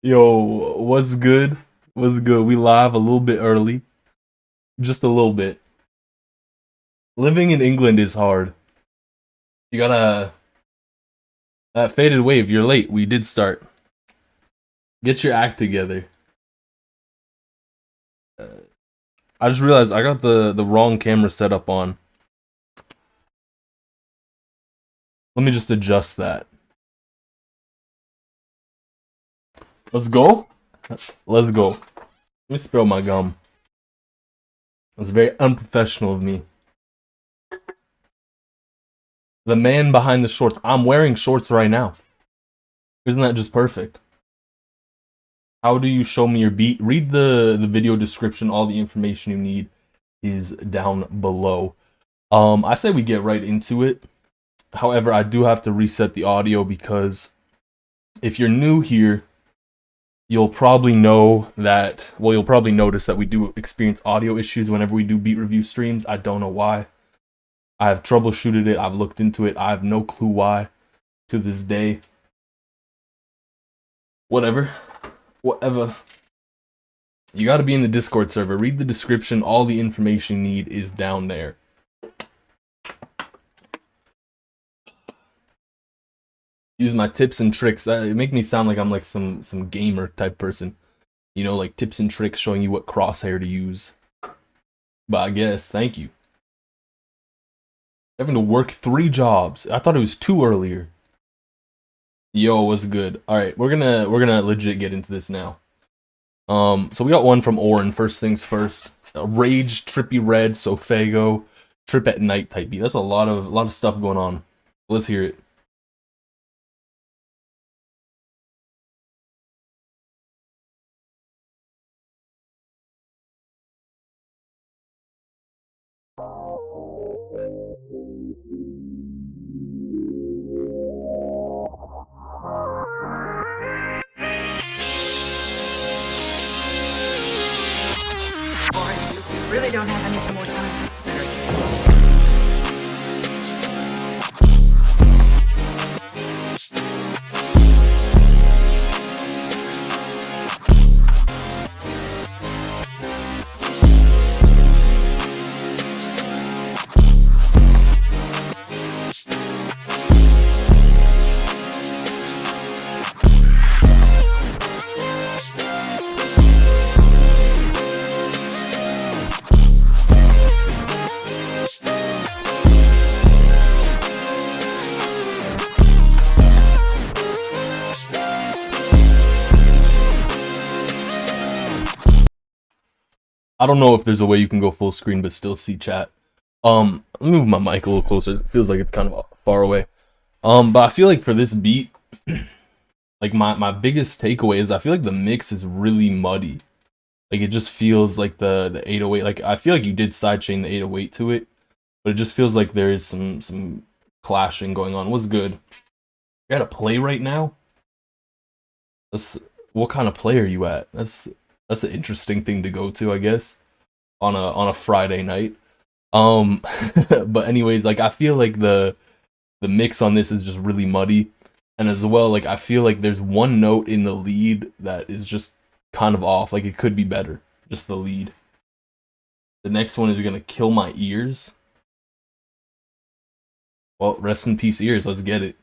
Yo, what's good? What's good? We live a little bit early, just a little bit. Living in England is hard. You gotta that faded wave. You're late. We did start. Get your act together. Uh, I just realized I got the wrong camera set up on. Let me just adjust that. Let's go. Let's go. Let me spill my gum. That's very unprofessional of me. The man behind the shorts. I'm wearing shorts right now. Isn't that just perfect? How do you show me your beat? Read the video description. All the information you need is down below. I say we get right into it. However, I do have to reset the audio because if you're new here, you'll probably know that, well, you'll probably notice that we do experience audio issues whenever we do beat review streams. I don't know why. I have troubleshooted it. I've looked into it. I have no clue why to this day. Whatever. You got to be in the Discord server. Read the description. All the information you need is down there. Use my tips and tricks. It make me sound like I'm like some gamer type person. You know, like tips and tricks showing you what crosshair to use. But I guess, thank you. Having to work 3 jobs. I thought it was 2 earlier. Yo, what's good? Alright, we're gonna legit get into this now. So we got one from Oren, first things first. Rage, Trippy Red, Sophago, Trip at Night type beat. That's a lot of stuff going on. Let's hear it. Really don't have any more time. I don't know if there's a way you can go full screen but still see chat. Let me move my mic a little closer. It feels like it's kind of far away. But I feel like for this beat, like my biggest takeaway is I feel like the mix is really muddy. Like it just feels like the 808. Like I feel like you did sidechain the 808 to it, but it just feels like there is some clashing going on. What's good? You're at a play right now? What kind of play are you at? That's an interesting thing to go to, I guess, on a Friday night. But anyways, like I feel like the mix on this is just really muddy, and as well, like I feel like there's one note in the lead that is just kind of off. Like it could be better, just the lead. The next one is gonna kill my ears. Well, rest in peace, ears. Let's get it.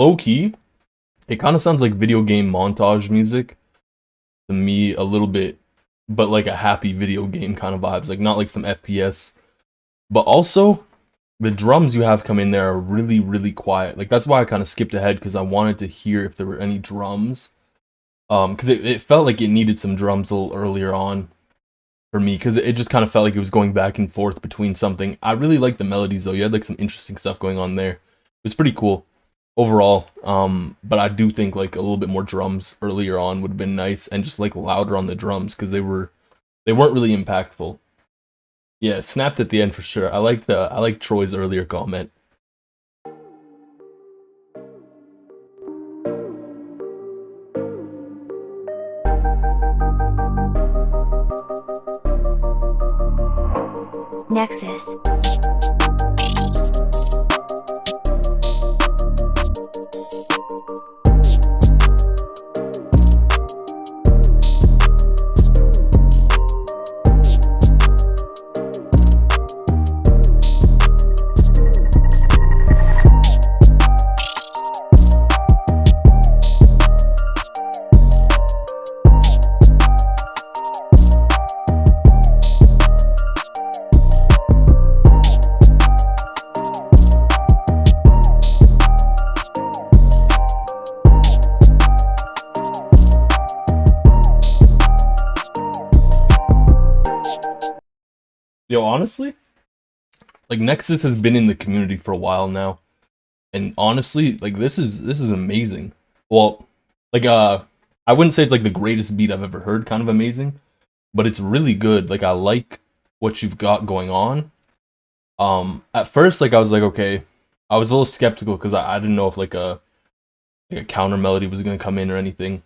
low key, it kind of sounds like video game montage music to me a little bit, but like a happy video game kind of vibes, like not like some FPS. But also, the drums you have come in there are really, really quiet. Like that's why I kind of skipped ahead, because I wanted to hear if there were any drums. Because it felt like it needed some drums a little earlier on for me, because it just kind of felt like it was going back and forth between something. I really liked the melodies though. You had like some interesting stuff going on there. It was pretty cool overall. But I do think like a little bit more drums earlier on would have been nice, and just like louder on the drums, because they weren't really impactful. Yeah, snapped at the end for sure. I like Troy's earlier comment. Nexus. Yo, honestly, like Nexus has been in the community for a while now, and honestly, like this is amazing. Well, like I wouldn't say it's like the greatest beat I've ever heard, kind of amazing, but it's really good. Like I like what you've got going on. At first, like I was like, okay, I was a little skeptical because I didn't know if like a counter melody was gonna come in or anything.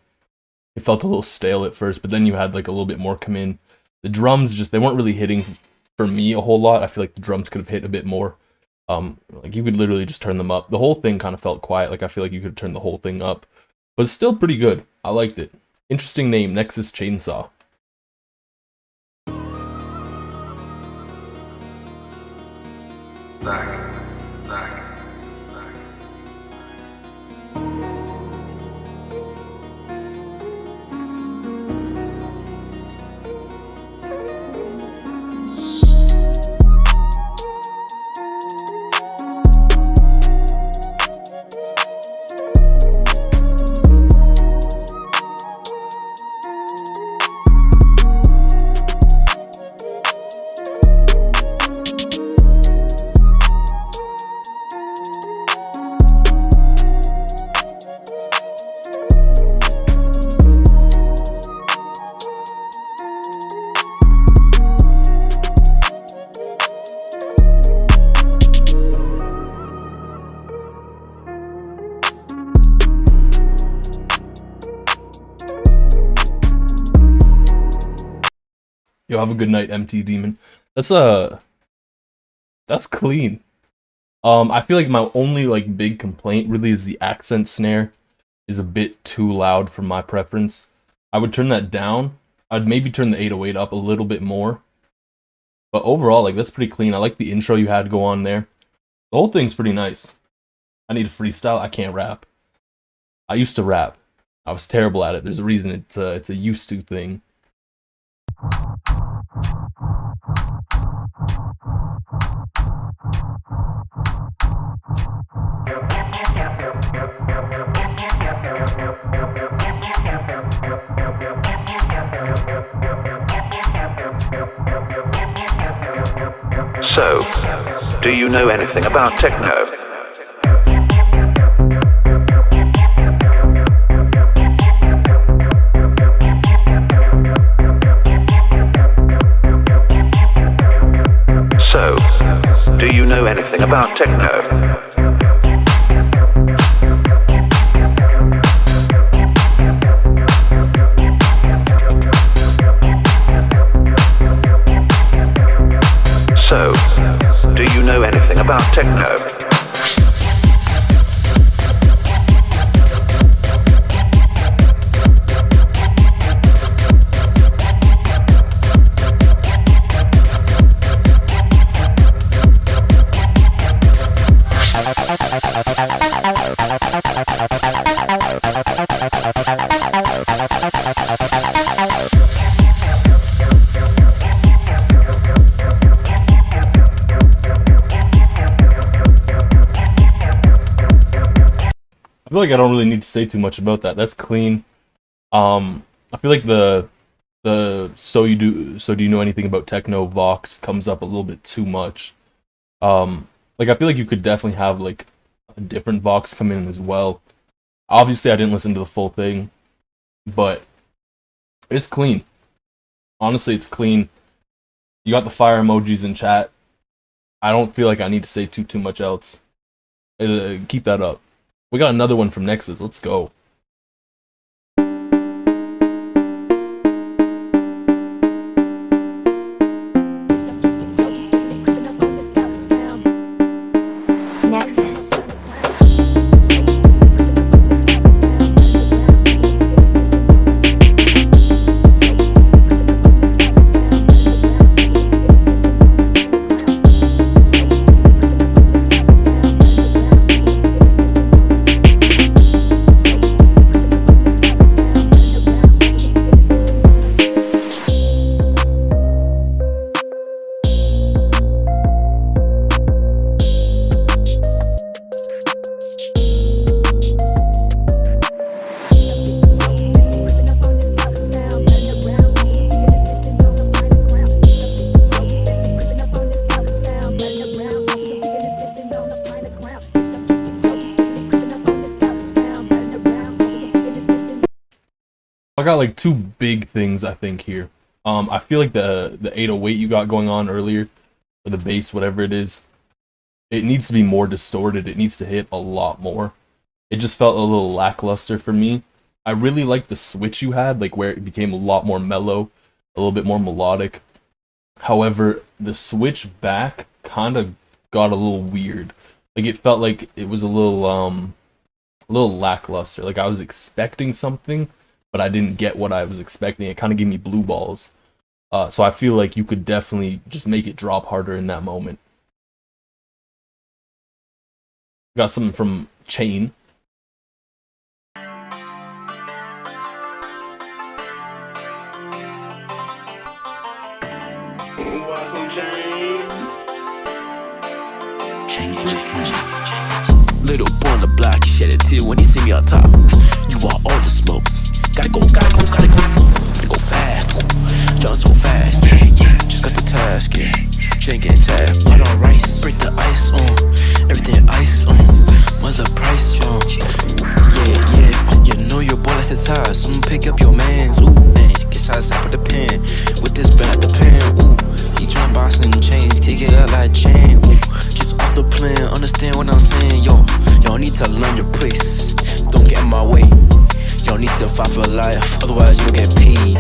It felt a little stale at first, but then you had like a little bit more come in. The drums just, they weren't really hitting for me a whole lot. I feel like the drums could have hit a bit more. Like you could literally just turn them up. The whole thing kind of felt quiet. Like I feel like you could turn the whole thing up, but it's still pretty good. I liked it. Interesting name, Nexus Chainsaw. Zach. Yo, have a good night, MT Demon. That's clean. I feel like my only like big complaint really is the accent snare is a bit too loud for my preference. I would turn that down. I'd maybe turn the 808 up a little bit more. But overall, like that's pretty clean. I like the intro you had go on there. The whole thing's pretty nice. I need a freestyle. I can't rap. I used to rap. I was terrible at it. There's a reason it's a used to thing. So, do you know anything about techno? So, do you know anything about techno? So, do you know anything about techno? I feel like I don't really need to say too much about that. That's clean. I feel like the so do you know anything about techno vox comes up a little bit too much. Like I feel like you could definitely have like a different vox come in as well. Obviously, I didn't listen to the full thing, but it's clean. Honestly, it's clean. You got the fire emojis in chat. I don't feel like I need to say too much else. Keep that up. We got another one from Nexus. Let's go. Nexus. I got like two big things I think here. I feel like the 808 you got going on earlier, or the bass, whatever it is, it needs to be more distorted. It needs to hit a lot more. It just felt a little lackluster for me. I really liked the switch you had, like where it became a lot more mellow, a little bit more melodic. However, the switch back kind of got a little weird. Like it felt like it was a little lackluster. Like I was expecting something, but I didn't get what I was expecting. It kind of gave me blue balls. So I feel like you could definitely just make it drop harder in that moment. Got something from Chain. Little boy on the block, he shed a tear when he see me on top. You want all the smoke. Gotta go fast. Jump so fast. Just got the task, Chain getting tapped. Pot on rice, break the ice on. Everything ice on. What's the price on? Yeah. You know your boy likes to tie. Someone pick up your mans. Ooh, man, get size up with the pen. With this pen at the pen. Ooh, he tryna box and chains, take it up like chain. Ooh, just off the plan. Understand what I'm saying, yo. Y'all need to learn your place. Don't get in my way. Y'all need to fight for life, otherwise you'll get paid.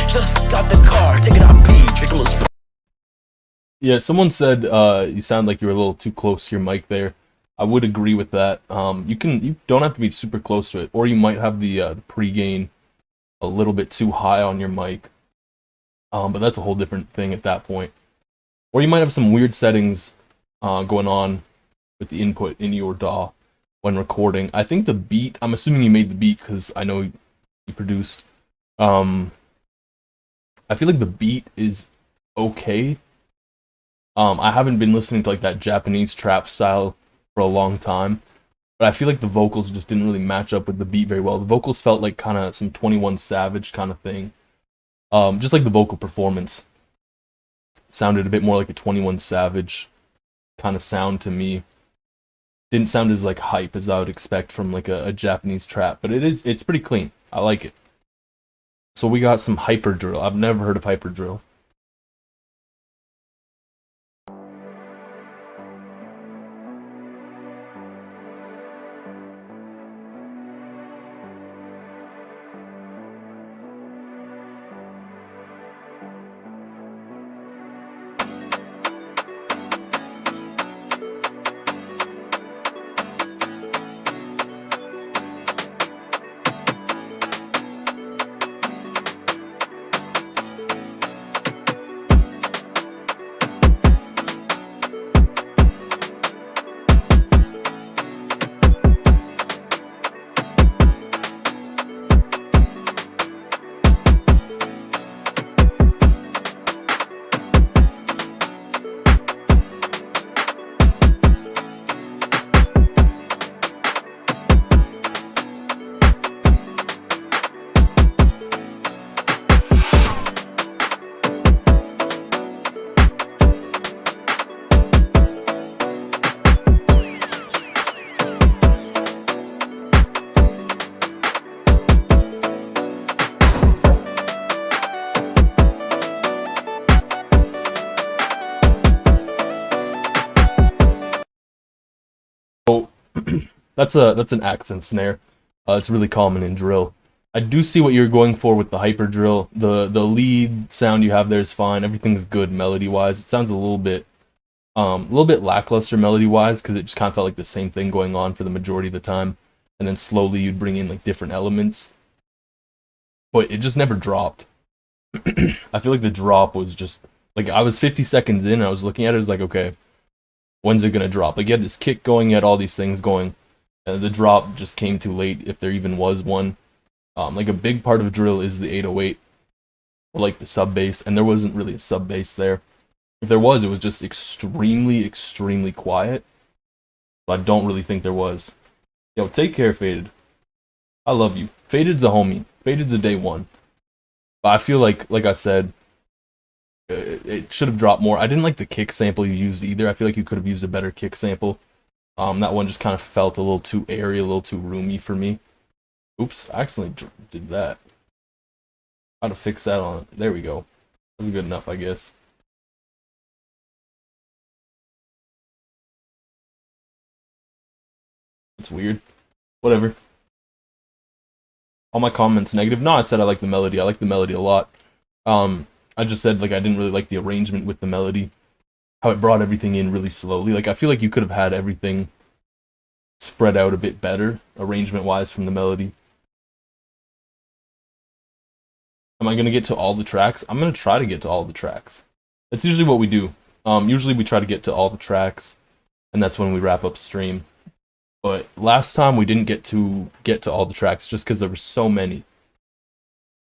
Just got the car, take it on me, drink a little. Yeah, someone said you sound like you were a little too close to your mic there. I would agree with that. You don't have to be super close to it, or you might have the pre-gain a little bit too high on your mic. But that's a whole different thing at that point. Or you might have some weird settings going on with the input in your DAW when recording. I think the beat, I'm assuming you made the beat because I know you produced. I feel like the beat is okay. I haven't been listening to like that Japanese trap style for a long time, but I feel like the vocals just didn't really match up with the beat very well. The vocals felt like kind of some 21 Savage kind of thing. Just like the vocal performance sounded a bit more like a 21 Savage kind of sound to me. Didn't sound as like hype as I would expect from like a Japanese trap, but it's pretty clean. I like it. So we got some hyper drill. I've never heard of hyper drill. That's an accent snare. It's really common in drill. I do see what you're going for with the hyper drill. The lead sound you have there is fine. Everything's good melody wise. It sounds a little bit lackluster melody wise because it just kind of felt like the same thing going on for the majority of the time, and then slowly you'd bring in like different elements, but it just never dropped. I feel like the drop was just like I was 50 seconds in and I was looking at it, I was like, okay, when's it gonna drop? Like you had this kick going, you had all these things going, and the drop just came too late if there even was one. Like a big part of drill is the 808, or like the sub bass, and there wasn't really a sub bass there. If there was, it was just extremely, extremely quiet. But I don't really think there was. Yo, take care, Faded. I love you. Faded's a homie. Faded's a day one. But I feel like I said, it should have dropped more. I didn't like the kick sample you used either. I feel like you could have used a better kick sample. That one just kind of felt a little too airy, a little too roomy for me. Oops, I accidentally did that. How to fix that on it? There we go. That's good enough, I guess. It's weird. Whatever. All my comments negative. No, I said I like the melody. I like the melody a lot. I just said like I didn't really like the arrangement with the melody. How it brought everything in really slowly. Like I feel like you could have had everything spread out a bit better, arrangement-wise, from the melody. Am I gonna get to all the tracks? I'm gonna try to get to all the tracks. That's usually what we do. Usually we try to get to all the tracks, and that's when we wrap up stream. But last time we didn't get to all the tracks just because there were so many.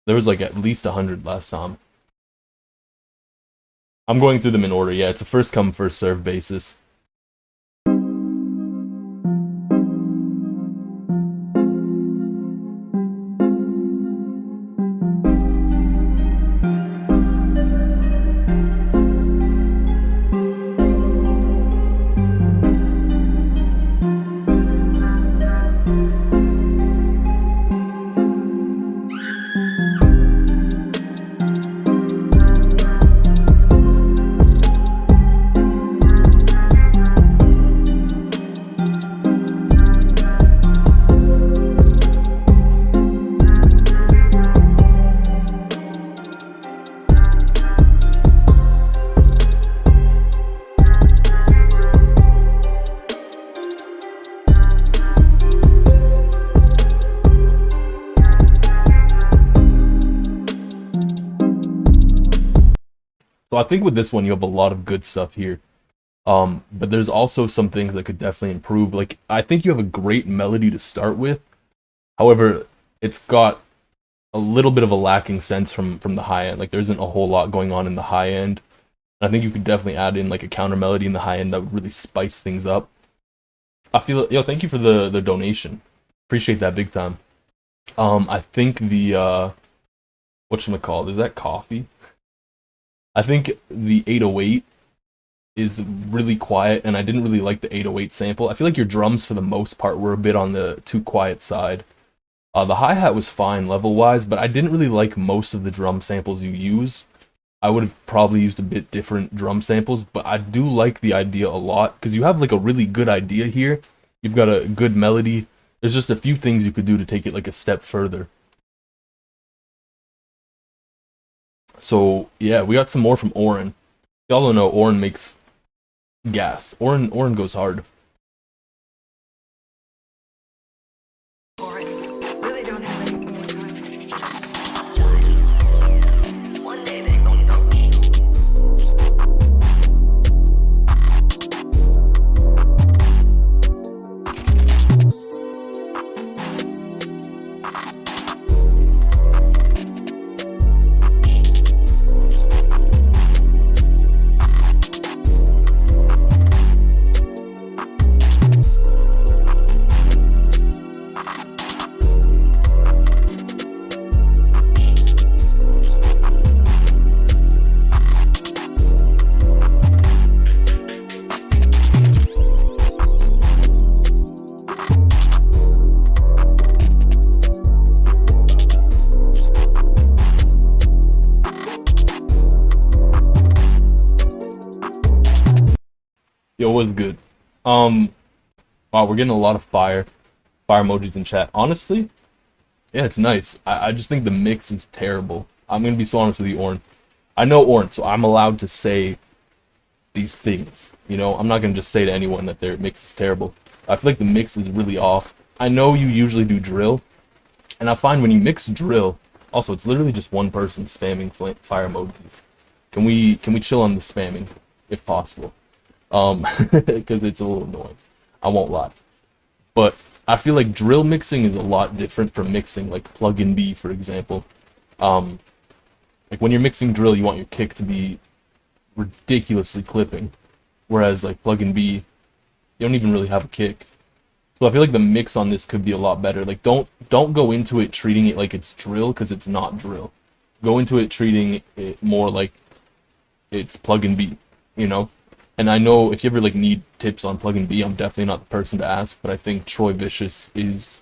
There was like at least 100 last time. I'm going through them in order. Yeah, it's a first come, first serve basis. So I think with this one you have a lot of good stuff here. But there's also some things that could definitely improve. Like I think you have a great melody to start with. However, it's got a little bit of a lacking sense from the high end. Like there isn't a whole lot going on in the high end. And I think you could definitely add in like a counter melody in the high end that would really spice things up. I feel, yo, thank you for the donation. Appreciate that big time. I think the whatchamacallit, is that coffee? I think the 808 is really quiet, and I didn't really like the 808 sample. I feel like your drums, for the most part, were a bit on the too quiet side. The hi-hat was fine level-wise, but I didn't really like most of the drum samples you used. I would have probably used a bit different drum samples, but I do like the idea a lot, because you have like a really good idea here. You've got a good melody. There's just a few things you could do to take it like a step further. So yeah, we got some more from Oren. Y'all don't know Oren makes gas. Oren goes hard. Really don't have any more time. One day they gon' know. Yo, what's good? Wow, we're getting a lot of fire. fire emojis in chat. Honestly, yeah, it's nice. I just think the mix is terrible. I'm gonna be so honest with you, Orn. I know Orn, so I'm allowed to say these things. You know, I'm not gonna just say to anyone that their mix is terrible. I feel like the mix is really off. I know you usually do drill, and I find when you mix drill, also it's literally just one person spamming fire emojis. Can we chill on the spamming, if possible? Because it's a little annoying. I won't lie. But I feel like drill mixing is a lot different from mixing like plug-in B, for example. Like when you're mixing drill, you want your kick to be ridiculously clipping, whereas like plug-in B, you don't even really have a kick. So I feel like the mix on this could be a lot better. Like don't go into it treating it like it's drill, because it's not drill. Go into it treating it more like it's plug-in B, you know? And I know if you ever like need tips on plug-in B, I'm definitely not the person to ask, but I think Troy Vicious is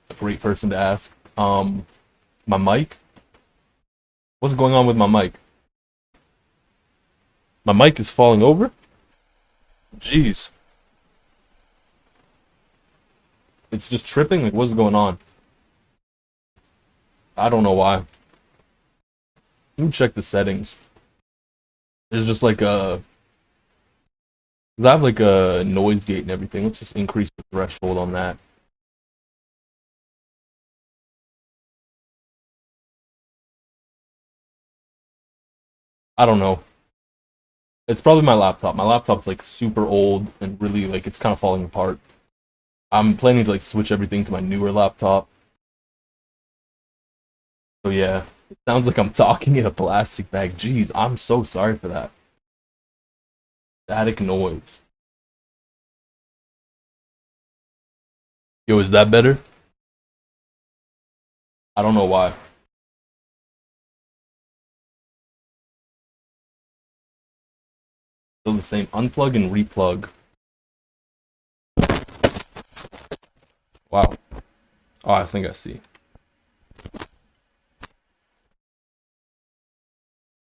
a great person to ask. My mic? What's going on with my mic? My mic is falling over? Jeez. It's just tripping? Like, what's going on? I don't know why. Let me check the settings. There's just like a... I have like a noise gate and everything. Let's just increase the threshold on that. I don't know. It's probably my laptop. My laptop's like super old and really like it's kind of falling apart. I'm planning to like switch everything to my newer laptop. So yeah, it sounds like I'm talking in a plastic bag. Jeez, I'm so sorry for that. Static noise. Yo, is that better? I don't know why. Still the same. Unplug and replug. Wow. Oh, I think I see.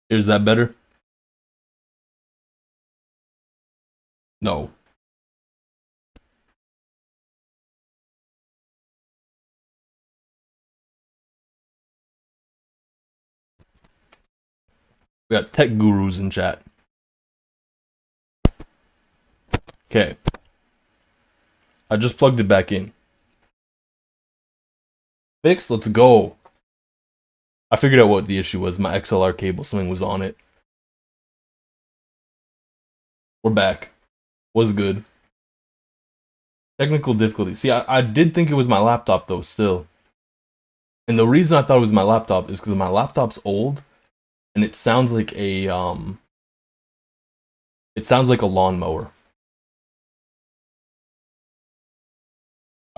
Is that better? No. We got tech gurus in chat. Okay. I just plugged it back in. Fixed, let's go. I figured out what the issue was. My XLR cable, something was on it. We're back. Was good. Technical difficulty. See, I did think it was my laptop though, still. And the reason I thought it was my laptop is because my laptop's old and it sounds like a lawnmower.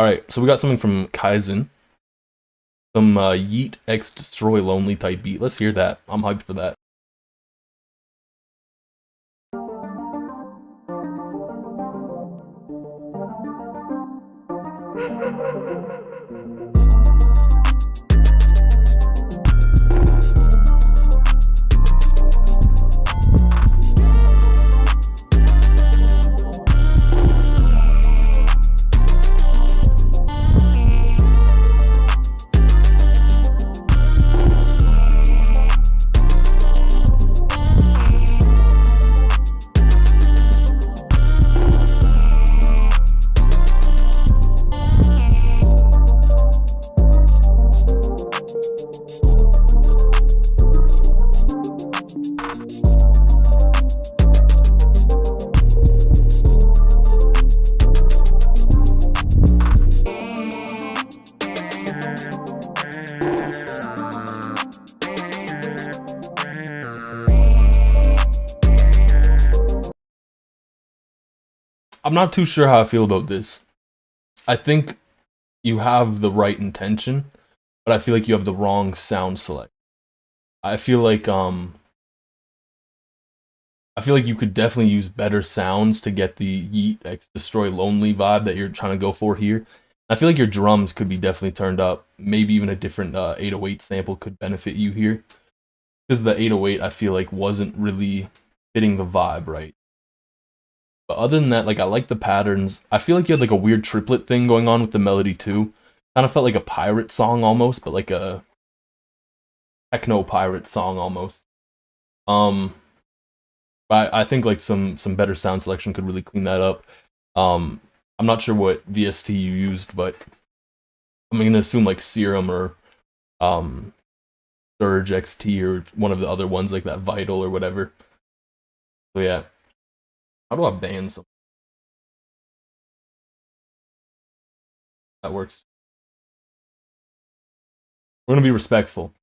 Alright, so we got something from Kaizen. Some Yeet X Destroy Lonely type beat. Let's hear that. I'm hyped for that. I'm not too sure how I feel about this. I think you have the right intention, but I feel like you have the wrong sound select. I feel like you could definitely use better sounds to get the Yeet X Destroy Lonely vibe that you're trying to go for here. I feel like your drums could be definitely turned up. Maybe even a different 808 sample could benefit you here. Because the 808 I feel like wasn't really fitting the vibe right. But other than that, like I like the patterns. I feel like you had like a weird triplet thing going on with the melody too. Kind of felt like a pirate song almost, but like a techno pirate song almost. Um, but I think like some better sound selection could really clean that up. I'm not sure what VST you used, but I'm gonna assume like Serum or um Surge XT or one of the other ones like that Vital or whatever. So yeah, how do I ban some? That works. We're gonna be respectful.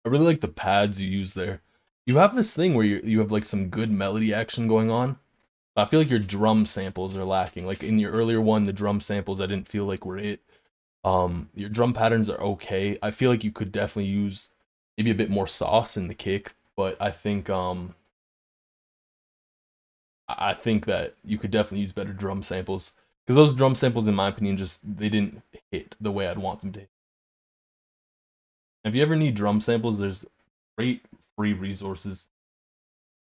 I really like the pads you use there. You have this thing where you have like some good melody action going on. I feel like your drum samples are lacking. Like in your earlier one, the drum samples I didn't feel like were it. Your drum patterns are okay. I feel like you could definitely use maybe a bit more sauce in the kick, but I think that you could definitely use better drum samples because those drum samples, in my opinion, just they didn't hit the way I'd want them to hit. If you ever need drum samples, there's great free resources.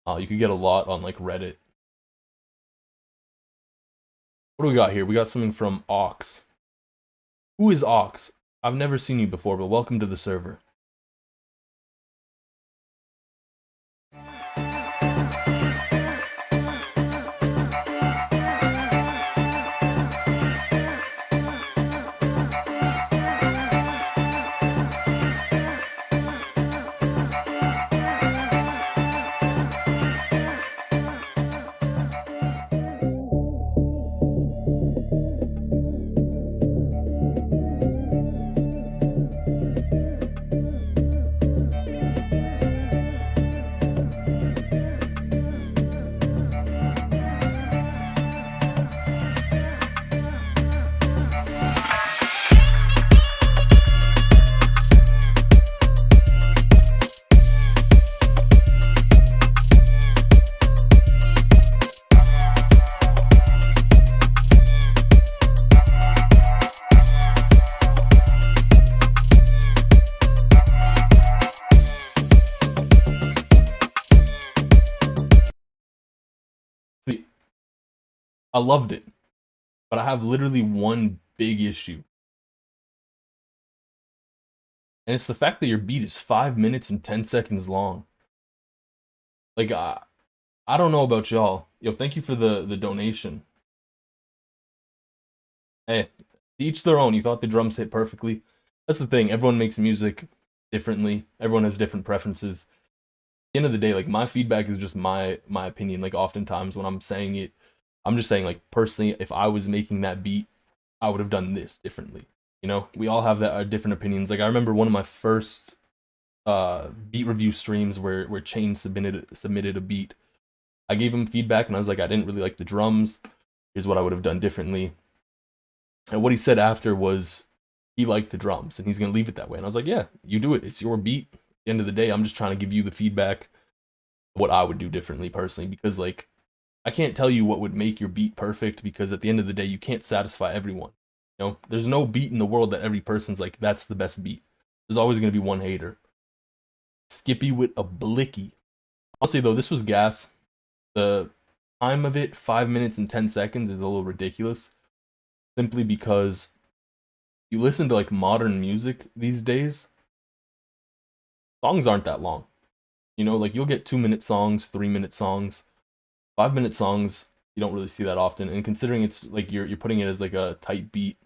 You could get a lot on like Reddit. What do we got here? We got something from Ox. Who is Ox? I've never seen you before, but welcome to the server. See, I loved it, but I have literally one big issue. And it's the fact that your beat is 5 minutes and 10 seconds long. Like, I don't know about y'all. Yo, thank you for the donation. Hey, to each their own. You thought the drums hit perfectly. That's the thing. Everyone makes music differently. Everyone has different preferences. At the end of the day, like my feedback is just my opinion. Like oftentimes when I'm saying it, I'm just saying like personally, if I was making that beat, I would have done this differently. You know, we all have that different opinions. Like I remember one of my first beat review streams where Chain submitted a beat. I gave him feedback and I was like, I didn't really like the drums. Here's what I would have done differently. And what he said after was he liked the drums and he's gonna leave it that way. And I was like, yeah, you do it. It's your beat. At the end of the day, I'm just trying to give you the feedback what I would do differently personally, because like I can't tell you what would make your beat perfect, because at the end of the day, you can't satisfy everyone. You know, there's no beat in the world that every person's like, that's the best beat. There's always gonna be one hater. Skippy with a blicky. I'll say though, this was gas. The time of it, 5 minutes and 10 seconds, is a little ridiculous. Simply because you listen to like modern music these days, songs aren't that long. You know, like you'll get 2-minute songs, 3-minute songs, 5-minute songs. You don't really see that often. And considering it's like you're putting it as like a tight beat,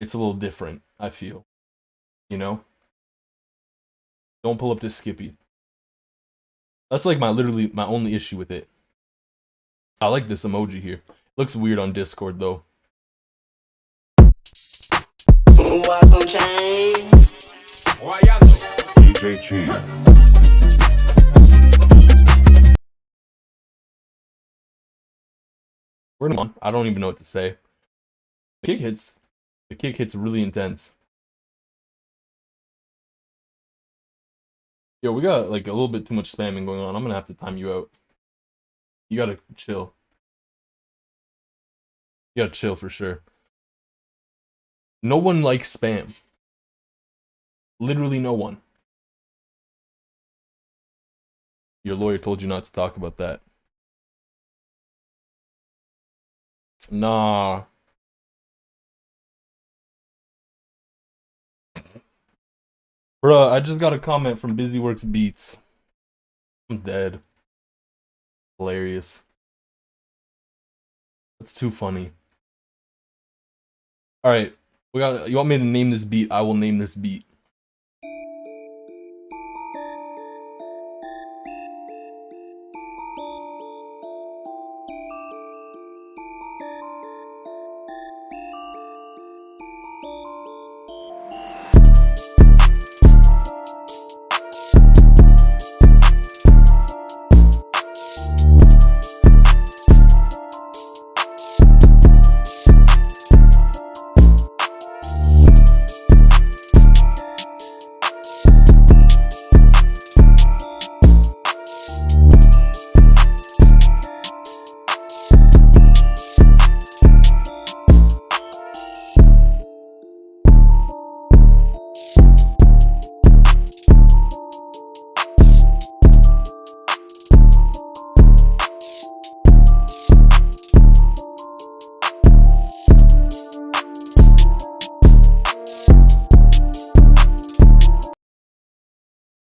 it's a little different, I feel. You know? Don't pull up to Skippy. That's like literally my only issue with it. I like this emoji here. Looks weird on Discord though. DJ G. We're on. I don't even know what to say. The kick hits really intense. Yo, we got like a little bit too much spamming going on. I'm gonna have to time you out. You gotta chill. You gotta chill for sure. No one likes spam. Literally no one. Your lawyer told you not to talk about that. Nah. Bruh, I just got a comment from Busyworks Beats. I'm dead. Hilarious. That's too funny. Alright. You want me to name this beat? I will name this beat.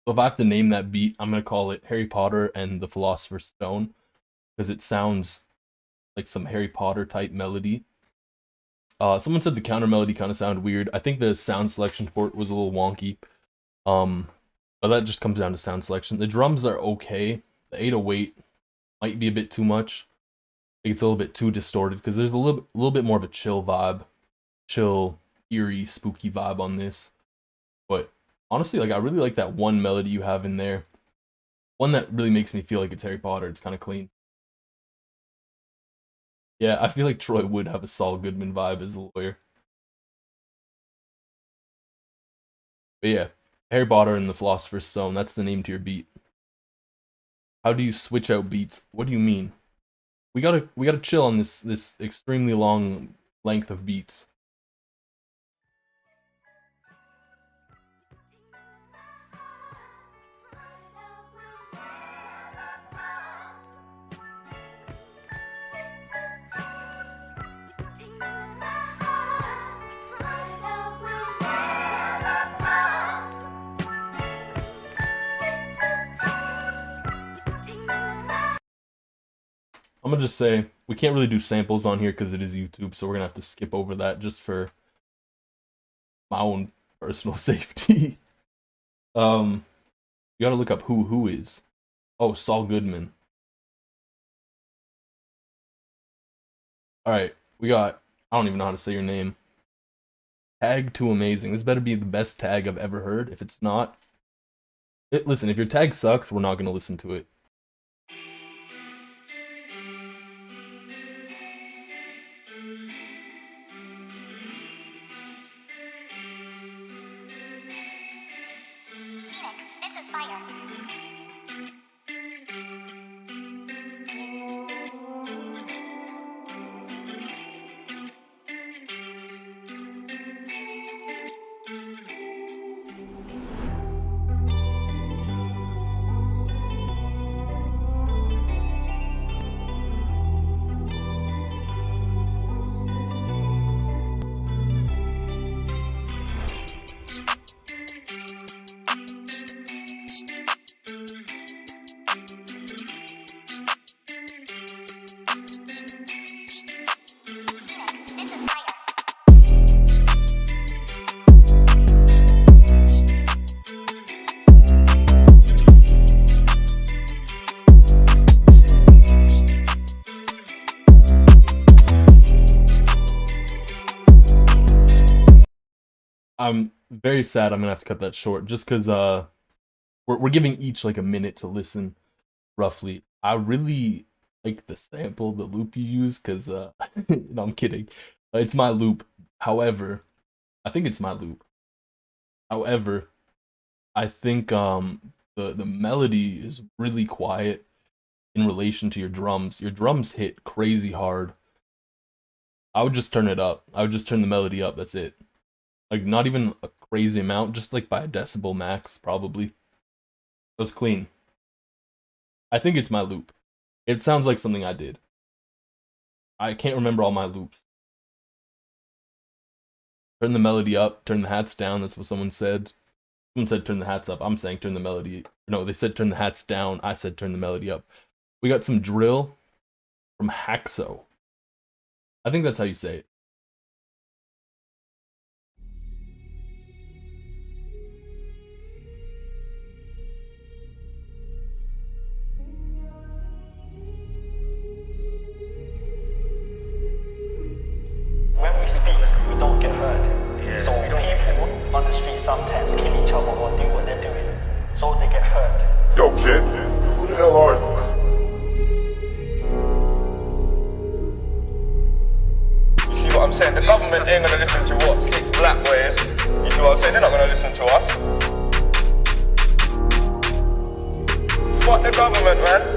So if I have to name that beat, I'm gonna call it Harry Potter and the Philosopher's Stone, because it sounds like some Harry Potter type melody. Someone said the counter melody kind of sounded weird. I think the sound selection for it was a little wonky. But that just comes down to sound selection. The drums are okay. The 808 might be a bit too much. I think it's a little bit too distorted because there's a little bit more of a chill vibe, chill, eerie, spooky vibe on this. But honestly, like I really like that one melody you have in there. One that really makes me feel like it's Harry Potter. It's kind of clean. Yeah, I feel like Troy would have a Saul Goodman vibe as a lawyer. But yeah, Harry Potter and the Philosopher's Stone, that's the name to your beat. How do you switch out beats? What do you mean? We gotta chill on this extremely long length of beats. I'm gonna just say we can't really do samples on here because it is YouTube, so we're gonna have to skip over that just for my own personal safety. You gotta look up who is. Oh, Saul Goodman. Alright, we got, I don't even know how to say your name. Tag too amazing. This better be the best tag I've ever heard. If it's not, listen, if your tag sucks, we're not gonna listen to it. This is fire. I'm very sad I'm gonna have to cut that short just because we're giving each like a minute to listen roughly. I really like the sample, the loop you use, because no, I'm kidding. It's my loop. However, I think it's my loop. However, I think the melody is really quiet in relation to your drums. Your drums hit crazy hard. I would just turn it up. I would just turn the melody up. That's it. Like not even a crazy amount, just like by a decibel max, probably. It was clean. I think it's my loop. It sounds like something I did. I can't remember all my loops. Turn the melody up, turn the hats down. That's what someone said. Someone said turn the hats up. I'm saying turn the melody. No, they said turn the hats down. I said turn the melody up. We got some drill from Haxo. I think that's how you say it. When we speak, we don't get hurt. So people on the street sometimes kill each other or do what they're doing. So they get hurt. Yo, kid, who the hell are you? You see what I'm saying? The government ain't gonna listen to what sick black ways. You see what I'm saying? They're not gonna listen to us. Fuck the government, man.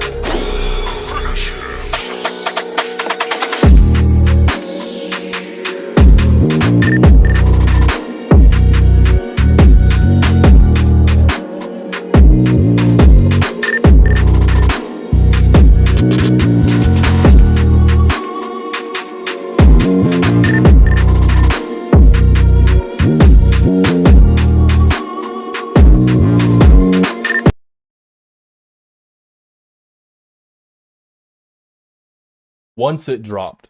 Once it dropped,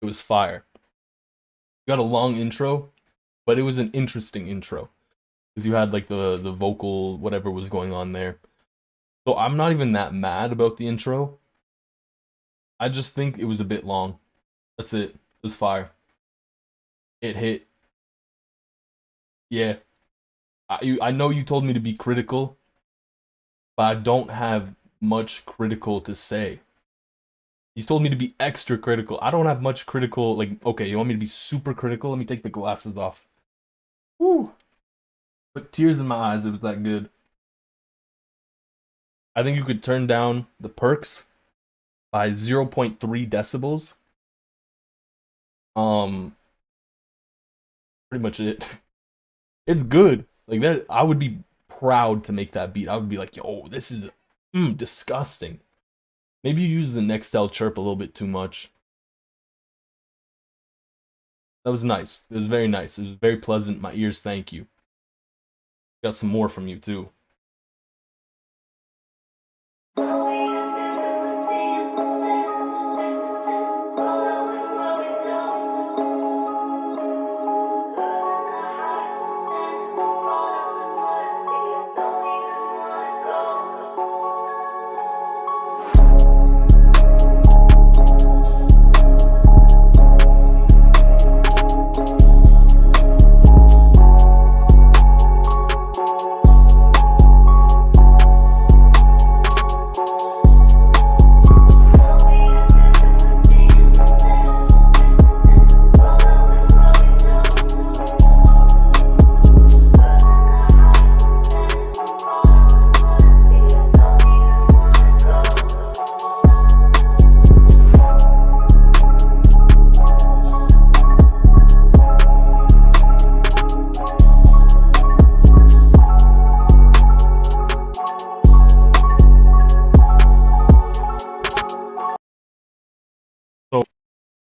it was fire. You got a long intro, but it was an interesting intro because you had like the vocal whatever was going on there. So I'm not even that mad about the intro. I just think it was a bit long. That's it. It was fire. It hit. Yeah. I know you told me to be critical, but I don't have much critical to say. You told me to be extra critical. I don't have much critical. Like, okay, you want me to be super critical? Let me take the glasses off. Woo! Put tears in my eyes. It was that good. I think you could turn down the perks by 0.3 decibels. Pretty much it. It's good. Like that, I would be proud to make that beat. I would be like, yo, this is disgusting. Maybe you use the Nextel chirp a little bit too much. That was nice. It was very nice. It was very pleasant. My ears thank you. Got some more from you too.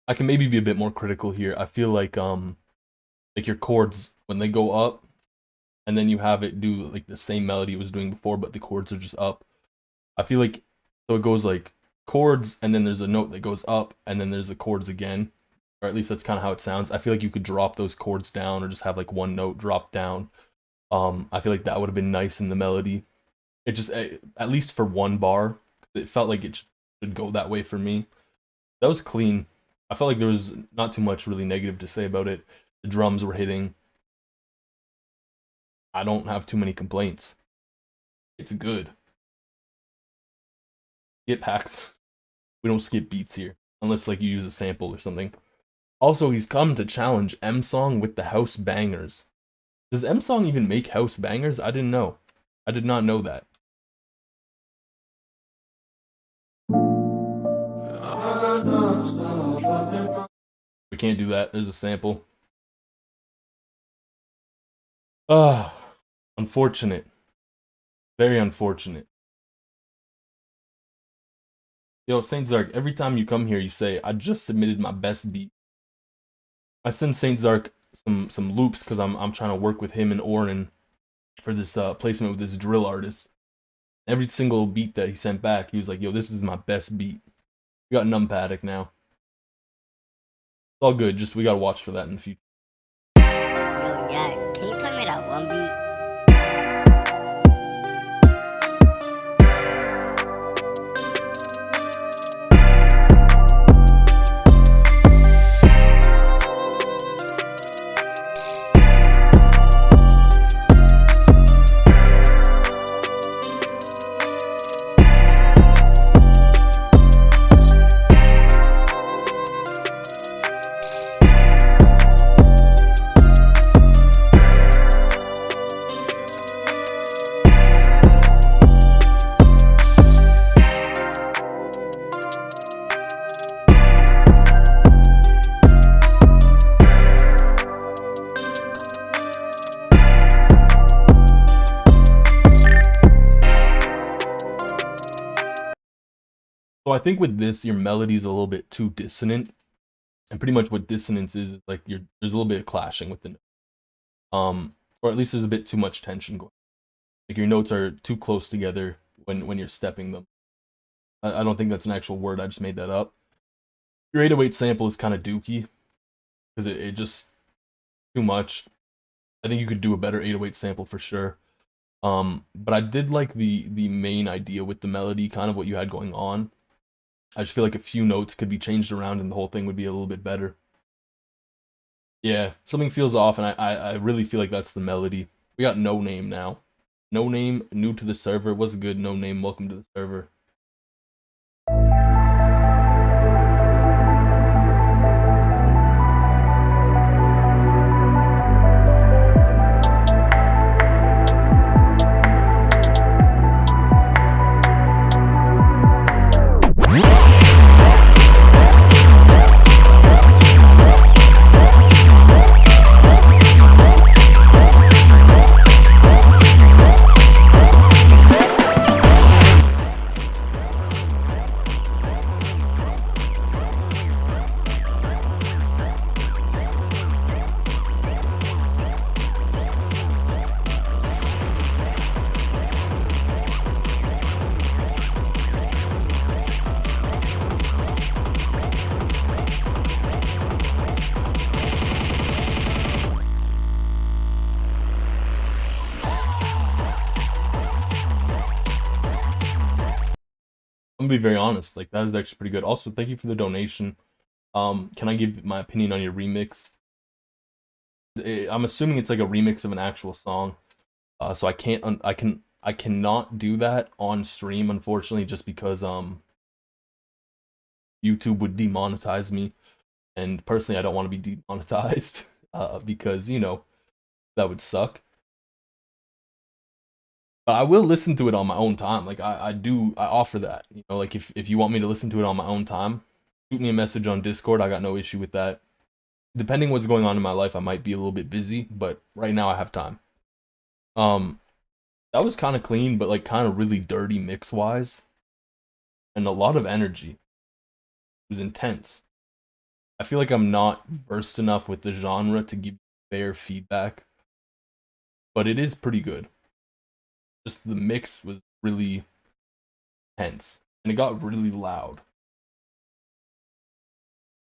I can maybe be a bit more critical here. I feel like your chords when they go up and then you have it do like the same melody it was doing before, but the chords are just up. I feel like so it goes like chords and then there's a note that goes up and then there's the chords again. Or at least that's kind of how it sounds. I feel like you could drop those chords down or just have like one note drop down. I feel like that would have been nice in the melody. It just at least for one bar, it felt like it should go that way for me. That was clean. I felt like there was not too much really negative to say about it. The drums were hitting. I don't have too many complaints. It's good. Skip hacks. We don't skip beats here. Unless like you use a sample or something. Also, he's come to challenge M Song with the house bangers. Does M Song even make house bangers? I didn't know. I did not know that. We can't do that. There's a sample. Ah, unfortunate. Very unfortunate. Yo, Saint Zark, every time you come here, you say, I just submitted my best beat. I send Saint Zark some loops because I'm trying to work with him and Orin for this placement with this drill artist. Every single beat that he sent back, he was like, yo, this is my best beat. We got Numpatic now. It's all good, just we gotta watch for that in the future. Yo, yeah, can you play me that one beat? So I think with this, your melody is a little bit too dissonant, and pretty much what dissonance is like there's a little bit of clashing with the note. Or at least there's a bit too much tension going. Like your notes are too close together when you're stepping them. I don't think that's an actual word. I just made that up. Your 808 sample is kind of dookie because it just too much. I think you could do a better 808 sample for sure. But I did like the main idea with the melody, kind of what you had going on. I just feel like a few notes could be changed around and the whole thing would be a little bit better. Yeah, something feels off, and I really feel like that's the melody. We got No Name now. No Name, new to the server. What's good, No Name? Welcome to the server. I'm gonna be very honest, like that is actually pretty good. Also, thank you for the donation. Can I give my opinion on your remix? I'm assuming it's like a remix of an actual song. So I cannot do that on stream, unfortunately, just because YouTube would demonetize me, and personally I don't want to be demonetized because that would suck. But I will listen to it on my own time. Like I offer that. Like if you want me to listen to it on my own time, shoot me a message on Discord. I got no issue with that. Depending what's going on in my life, I might be a little bit busy, but right now I have time. That was kind of clean, but like kind of really dirty mix wise, and a lot of energy. It was intense. I feel like I'm not versed enough with the genre to give fair feedback, but it is pretty good. Just the mix was really tense, and it got really loud.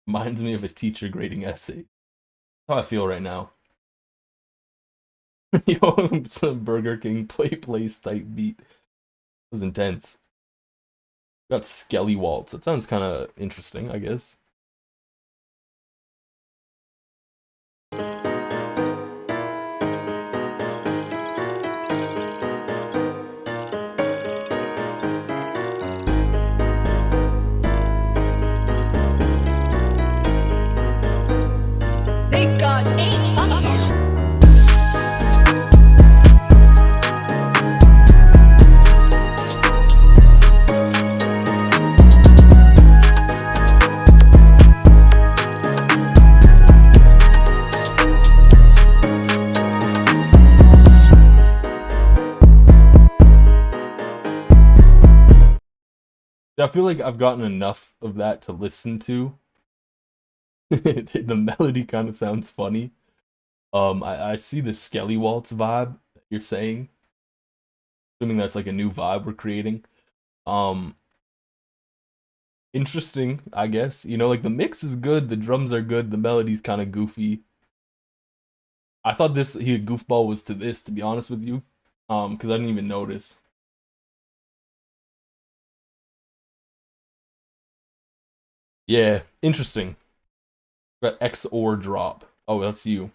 Reminds me of a teacher grading essay. That's how I feel right now. Yo, some Burger King place type beat. It was intense. Got Skelly Waltz. That sounds kind of interesting, I guess. I feel like I've gotten enough of that to listen to. The melody kind of sounds funny. I see the Skelly Waltz vibe that you're saying. Assuming that's like a new vibe we're creating. Interesting, I guess. You know, like the mix is good, the drums are good, the melody's kind of goofy. I thought this goofball was to this, to be honest with you. Because I didn't even notice. Yeah, interesting. Got XOR drop. Oh, that's you.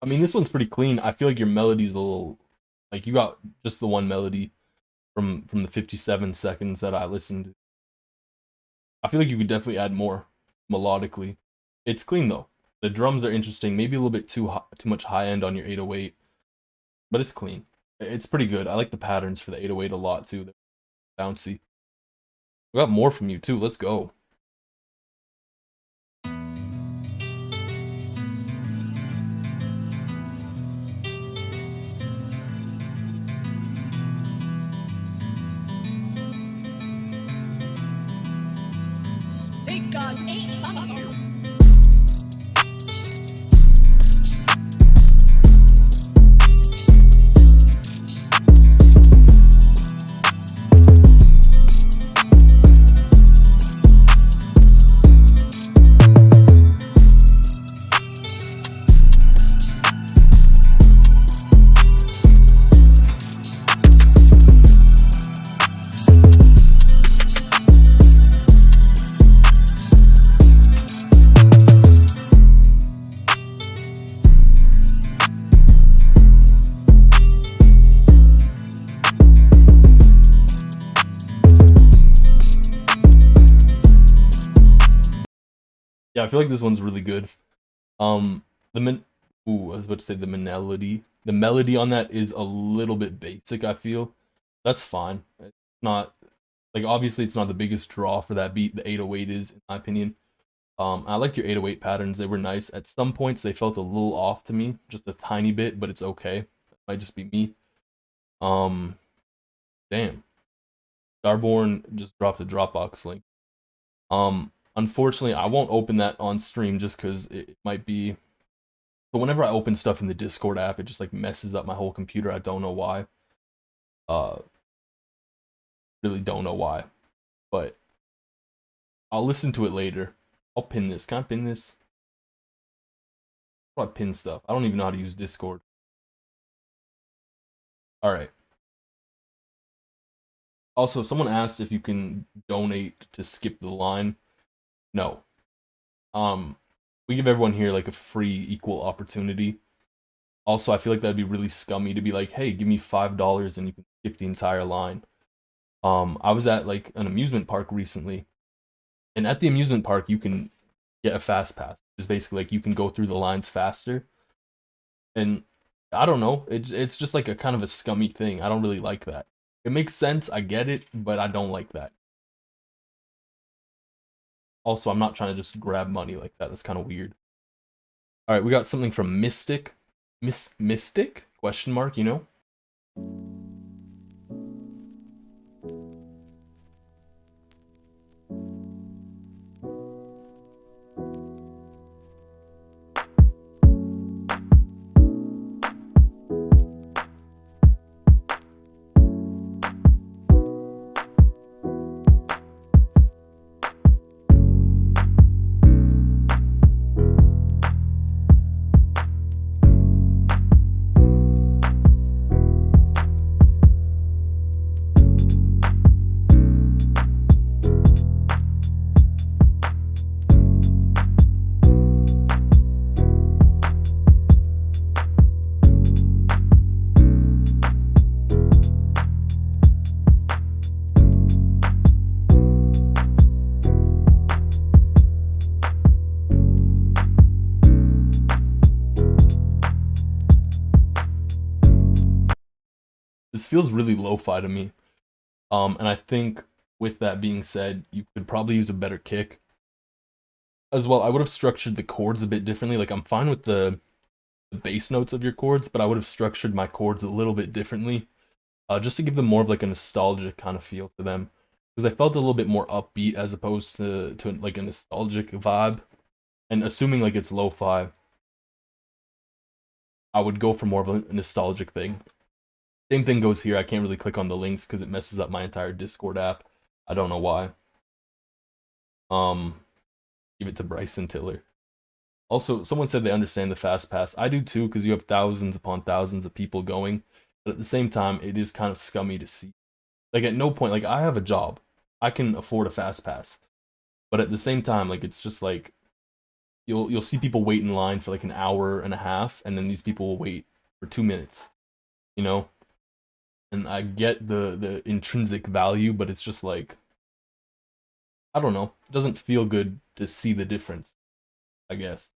I mean, this one's pretty clean. I feel like your melody's a little, like you got just the one melody from the 57 seconds that I listened to. I feel like you could definitely add more melodically. It's clean though. The drums are interesting. Maybe a little bit too much high end on your 808, but it's clean. It's pretty good. I like the patterns for the 808 a lot too. They're bouncy. We got more from you too. Let's go. Yeah, I feel like this one's really good. I was about to say the melody. The melody on that is a little bit basic, I feel. That's fine. It's not like obviously it's not the biggest draw for that beat. The 808 is, in my opinion. I like your 808 patterns. They were nice. At some points they felt a little off to me, just a tiny bit, but it's okay. That might just be me. Damn. Starborn just dropped a Dropbox link. Unfortunately, I won't open that on stream just because it might be. So whenever I open stuff in the Discord app, it just like messes up my whole computer. I don't know why. Really don't know why, but I'll listen to it later. I'll pin this. Can I pin this? How do I pin stuff? I don't even know how to use Discord. All right. Also, someone asked if you can donate to skip the line. No. We give everyone here like a free equal opportunity. Also, I feel like that'd be really scummy to be like, hey, give me $5 and you can skip the entire line. I was at like an amusement park recently, and at the amusement park you can get a fast pass. It's basically like you can go through the lines faster. And I don't know, it's just like a kind of a scummy thing. I don't really like that. It makes sense, I get it, but I don't like that. Also, I'm not trying to just grab money like that. That's kind of weird. All right, we got something from Mystic. Mystic? Question mark, you know? This feels really lo-fi to me. And I think with that being said, you could probably use a better kick as well. I would have structured the chords a bit differently. Like, I'm fine with the bass notes of your chords, but I would have structured my chords a little bit differently, just to give them more of like a nostalgic kind of feel to them, because I felt a little bit more upbeat as opposed to like a nostalgic vibe. And assuming like it's lo-fi, I would go for more of a nostalgic thing. Same thing goes here. I can't really click on the links because it messes up my entire Discord app. I don't know why. Give it to Bryson Tiller. Also, someone said they understand the fast pass. I do too, because you have thousands upon thousands of people going. But at the same time, it is kind of scummy to see. Like, at no point, like, I have a job. I can afford a fast pass. But at the same time, like, it's just like, you'll see people wait in line for like an hour and a half, and then these people will wait for 2 minutes, you know? And I get the intrinsic value, but it's just like, I don't know. It doesn't feel good to see the difference, I guess.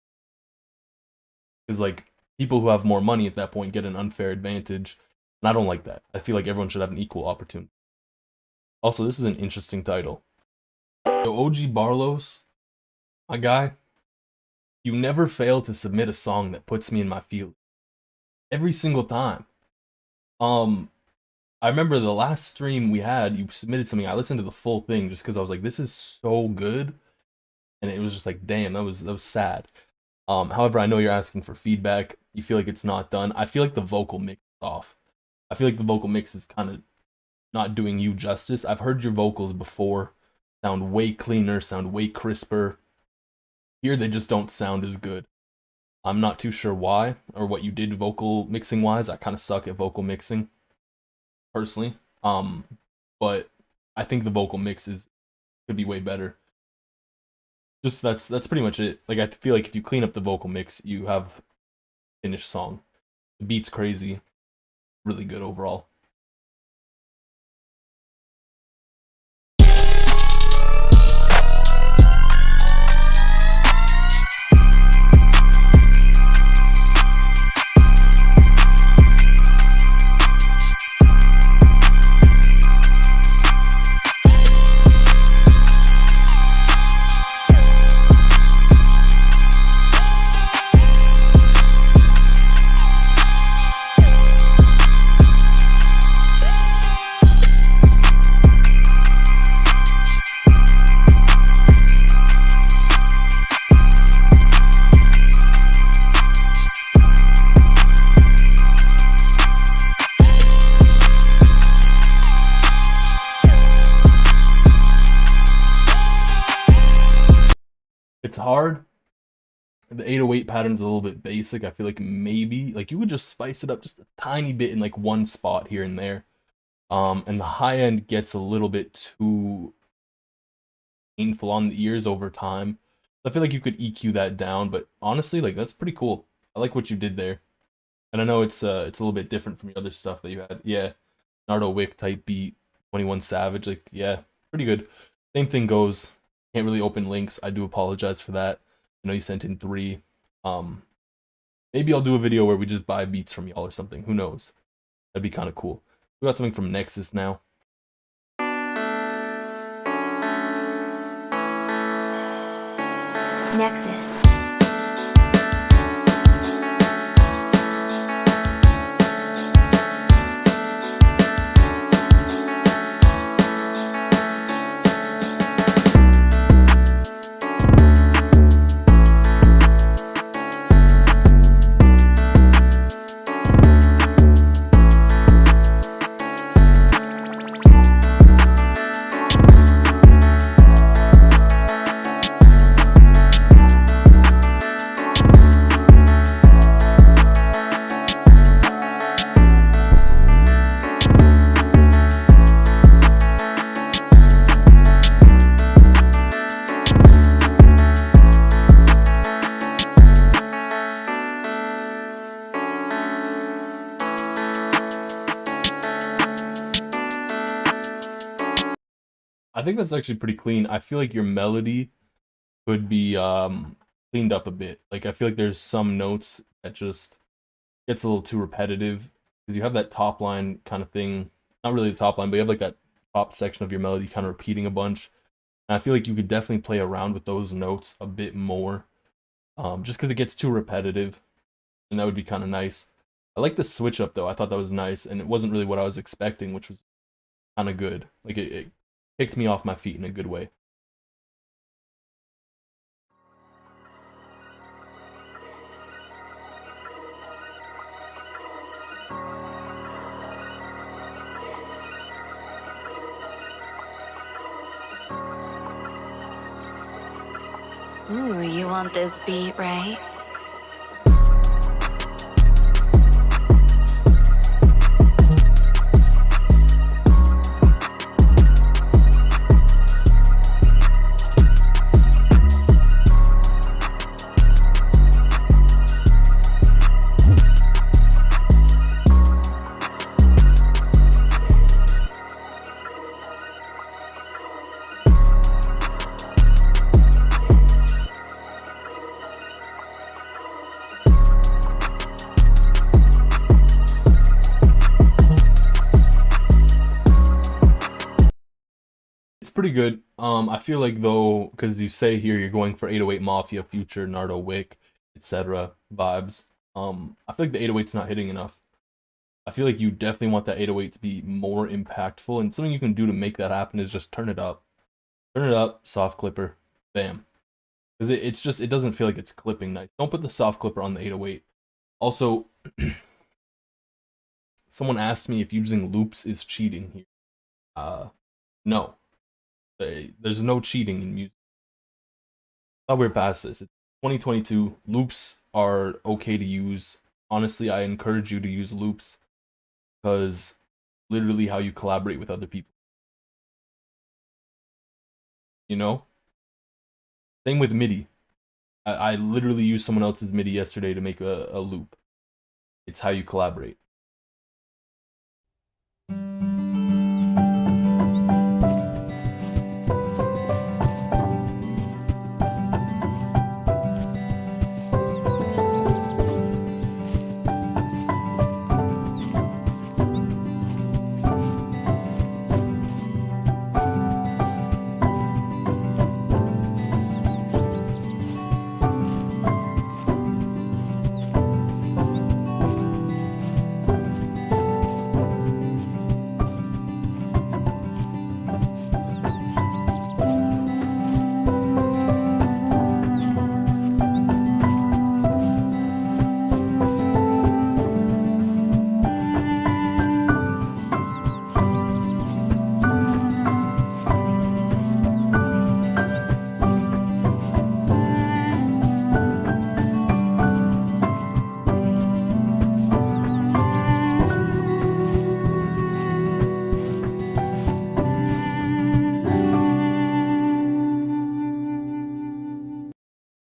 Because, like, people who have more money at that point get an unfair advantage, and I don't like that. I feel like everyone should have an equal opportunity. Also, this is an interesting title. So, OG Barlos, my guy, you never fail to submit a song that puts me in my feelings. Every single time. I remember the last stream we had, you submitted something. I listened to the full thing just because I was like, this is so good. And it was just like, damn, that was sad. However, I know you're asking for feedback. You feel like it's not done. I feel like the vocal mix is off. I feel like the vocal mix is kind of not doing you justice. I've heard your vocals before. Sound way cleaner, sound way crisper. Here, they just don't sound as good. I'm not too sure why or what you did vocal mixing wise. I kind of suck at vocal mixing, personally. But I think the vocal mix could be way better. Just that's pretty much it. Like, I feel like if you clean up the vocal mix, you have a finished song. The beat's crazy, really good overall. It's hard. The 808 pattern's a little bit basic. I feel like maybe like you could just spice it up just a tiny bit in like one spot here and there. And the high end gets a little bit too painful on the ears over time. I feel like you could EQ that down, but honestly, like, that's pretty cool. I like what you did there. And I know it's a little bit different from your other stuff that you had. Yeah, Nardo Wick type beat, 21 Savage, like, yeah, pretty good. Same thing goes. Can't really open links. I do apologize for that. I know you sent in 3. Maybe I'll do a video where we just buy beats from y'all or something. Who knows? That'd be kind of cool. We got something from Nexus now. Nexus. I think that's actually pretty clean. I feel like your melody could be cleaned up a bit. Like, I feel like there's some notes that just gets a little too repetitive. because you have that top line kind of thing. Not really the top line, but you have like that top section of your melody kind of repeating a bunch. And I feel like you could definitely play around with those notes a bit more, just because it gets too repetitive, and that would be kind of nice. I like the switch up though. I thought that was nice, and it wasn't really what I was expecting, which was kind of good. Like it kicked me off my feet in a good way. Ooh, you want this beat, right? Pretty good. I feel like though, because you say here you're going for 808 Mafia, Future, Nardo Wick, etc. vibes. I feel like the 808's not hitting enough. I feel like you definitely want that 808 to be more impactful, and something you can do to make that happen is just turn it up. Turn it up, soft clipper, bam. Because it doesn't feel like it's clipping nice. Don't put the soft clipper on the 808. Also, someone asked me if using loops is cheating here. No. There's no cheating in music. I thought we were past this. It's 2022. Loops are okay to use. Honestly, I encourage you to use loops because literally how you collaborate with other people. You know? Same with MIDI. I literally used someone else's MIDI yesterday to make a loop. It's how you collaborate.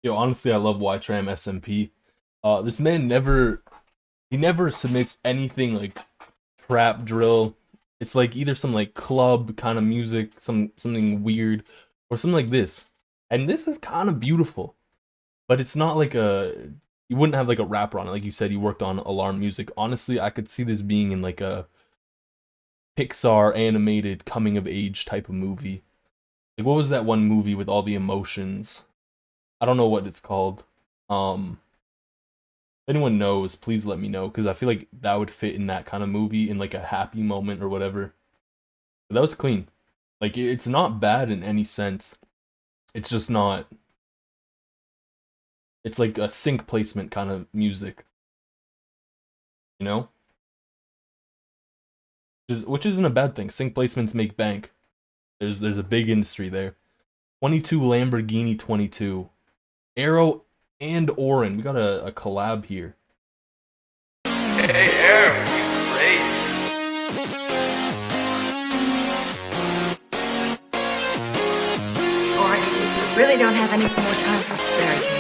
Yo, honestly, I love YTram SMP. This man never submits anything like trap drill. It's like either some like club kind of music, something weird, or something like this. And this is kind of beautiful, but it's not like you wouldn't have like a rapper on it. Like you said, you worked on Alarm music. Honestly, I could see this being in like a Pixar animated coming of age type of movie. Like what was that one movie with all the emotions? I don't know what it's called. If anyone knows, please let me know, because I feel like that would fit in that kind of movie, in like a happy moment or whatever. But that was clean. Like it's not bad in any sense. It's just not. It's like a sync placement kind of music. You know? Which isn't a bad thing. Sync placements make bank. There's a big industry there. 22 Lamborghini 22. Arrow and Orin. We got a collab here. Hey, Arrow, great. Or you really don't have any more time for fairy tales.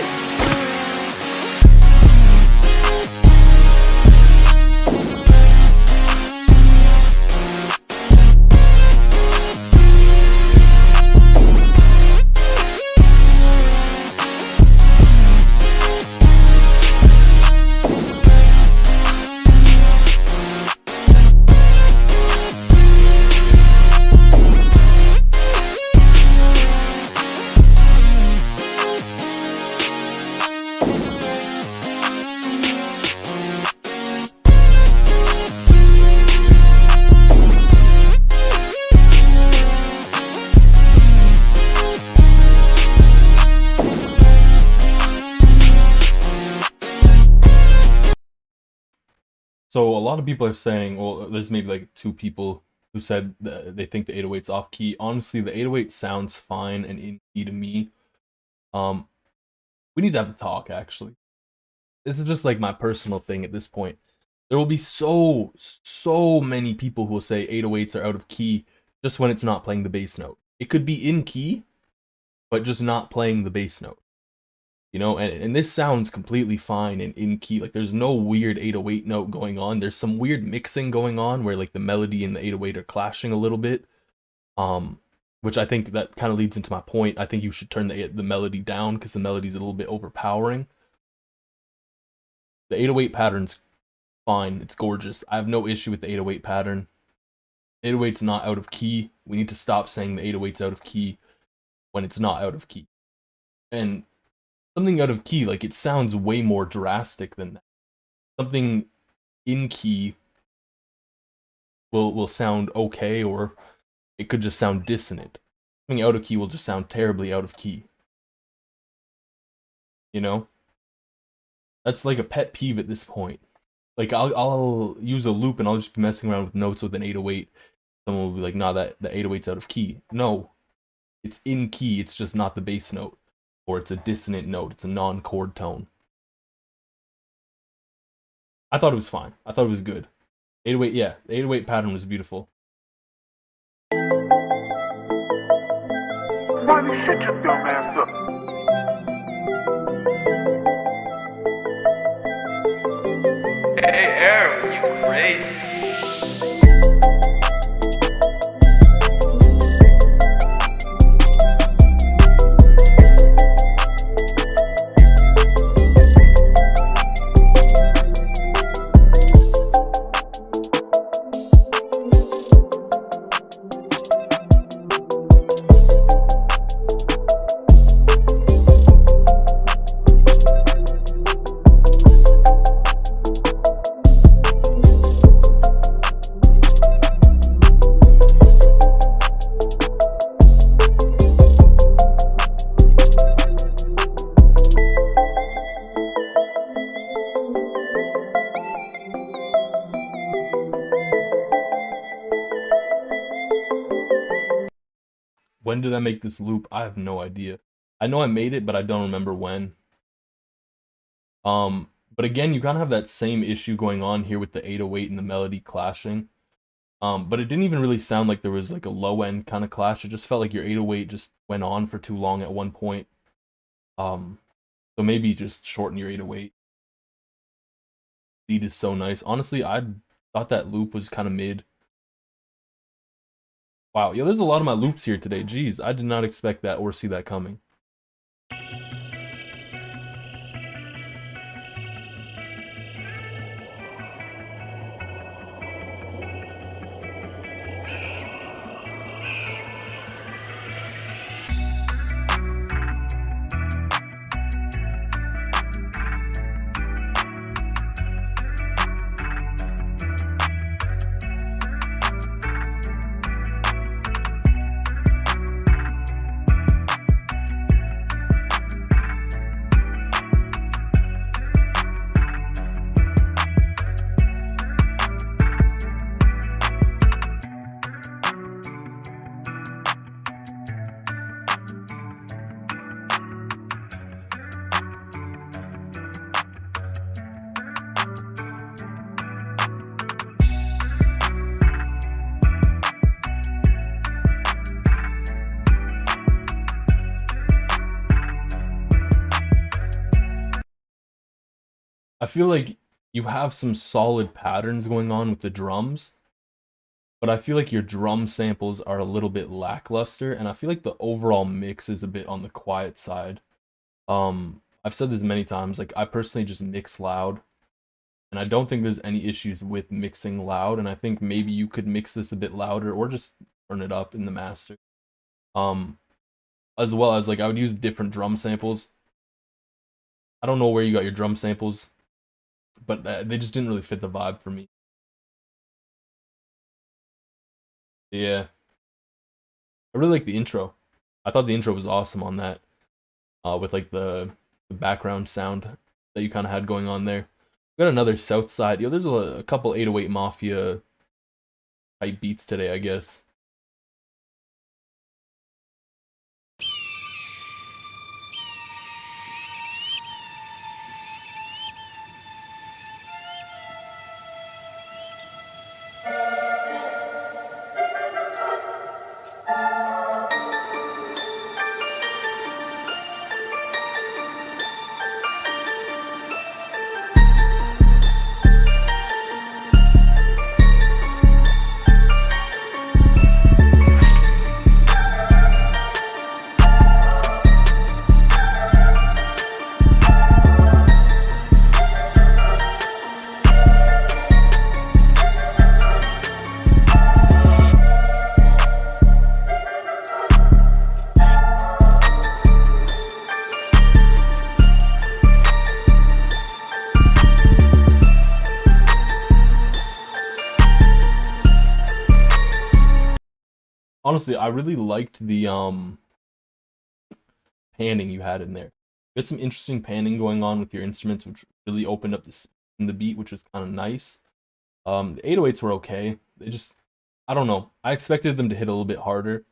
So a lot of people are saying, well, there's maybe like two people who said they think the 808's off key. Honestly, the 808 sounds fine and in key to me. We need to have a talk, actually. This is just like my personal thing at this point. There will be so many people who will say 808s are out of key just when it's not playing the bass note. It could be in key, but just not playing the bass note. You know, and this sounds completely fine and in key. Like, there's no weird 808 note going on. There's some weird mixing going on where like the melody and the 808 are clashing a little bit. Which I think that kind of leads into my point. I think you should turn the melody down because the melody's a little bit overpowering. The 808 pattern's fine. It's gorgeous. I have no issue with the 808 pattern. 808's not out of key. We need to stop saying the 808's out of key when it's not out of key. And something out of key, like, it sounds way more drastic than that. Something in key will sound okay, or it could just sound dissonant. Something out of key will just sound terribly out of key. You know? That's like a pet peeve at this point. Like, I'll use a loop and I'll just be messing around with notes with an 808. Someone will be like, nah, the 808's out of key. No. It's in key, it's just not the bass note. Or it's a dissonant note, it's a non-chord tone. I thought it was fine. I thought it was good. 808, yeah, the 808 pattern was beautiful. Money, shut your dumb ass up. Hey, Aaron, you crazy. When did I make this loop? I have no idea. I know I made it, but I don't remember when. But again, you kind of have that same issue going on here with the 808 and the melody clashing. But it didn't even really sound like there was like a low end kind of clash. It just felt like your 808 just went on for too long at one point. So maybe just shorten your 808. Beat is so nice. Honestly, I thought that loop was kind of mid. Wow, yeah, there's a lot of my loops here today. Jeez, I did not expect that or see that coming. I feel like you have some solid patterns going on with the drums, but I feel like your drum samples are a little bit lackluster, and I feel like the overall mix is a bit on the quiet side. I've said this many times, like, I personally just mix loud, and I don't think there's any issues with mixing loud, and I think maybe you could mix this a bit louder or just turn it up in the master. As well as, like, I would use different drum samples. I don't know where you got your drum samples, but they just didn't really fit the vibe for me. Yeah. I really like the intro. I thought the intro was awesome on that. With like the background sound that you kind of had going on there. We got another South Side. Yo, there's a couple 808 Mafia type beats today, I guess. Honestly, I really liked the panning you had in there. You had some interesting panning going on with your instruments, which really opened up the beat, which was kind of nice. The 808s were okay. They just, I don't know. I expected them to hit a little bit harder.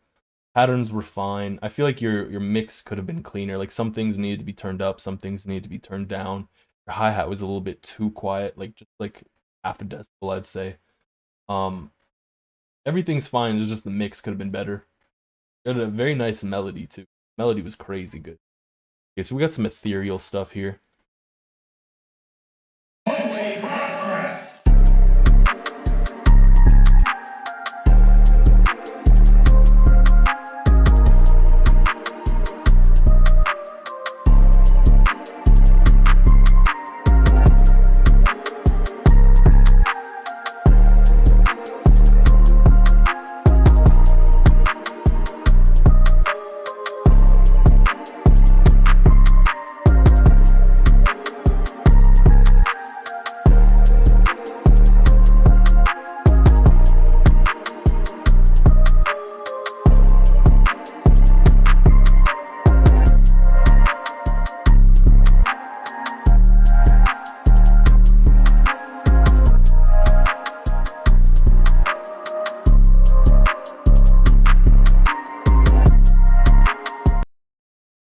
Patterns were fine. I feel like your mix could have been cleaner. Like some things needed to be turned up, some things needed to be turned down. Your hi-hat was a little bit too quiet, like just like half a decibel, I'd say. Um, Everything's fine. It's just the mix could have been better. It had a very nice melody too. Melody was crazy good. Okay, so we got some ethereal stuff here.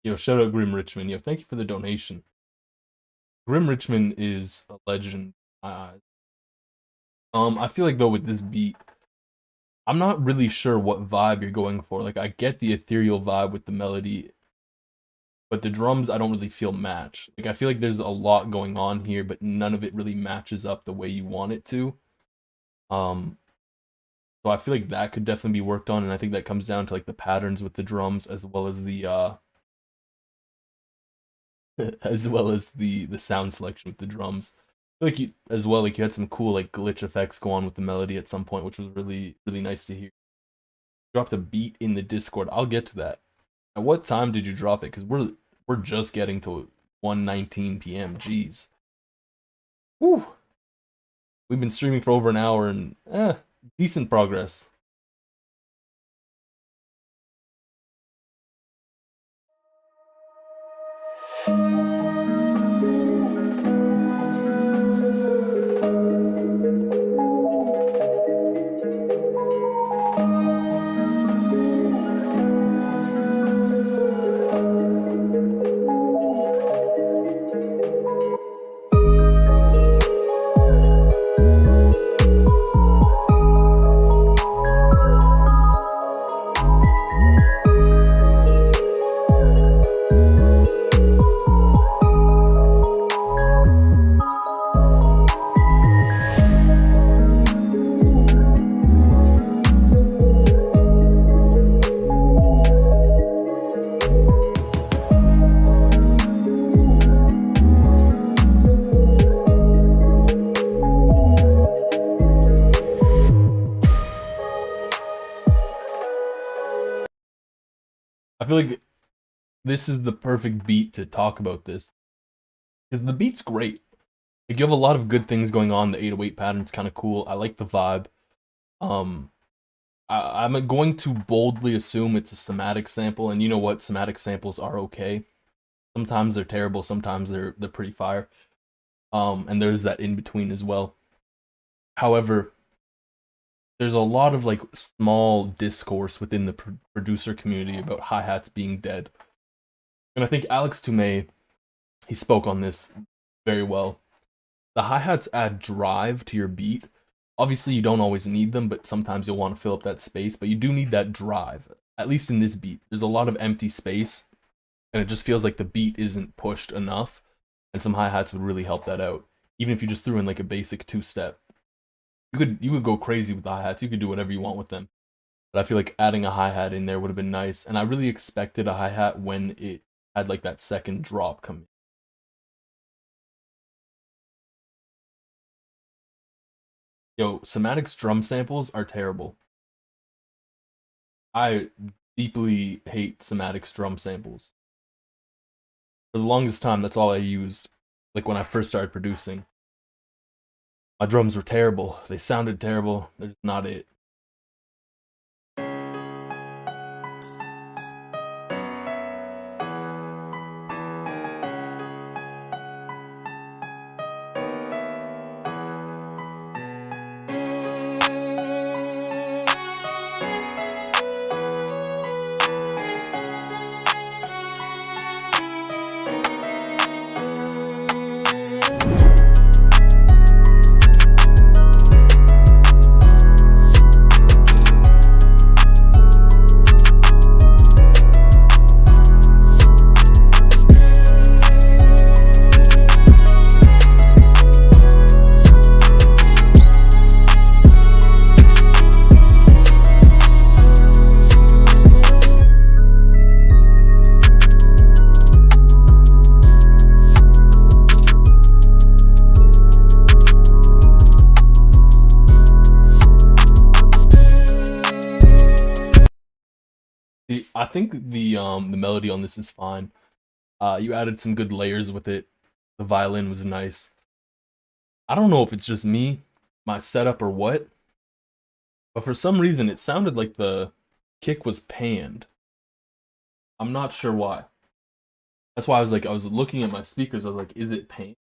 Yo, shout out Grim Richmond. Yo, thank you for the donation. Grim Richmond is a legend in my eyes. I feel like though with this beat, I'm not really sure what vibe you're going for. Like I get the ethereal vibe with the melody, but the drums I don't really feel match. Like I feel like there's a lot going on here, but none of it really matches up the way you want it to. So I feel like that could definitely be worked on, and I think that comes down to like the patterns with the drums as well as the the sound selection with the drums. I feel like you as well, like you had some cool like glitch effects go on with the melody at some point, which was really nice to hear. Dropped a beat in the Discord. I'll get to that. At what time did you drop it? Because we're just getting to 1:19 p.m. Jeez. Whew. We've been streaming for over an hour and decent progress. I feel like this is the perfect beat to talk about this. Because the beat's great. Like you have a lot of good things going on. The 808 pattern's kind of cool. I like the vibe. I'm going to boldly assume it's a somatic sample, and you know what? Somatic samples are okay. Sometimes they're terrible, sometimes they're pretty fire. And there's that in between as well. However, there's a lot of like small discourse within the producer community about hi-hats being dead. And I think Alex Toomey, he spoke on this very well. The hi-hats add drive to your beat. Obviously, you don't always need them, but sometimes you'll want to fill up that space. But you do need that drive, at least in this beat. There's a lot of empty space, and it just feels like the beat isn't pushed enough. And some hi-hats would really help that out. Even if you just threw in like a basic two-step. You could go crazy with the hi-hats. You could do whatever you want with them. But I feel like adding a hi-hat in there would have been nice. And I really expected a hi-hat when it had like that second drop coming. Yo, Somatic's drum samples are terrible. I deeply hate Somatic's drum samples. For the longest time, that's all I used. Like when I first started producing. My drums were terrible. They sounded terrible. They're just not it. I think the melody on this is fine. You added some good layers with it. The violin was nice. I don't know if it's just me, my setup, or what, but for some reason it sounded like the kick was panned. I'm not sure why. That's why I was looking at my speakers. I was like, is it panned?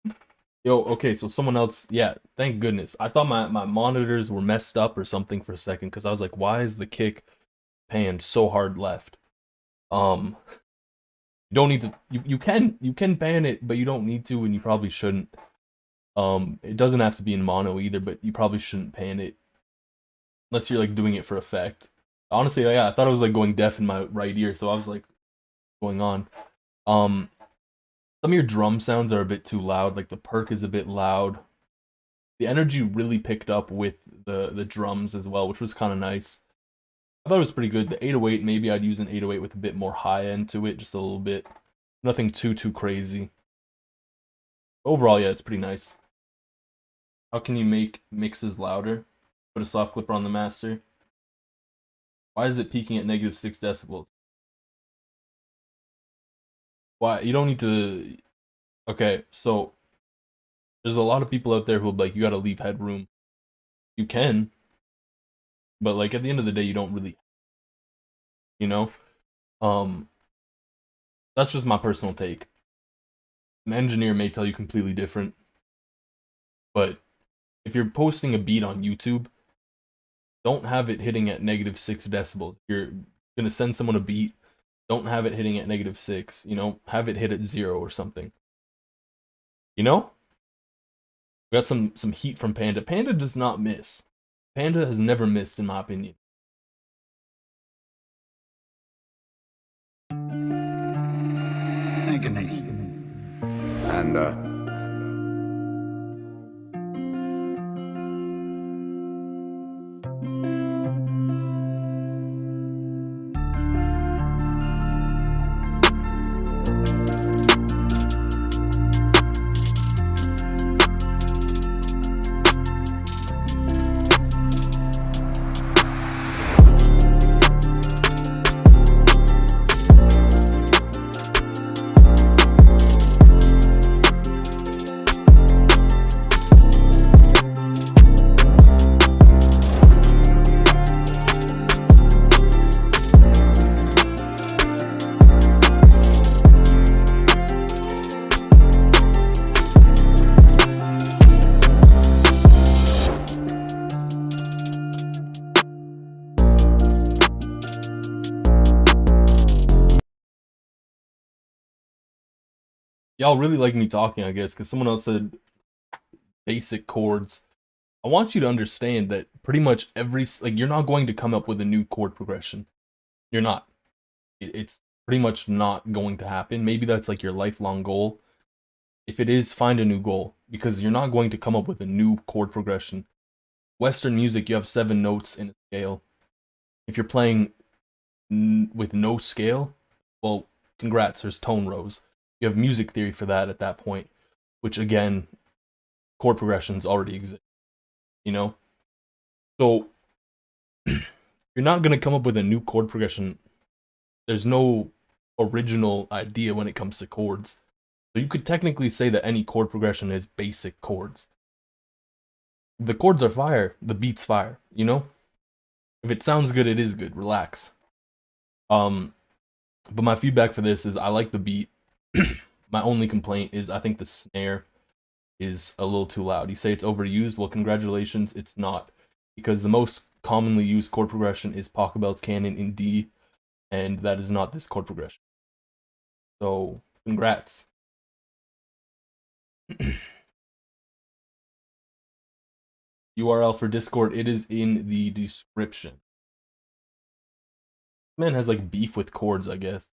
Yo, okay, so someone else, yeah, thank goodness. I thought my monitors were messed up or something for a second, because I was like, why is the kick panned so hard left? You don't need to, you can pan it, but you don't need to, and you probably shouldn't. It doesn't have to be in mono either, but you probably shouldn't pan it unless you're like doing it for effect. Honestly, yeah, I thought I was like going deaf in my right ear, so I was like, what's going on? Some of your drum sounds are a bit too loud, like the perk is a bit loud. The energy really picked up with the drums as well, which was kind of nice. I thought it was pretty good. The 808, maybe I'd use an 808 with a bit more high end to it, just a little bit. Nothing too crazy. Overall, yeah, it's pretty nice. How can you make mixes louder? Put a soft clipper on the master. Why is it peaking at -6 decibels? Why? You don't need to... Okay, so there's a lot of people out there who will be like, you gotta leave headroom. You can. But like at the end of the day, you don't really, you know? That's just my personal take. An engineer may tell you completely different. But if you're posting a beat on YouTube, don't have it hitting at -6 decibels. If you're gonna send someone a beat, don't have it hitting at -6, you know? Have it hit at 0 or something. You know? We got some heat from Panda. Panda does not miss. Panda has never missed, in my opinion. And Y'all really like me talking, I guess, because someone else said basic chords. I want you to understand that pretty much you're not going to come up with a new chord progression. You're not. It's pretty much not going to happen. Maybe that's like your lifelong goal. If it is, find a new goal, because you're not going to come up with a new chord progression. Western music, you have 7 notes in a scale. If you're playing with no scale, well, congrats, there's tone rows. You have music theory for that at that point, which again, chord progressions already exist, you know? So you're not going to come up with a new chord progression. There's no original idea when it comes to chords. So you could technically say that any chord progression is basic chords. The chords are fire, the beat's fire, you know? If it sounds good, it is good. Relax. But my feedback for this is I like the beat. My only complaint is I think the snare is a little too loud. You say it's overused. Well, congratulations, it's not. Because the most commonly used chord progression is Pachelbel's canon in D, and that is not this chord progression. So, congrats. URL for Discord, it is in the description. Man has like beef with chords, I guess.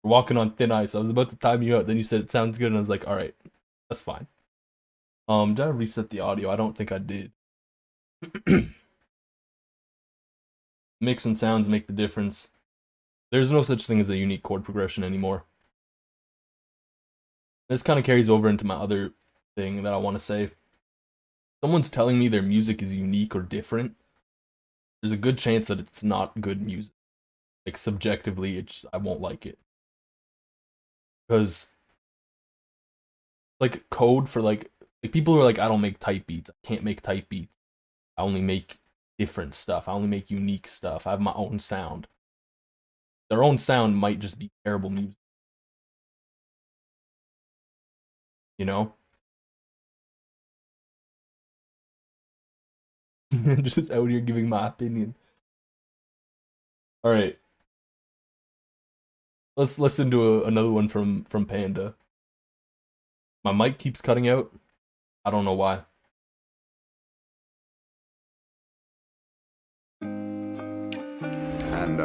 We're walking on thin ice. I was about to time you out, then you said it sounds good, and I was like, alright, that's fine. Did I reset the audio? I don't think I did. Mix and sounds make the difference. There's no such thing as a unique chord progression anymore. This kind of carries over into my other thing that I want to say. Someone's telling me their music is unique or different, there's a good chance that it's not good music. Like subjectively, I won't like it. Because like code for like people are like, I don't make type beats. I can't make type beats. I only make different stuff. I only make unique stuff. I have my own sound. Their own sound might just be terrible music. You know? Just out here giving my opinion. Alright. Let's listen to another one from Panda. My mic keeps cutting out. I don't know why. And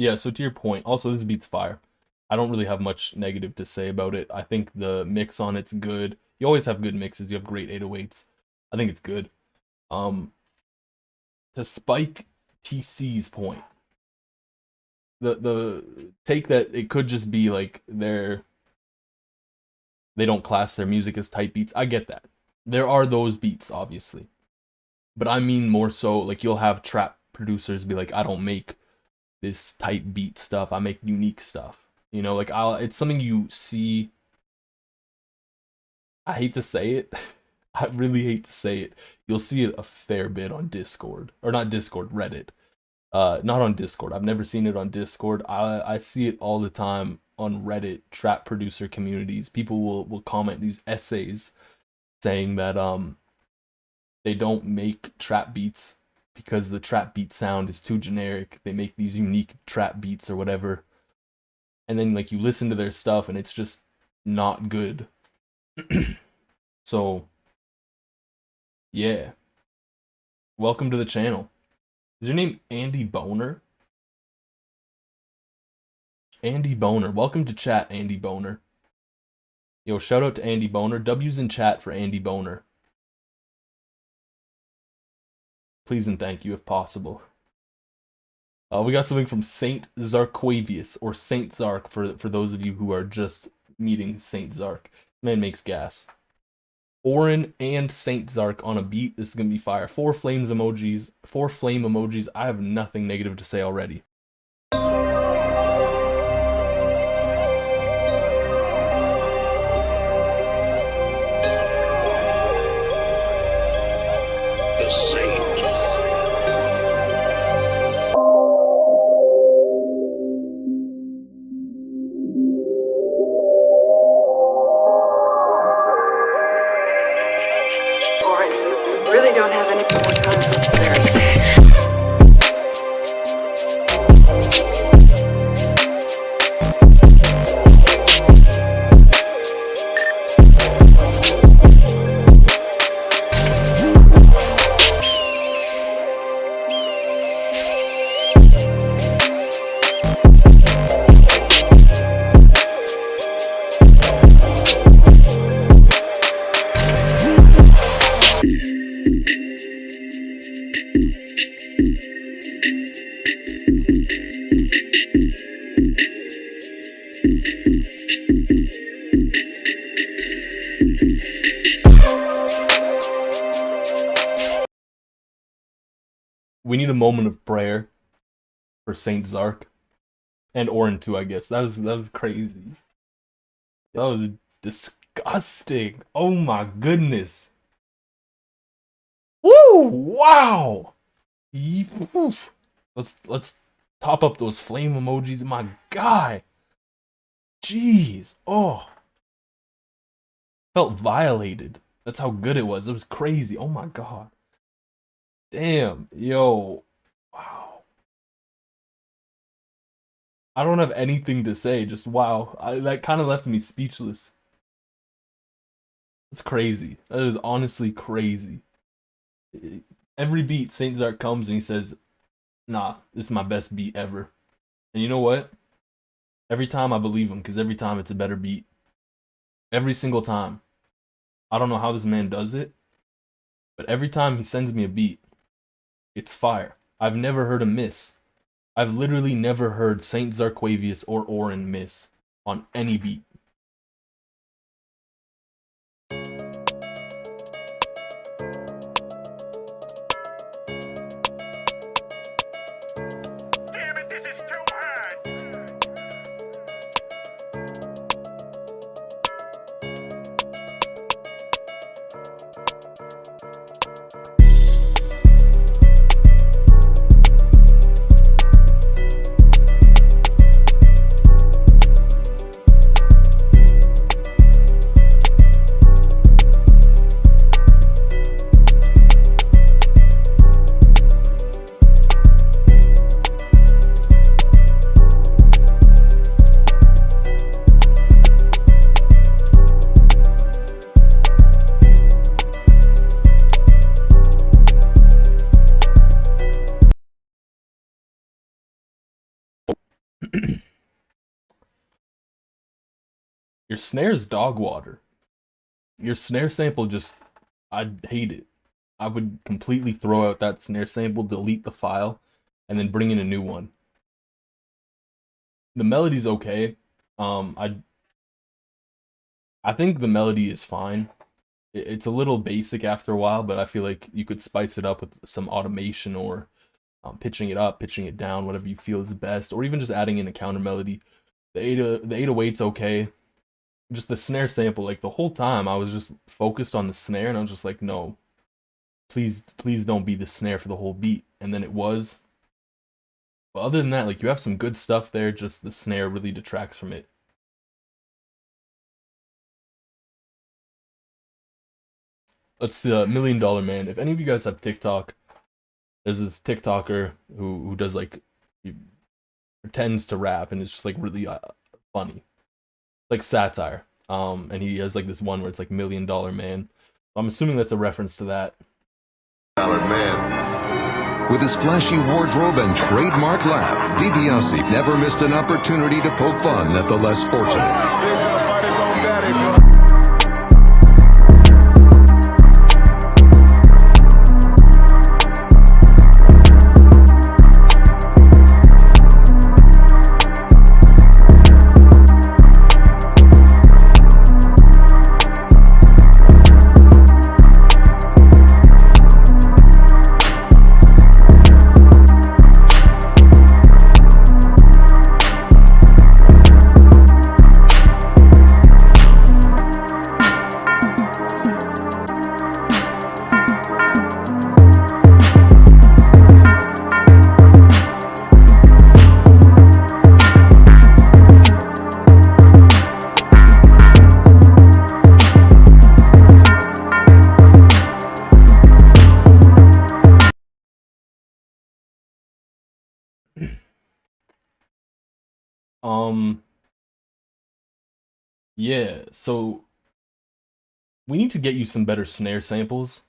Yeah, so to your point, also this beat's fire. I don't really have much negative to say about it. I think the mix on it's good. You always have good mixes. You have great 808s. I think it's good. To Spike TC's point, the take that it could just be like they don't class their music as type beats. I get that. There are those beats, obviously. But I mean more so like you'll have trap producers be like, I don't make this type beat stuff. I make unique stuff. You know, like it's something you see. I hate to say it. I really hate to say it. You'll see it a fair bit on Discord. Or not Discord, Reddit. Not on Discord. I've never seen it on Discord. I see it all the time on Reddit, trap producer communities. People will comment these essays saying that they don't make trap beats because the trap beat sound is too generic. They make these unique trap beats or whatever. And then like you listen to their stuff and it's just not good. So yeah. Welcome to the channel. Is your name Andy Boner? Andy Boner. Welcome to chat, Andy Boner. Yo, shout out to Andy Boner. W's in chat for Andy Boner. Please and thank you if possible. We got something from Saint Zarquavius, or Saint Zark for those of you who are just meeting Saint Zark. Man makes gas. Orin and Saint Zark on a beat. This is gonna be fire. 4 flames emojis. 4 flame emojis. I have nothing negative to say already. Really don't have any more time. We need a moment of prayer for Saint Zark and Orin too, I guess. That was crazy. That was disgusting. Oh my goodness. Woo! Wow. Oof. Let's top up those flame emojis. My God. Jeez. Oh. Felt violated. That's how good it was. It was crazy. Oh my God. Damn, yo, wow. I don't have anything to say, just wow. That kind of left me speechless. It's crazy. That is honestly crazy. Every beat, Saint Zark comes and he says, nah, this is my best beat ever. And you know what? Every time I believe him, because every time it's a better beat. Every single time. I don't know how this man does it, but every time he sends me a beat, it's fire. I've never heard him miss. I've literally never heard Saint Zarquavius or Orin miss on any beat. Your snare's dog water. Your snare sample just, I'd hate it. I would completely throw out that snare sample, delete the file, and then bring in a new one. The melody's okay. I think the melody is fine. It's a little basic after a while, but I feel like you could spice it up with some automation or pitching it up, pitching it down, whatever you feel is best, or even just adding in a counter melody. The 808's okay. Just the snare sample, like the whole time I was just focused on the snare and I was just like, no, please don't be the snare for the whole beat. And then it was. But other than that, like you have some good stuff there, just the snare really detracts from it. Let's see, $1 Million Man. If any of you guys have TikTok, there's this TikToker who does like, he pretends to rap and it's just like really funny. Like satire. And he has like this one where it's like $1 Million Man. I'm assuming that's a reference to that. $1 Man. With his flashy wardrobe and trademark laugh, DiBiase never missed an opportunity to poke fun at the less fortunate. Yeah, so we need to get you some better snare samples.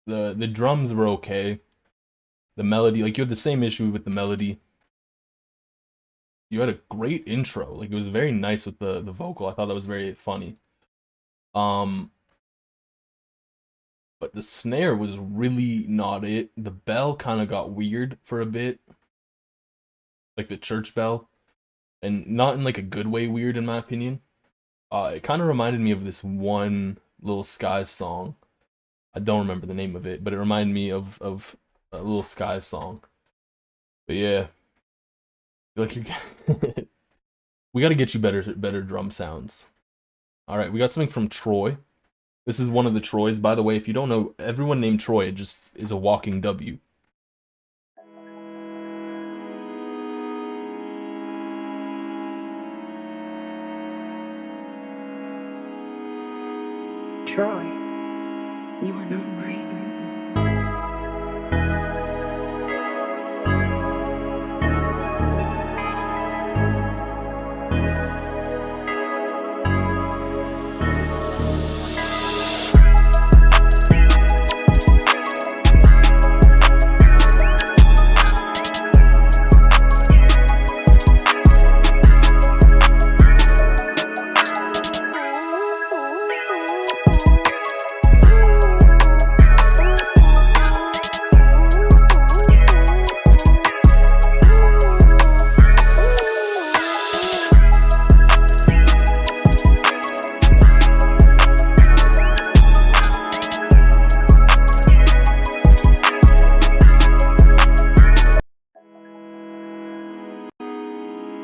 The drums were okay. The melody, like you had the same issue with the melody. You had a great intro. Like it was very nice with the vocal. I thought that was very funny. But the snare was really not it. The bell kind of got weird for a bit. Like the church bell. And not in like a good way weird in my opinion. It kind of reminded me of this one Little Skies song. I don't remember the name of it, but it reminded me of a Little Skies song. But yeah, I feel like you're we got to get you better drum sounds. All right, we got something from Troy. This is one of the Troys, by the way. If you don't know, everyone named Troy, it just is a walking W. Troy, you are not crazy.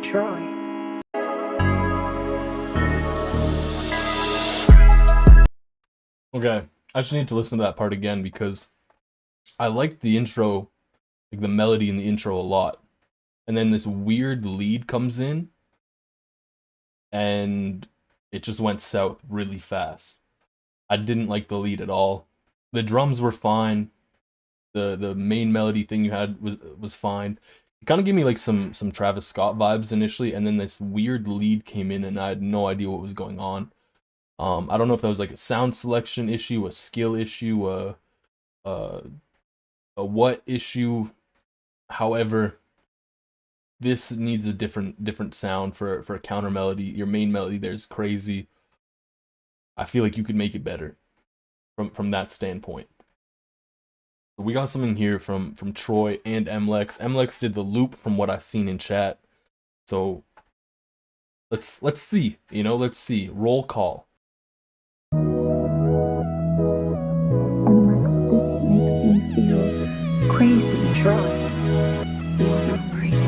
Troy. Okay, I just need to listen to that part again because I liked the intro, like the melody in the intro a lot. And then this weird lead comes in and it just went south really fast. I didn't like the lead at all. The drums were fine. The main melody thing you had was fine. It kind of gave me like some Travis Scott vibes initially, and then this weird lead came in and I had no idea what was going on. I don't know if that was like a sound selection issue, a skill issue, a what issue. However, this needs a different sound for a counter melody. Your main melody there is crazy. I feel like you could make it better from that standpoint. We got something here from Troy and MLex. MLex did the loop from what I've seen in chat. So let's see, let's see. Roll call. This makes me feel crazy, Troy. You are not crazy.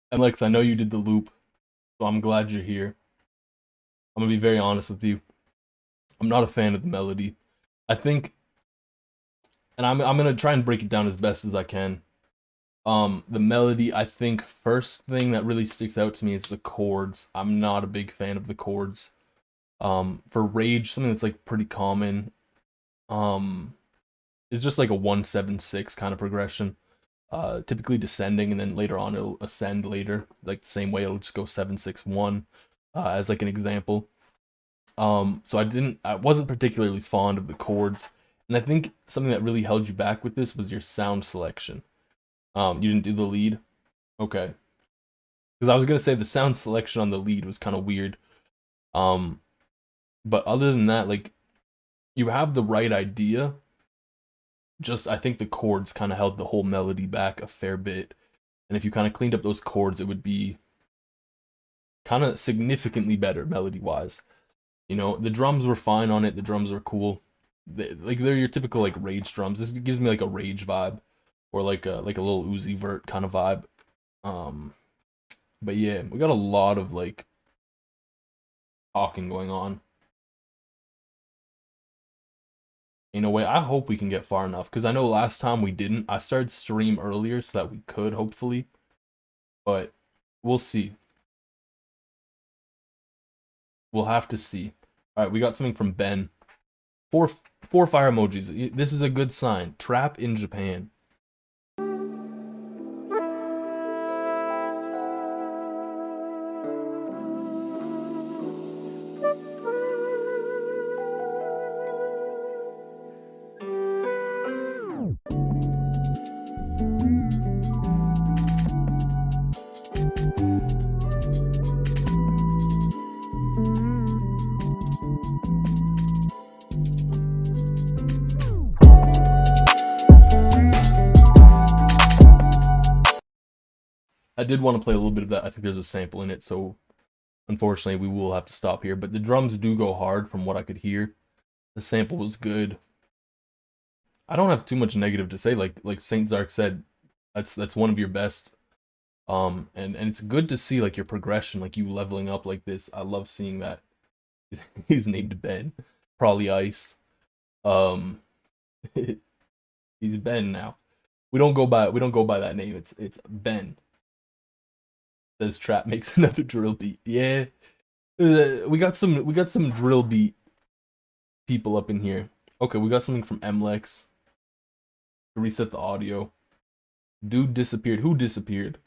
And Lex, I know you did the loop, so I'm glad you're here. I'm gonna be very honest with you. I'm not a fan of the melody. I think, and I'm gonna try and break it down as best as I can. The melody, I think first thing that really sticks out to me is the chords. I'm not a big fan of the chords. For Rage, something that's like pretty common, is just like a 1-7-6 kind of progression. Typically descending, and then later on it'll ascend later, like the same way it'll just go 7-6-1, as like an example. So I wasn't particularly fond of the chords, and I think something that really held you back with this was your sound selection. You didn't do the lead? Okay. Because I was gonna say the sound selection on the lead was kind of weird. But other than that, like, you have the right idea. Just, I think the chords kind of held the whole melody back a fair bit. And if you kind of cleaned up those chords, it would be kind of significantly better melody-wise. You know, the drums were fine on it. The drums were cool. They're your typical, like, Rage drums. This gives me, like, a Rage vibe. Or, like a little Uzi Vert kind of vibe. But yeah, we got a lot of, like, talking going on. In a way, I hope we can get far enough, because I know last time we didn't. I started stream earlier so that we could, hopefully. But we'll see. We'll have to see. Alright, we got something from Ben. Four fire emojis. This is a good sign. Trap in Japan. I did want to play a little bit of that. I think there's a sample in it, so unfortunately we will have to stop here. But the drums do go hard from what I could hear. The sample was good. I don't have too much negative to say. Like Saint Zark said, that's one of your best. And it's good to see like your progression, like you leveling up like this. I love seeing that. He's named Ben. Probably Ice. He's Ben now. We don't go by that name. It's Ben. Says Trap makes another drill beat. Yeah. We got some drill beat people up in here. Okay, we got something from MLex. Reset the audio. Dude disappeared. Who disappeared?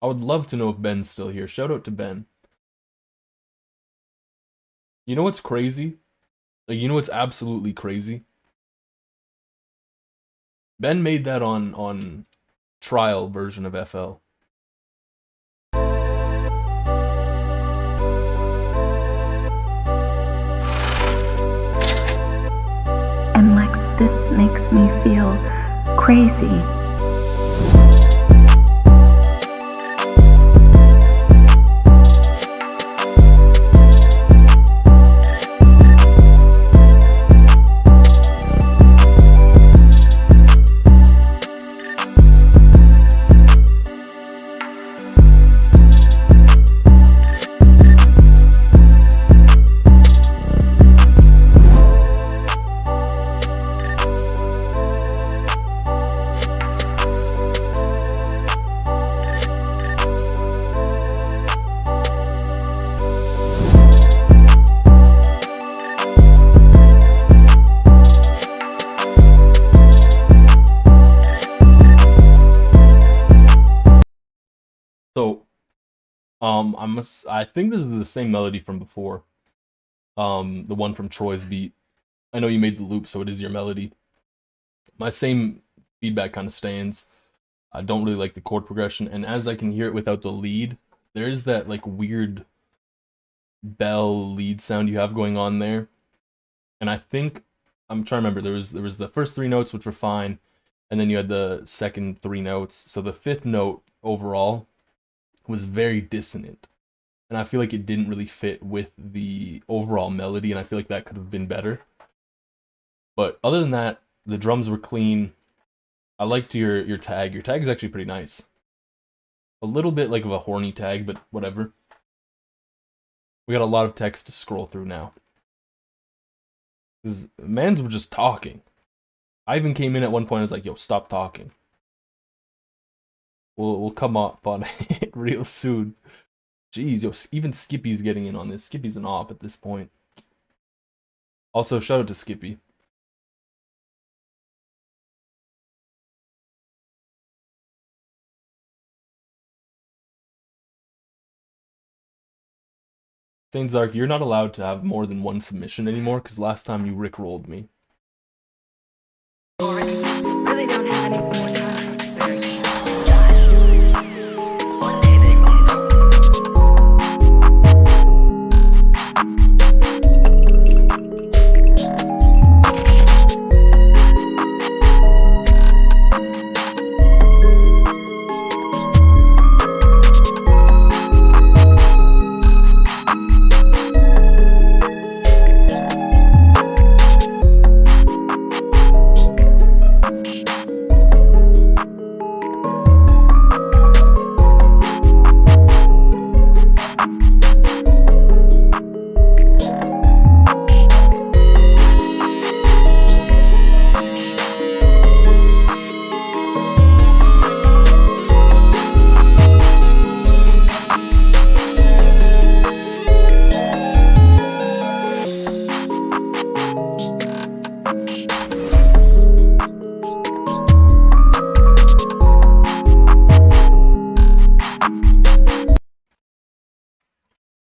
I would love to know if Ben's still here. Shout out to Ben. You know what's crazy? Like, you know what's absolutely crazy? Ben made that on trial version of FL. And like this makes me feel crazy. So, I think this is the same melody from before. The one from Troy's beat. I know you made the loop, so it is your melody. My same feedback kind of stands. I don't really like the chord progression, and as I can hear it without the lead, there is that like weird bell lead sound you have going on there. And I think I'm trying to remember, there was the first 3 notes which were fine, and then you had the second 3 notes. So the 5th note overall was very dissonant, and I feel like it didn't really fit with the overall melody, and I feel like that could have been better. But other than that, the drums were clean. I liked your tag. Your tag is actually pretty nice. A little bit like of a horny tag, but whatever. We got a lot of text to scroll through now. Because mans were just talking. I even came in at one point, I was like, yo, stop talking. We'll come up on it real soon. Jeez, yo, even Skippy's getting in on this. Skippy's an op at this point. Also, shout out to Skippy. Saint Zark, you're not allowed to have more than one submission anymore, because last time you rickrolled me. Really don't have any more time.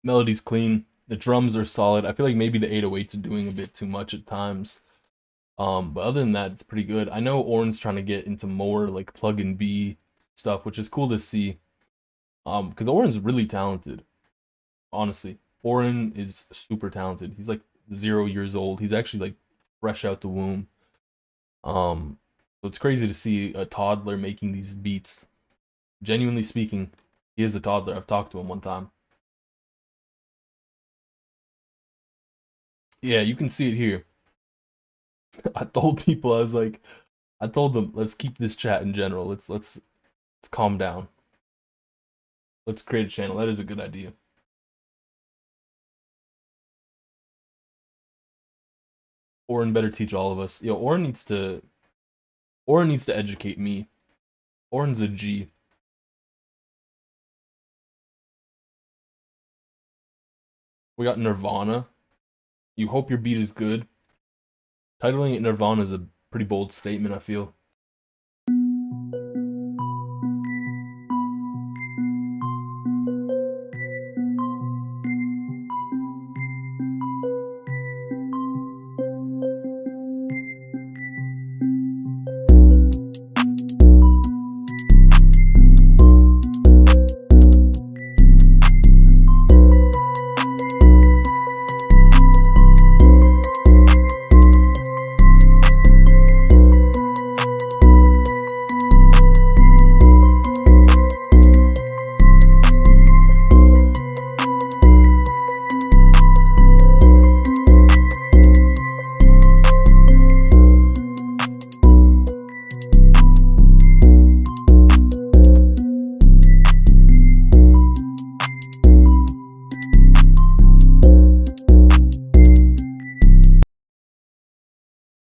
Melody's clean. The drums are solid. I feel like maybe the 808's are doing a bit too much at times. But other than that, it's pretty good. I know Oren's trying to get into more like plug and B stuff, which is cool to see. Because Oren's really talented. Honestly, Oren is super talented. He's like 0 years old. He's actually like fresh out the womb. So it's crazy to see a toddler making these beats. Genuinely speaking, he is a toddler. I've talked to him one time. Yeah, you can see it here. I told people, I told them, let's keep this chat in general. Let's calm down. Let's create a channel. That is a good idea. Oren better teach all of us. Yo, Oren needs to educate me. Oren's a G. We got Nirvana. You hope your beat is good. Titling it Nirvana is a pretty bold statement, I feel.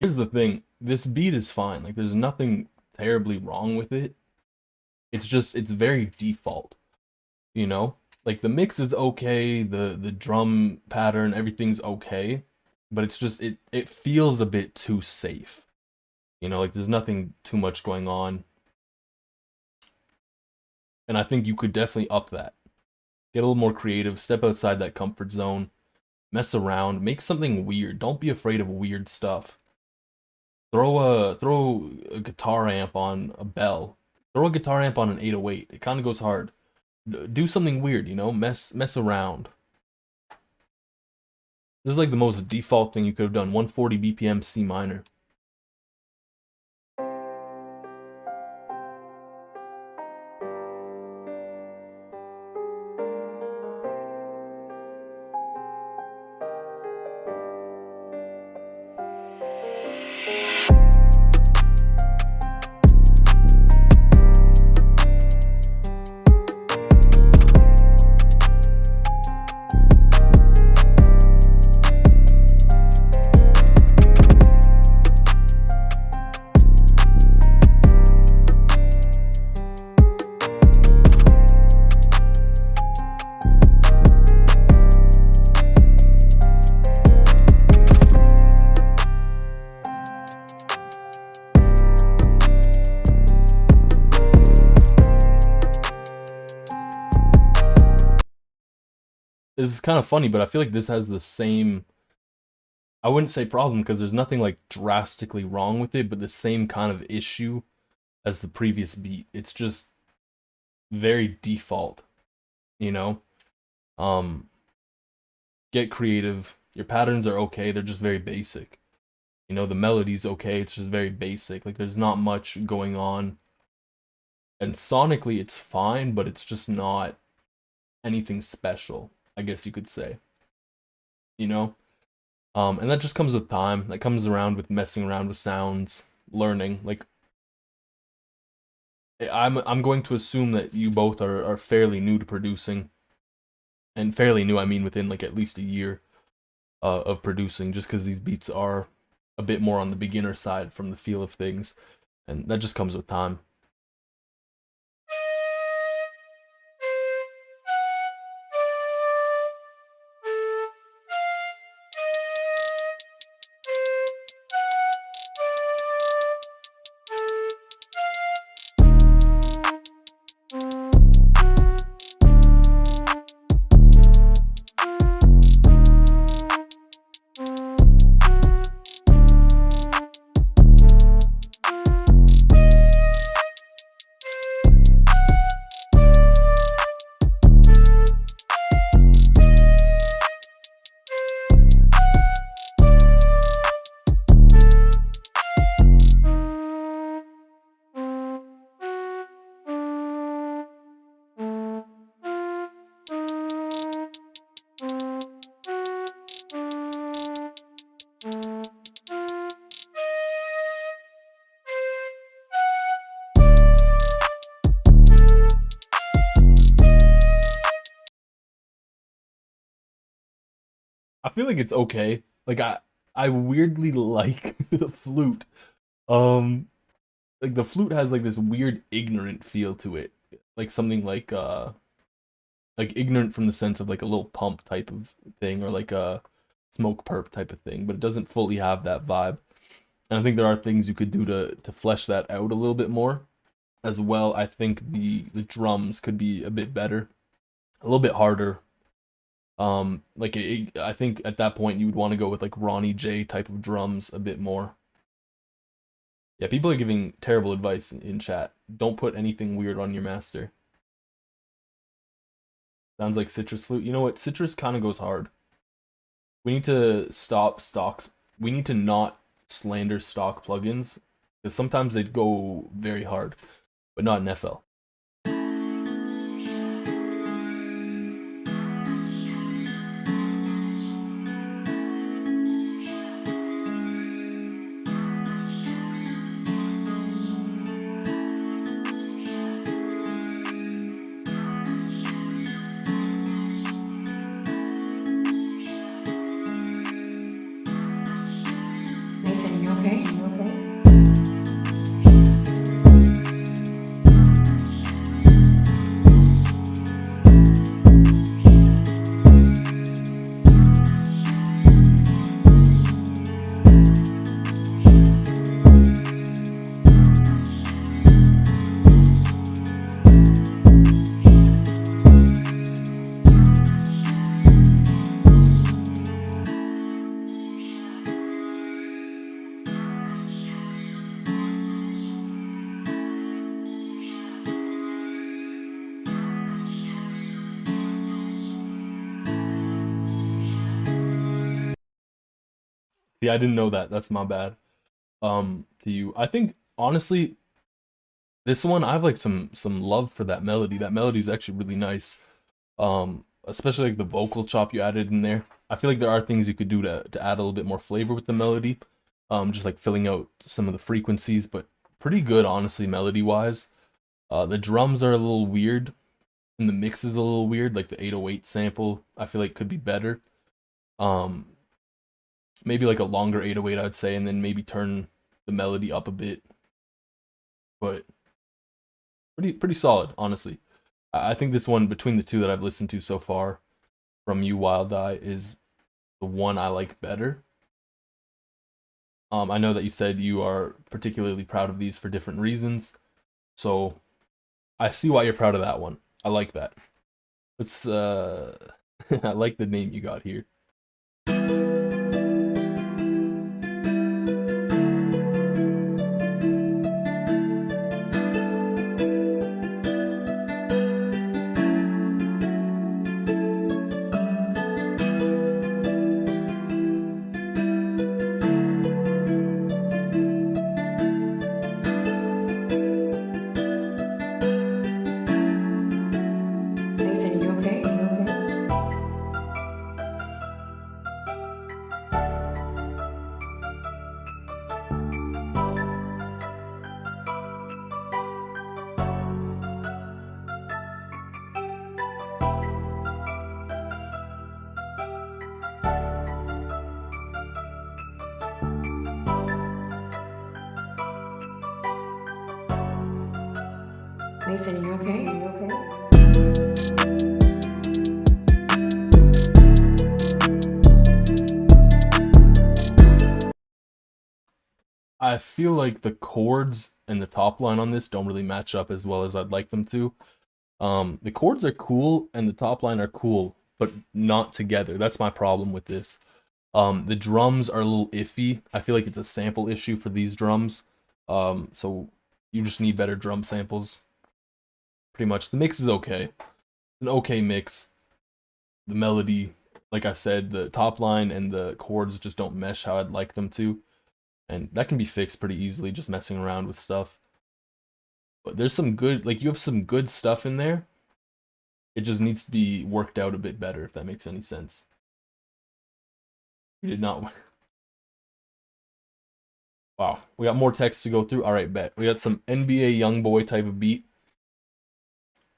Here's the thing, this beat is fine. Like, there's nothing terribly wrong with it. It's just, it's very default, you know? Like, the mix is okay, the drum pattern, everything's okay, but it's just, it feels a bit too safe. You know, like, there's nothing too much going on. And I think you could definitely up that. Get a little more creative, step outside that comfort zone, mess around, make something weird. Don't be afraid of weird stuff. Throw a guitar amp on a bell. Throw a guitar amp on an 808. It kind of goes hard. Do something weird, you know? Mess around. This is like the most default thing you could have done. 140 BPM C minor. is kind of funny, but I feel like this has the same, I wouldn't say problem because there's nothing like drastically wrong with it, but the same kind of issue as the previous beat. It's just very default, you know? Get creative. Your patterns are okay, they're just very basic. You know, the melody's okay, it's just very basic. Like there's not much going on. And sonically it's fine, but it's just not anything special, I guess you could say. You know? And that just comes with time. That comes around with messing around with sounds, learning. Like I'm going to assume that you both are fairly new to producing. And fairly new, I mean within like at least a year of producing, just because these beats are a bit more on the beginner side from the feel of things. And that just comes with time. I feel like it's okay. Like I weirdly like the flute. Um like the flute has like this weird ignorant feel to it. Like something like ignorant from the sense of like a little pump type of thing or like a smoke perp type of thing, but it doesn't fully have that vibe. And I think there are things you could do to flesh that out a little bit more. As well, I think the drums could be a bit better, a little bit harder. Like I think at that point you would want to go with like Ronnie J type of drums a bit more. Yeah, people are giving terrible advice in chat. Don't put anything weird on your master. Sounds like Citrus flute. You know what? Citrus kind of goes hard. We need to stop stocks. We need to not slander stock plugins because sometimes they go very hard, but not in FL. Nathan, you okay? See, I didn't know that. That's my bad. To you. I think honestly, this one I have like some love for that melody. That melody is actually really nice. Especially like the vocal chop you added in there. I feel like there are things you could do to add a little bit more flavor with the melody. Just like filling out some of the frequencies, but pretty good honestly melody wise. The drums are a little weird, and the mix is a little weird. Like the 808 sample, I feel like could be better. Maybe like a longer 808, I'd say, and then maybe turn the melody up a bit. But pretty solid, honestly. I think this one, between the two that I've listened to so far from you, Wild Eye, is the one I like better. I know that you said you are particularly proud of these for different reasons, so I see why you're proud of that one. I like that. Let's I like the name you got here. Nathan, you okay? Nathan, you okay? I feel like the chords and the top line on this don't really match up as well as I'd like them to. The chords are cool and the top line are cool, but not together. That's my problem with this. The drums are a little iffy. I feel like it's a sample issue for these drums. So you just need better drum samples. Pretty much. The mix is okay. An okay mix. The melody, like I said, the top line and the chords just don't mesh how I'd like them to. And that can be fixed pretty easily just messing around with stuff. But there's some good, like, you have some good stuff in there. It just needs to be worked out a bit better, if that makes any sense. We did not. Wow, we got more text to go through. All right, bet. We got some NBA Youngboy type of beat.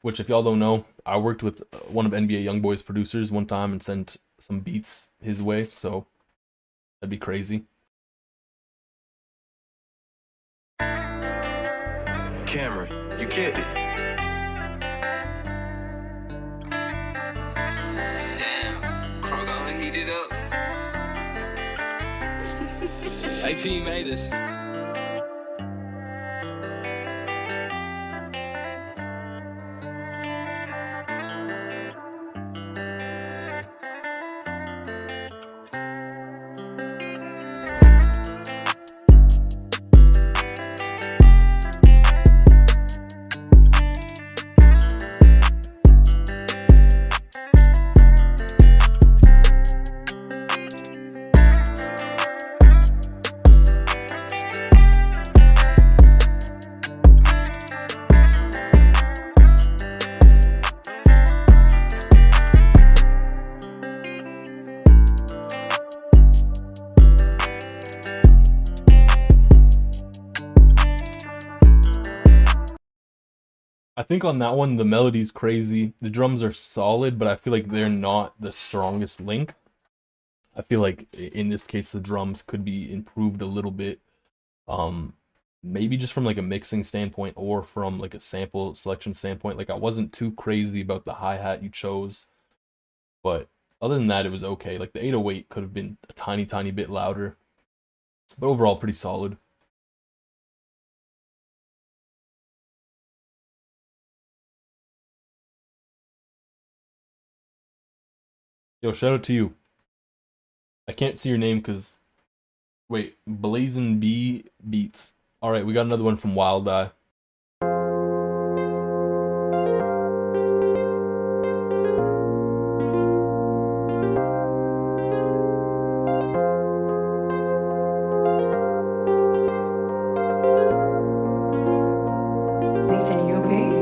Which, if y'all don't know, I worked with one of NBA Youngboy's producers one time and sent some beats his way, so that'd be crazy. Cameron, you get it. Damn, Crow gonna heat it up. AP made this. I think on that one, the melody's crazy. The drums are solid, but I feel like they're not the strongest link. I feel like in this case, the drums could be improved a little bit. Maybe just from like a mixing standpoint or from like a sample selection standpoint. Like I wasn't too crazy about the hi-hat you chose, but other than that, it was okay. Like the 808 could have been a tiny bit louder, but overall pretty solid. Yo, shout out to you. I can't see your name because, wait, Blazin' B Beats. All right, we got another one from Wild Eye. Nathan, you okay?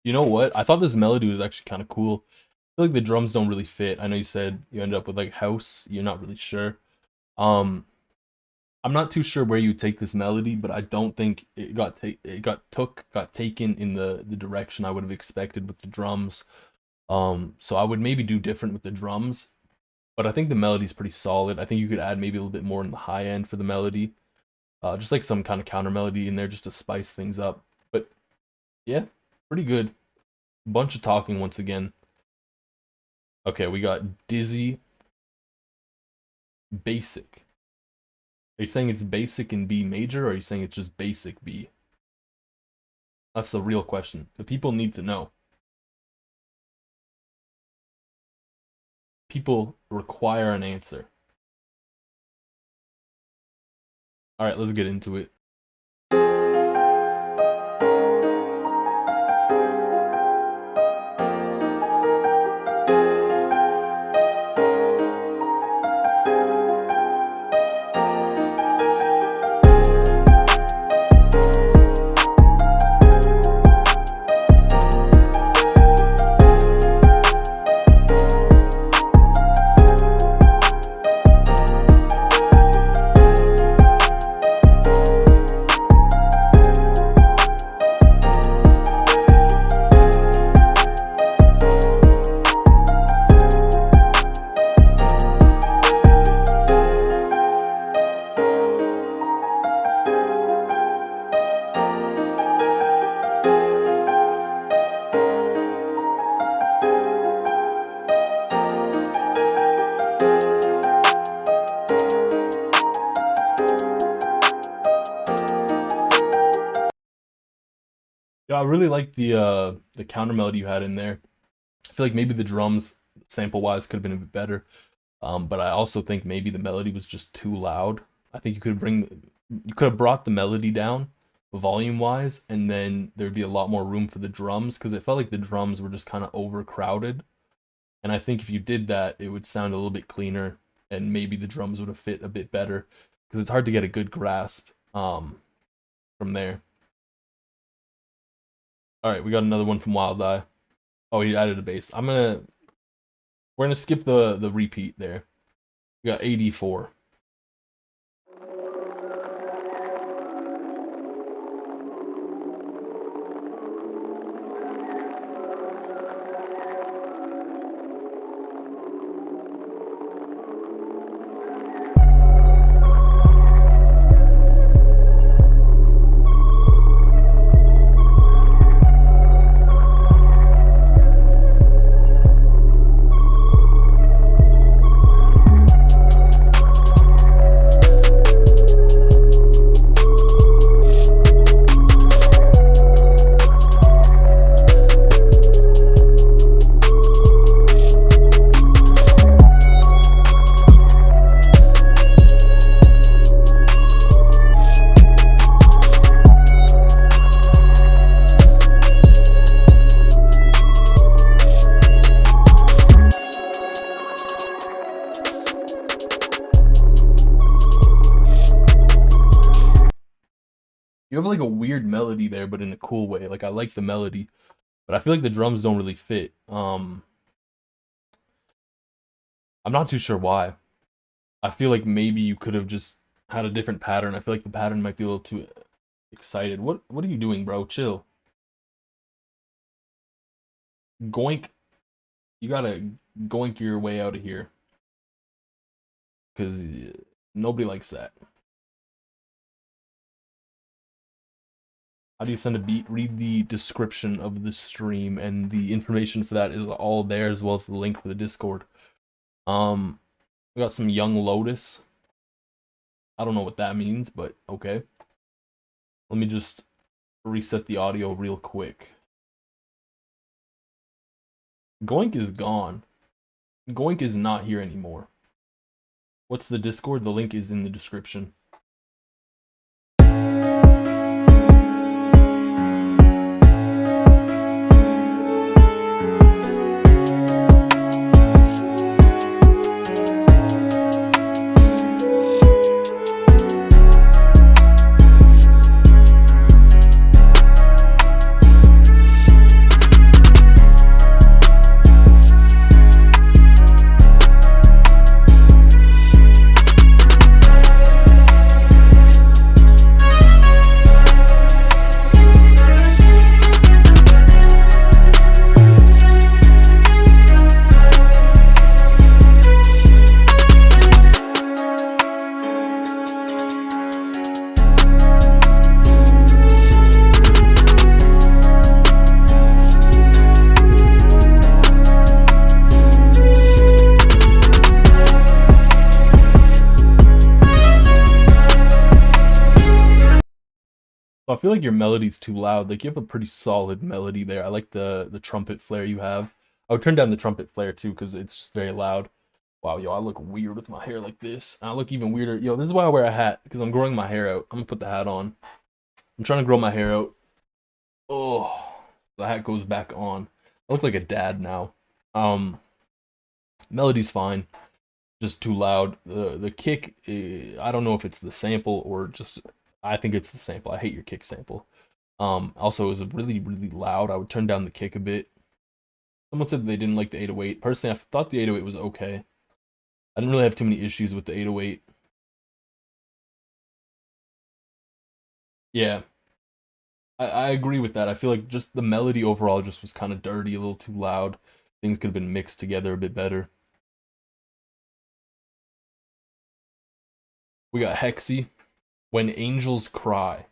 You know what? I thought this melody was actually kind of cool. feel like the drums don't really fit. I know you said you ended up with like house. You're not really sure. I'm not too sure where you take this melody, but I don't think it got taken in the direction I would have expected with the drums. So I would maybe do different with the drums, but I think the melody's pretty solid. I think you could add maybe a little bit more in the high end for the melody, just like some kind of counter melody in there just to spice things up. But yeah, pretty good. Bunch of talking once again. Okay, we got Dizzy. Basic. Are you saying it's basic in B major, or are you saying it's just basic B? That's the real question. The people need to know. People require an answer. Alright, let's get into it. Yeah, I really like the counter melody you had in there. I feel like maybe the drums sample wise could have been a bit better. But I also think maybe the melody was just too loud. I think you could have brought the melody down volume wise, and then there'd be a lot more room for the drums, because it felt like the drums were just kind of overcrowded. And I think if you did that, it would sound a little bit cleaner, and maybe the drums would have fit a bit better, because it's hard to get a good grasp from there. All right, we got another one from Wild Eye. Oh, he added a bass. We're gonna skip the repeat there. We got AD4. You have like a weird melody there, but in a cool way. Like, I like the melody, but I feel like the drums don't really fit. I'm not too sure why. I feel like maybe you could have just had a different pattern. I feel like the pattern might be a little too excited. What are you doing, bro? Chill. Goink. You gotta goink your way out of here, because nobody likes that. How do you send a beat? Read the description of the stream, and the information for that is all there, as well as the link for the Discord. We got some Young Lotus. I don't know what that means, but okay. Let me just reset the audio real quick. Goink is gone. Goink is not here anymore. What's the Discord? The link is in the description. feel like your melody's too loud. Like, you have a pretty solid melody there. I like the trumpet flare you have. I would turn down the trumpet flare too, because it's just very loud. Wow, yo, I look weird with my hair like this. I look even weirder. Yo, this is why I wear a hat, because I'm growing my hair out. I'm gonna put the hat on. I'm trying to grow my hair out. Oh, the hat goes back on. I look like a dad now. Melody's fine, just too loud. The kick, I don't know if it's the sample or just, I think it's the sample. I hate your kick sample. Also, it was really, really loud. I would turn down the kick a bit. Someone said they didn't like the 808. Personally, I thought the 808 was okay. I didn't really have too many issues with the 808. Yeah, I agree with that. I feel like just the melody overall just was kind of dirty, a little too loud. Things could have been mixed together a bit better. We got Hexy, When Angels Cry.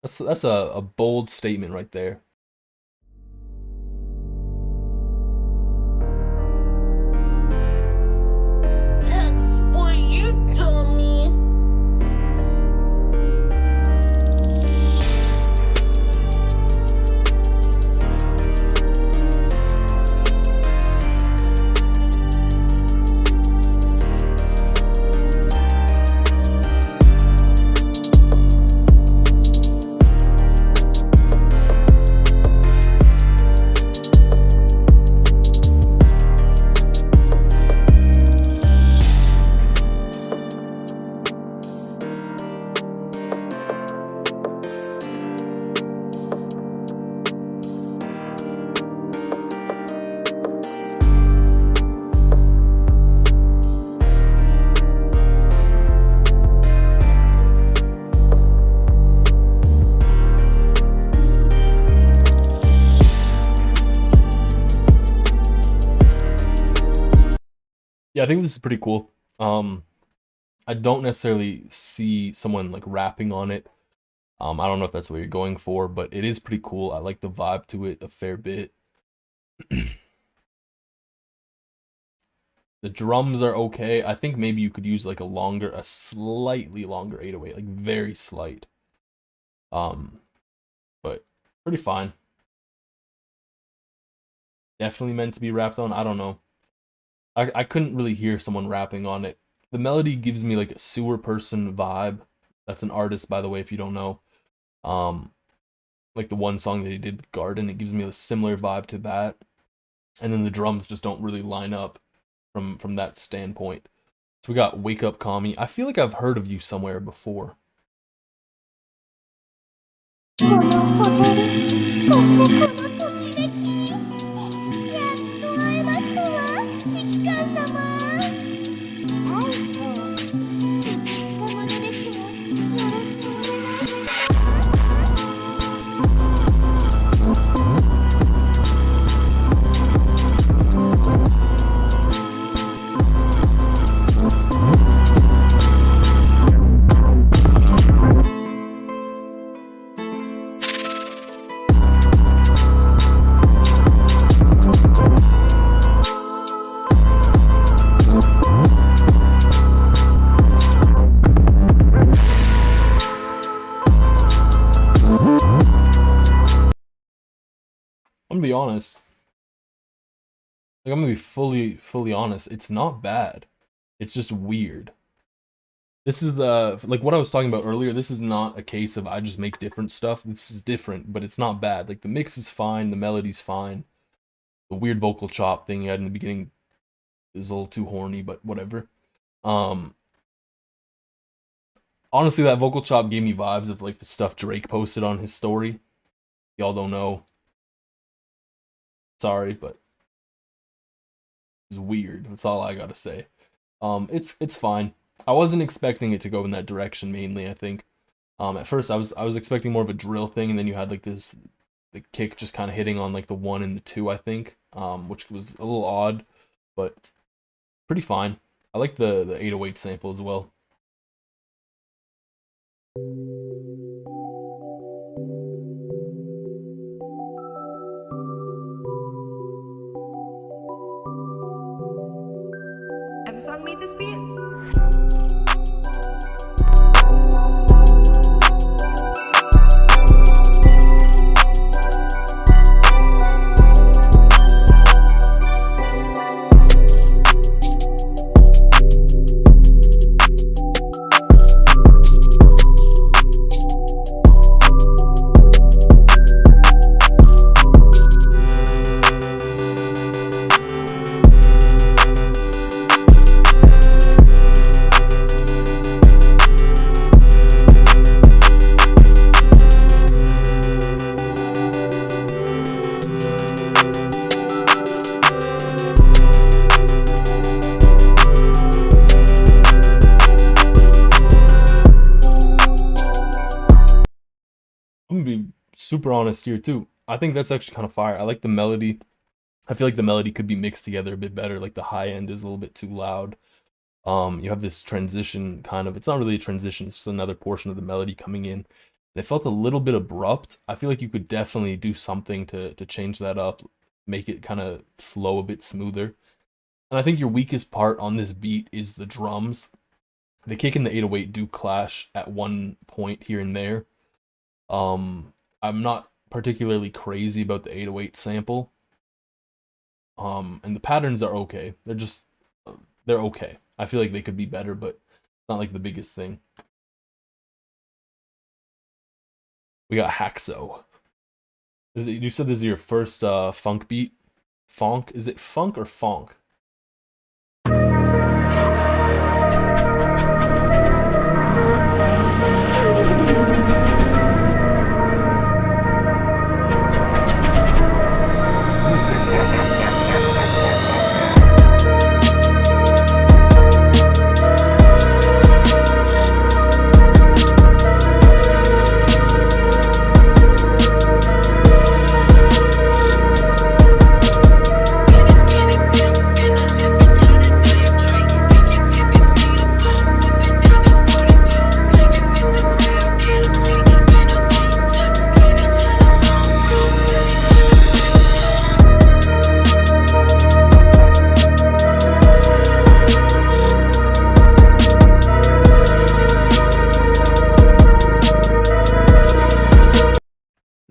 That's a bold statement right there. For you, Tommy. Yeah, I think this is pretty cool. I don't necessarily see someone like rapping on it. I don't know if that's what you're going for, but it is pretty cool. I like the vibe to it a fair bit. The drums are okay. I think maybe you could use like a slightly longer 808, like very slight. But pretty fine. Definitely meant to be rapped on. I don't know. I couldn't really hear someone rapping on it. The melody gives me like a sewer person vibe. That's an artist, by the way, if you don't know. Like the one song that he did with Garden, it gives me a similar vibe to that. And then the drums just don't really line up from that standpoint. So we got Wake Up Kami. I feel like I've heard of you somewhere before. この小鳥、そしてこのときめき。やっと会えましたわ、指揮官様。はい、もう、いくつかものですが、よろしくお願いします。I'm gonna be honest. Like, I'm gonna be fully honest. It's not bad. It's just weird. This is like what I was talking about earlier. This is not a case of I just make different stuff. This is different, but it's not bad. Like, the mix is fine, the melody's fine. The weird vocal chop thing you had in the beginning is a little too horny, but whatever. Honestly, that vocal chop gave me vibes of like the stuff Drake posted on his story. Y'all don't know. Sorry, but it's weird. That's all I gotta say. It's fine. I wasn't expecting it to go in that direction mainly, I think. At first I was expecting more of a drill thing, and then you had like the kick just kind of hitting on like the 1 and the 2, I think. Which was a little odd, but pretty fine. I like the 808 sample as well. Song made this beat? super honest here too. I think that's actually kind of fire. I like the melody. I feel like the melody could be mixed together a bit better. Like the high end is a little bit too loud. You have this transition kind of, it's not really a transition, it's just another portion of the melody coming in. And it felt a little bit abrupt. I feel like you could definitely do something to change that up, make it kind of flow a bit smoother. And I think your weakest part on this beat is the drums. The kick and the 808 do clash at one point here and there. I'm not particularly crazy about the 808 sample. And the patterns are okay. They're okay. I feel like they could be better, but it's not like the biggest thing. We got Haxo. You said this is your first funk beat? Fonk? Is it funk or fonk?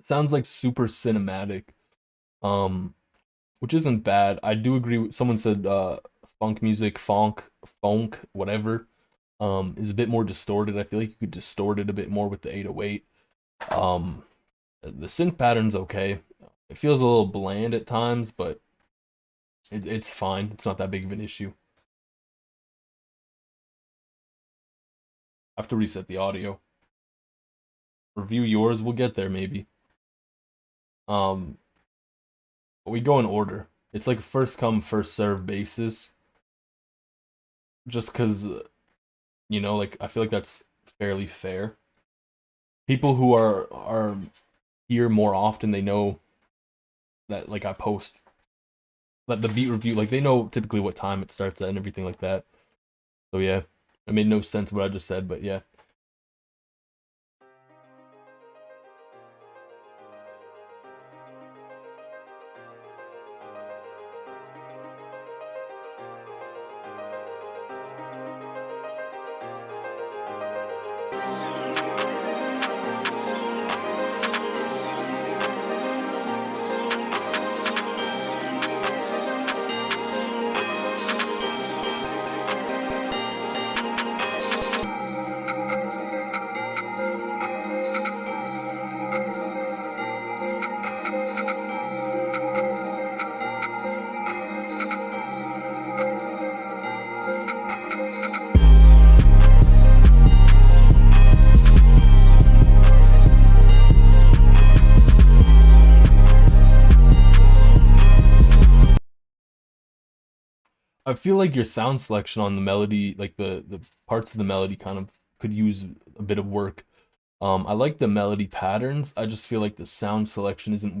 Sounds like super cinematic, which isn't bad. I do agree with someone said funk music, funk, whatever, is a bit more distorted. I feel like you could distort it a bit more with the 808. The synth pattern's okay. It feels a little bland at times, but it's fine. It's not that big of an issue. I have to reset the audio. Review yours, we'll get there maybe. We go in order. It's like a first come, first serve basis. Just because, you know, like I feel like that's fairly fair. People who are here more often, they know that like I post that the beat review, like they know typically what time it starts at and everything like that. So yeah, it made no sense what I just said, but yeah. I feel like your sound selection on the melody, like the parts of the melody kind of could use a bit of work. I like the melody patterns. I just feel like the sound selection isn't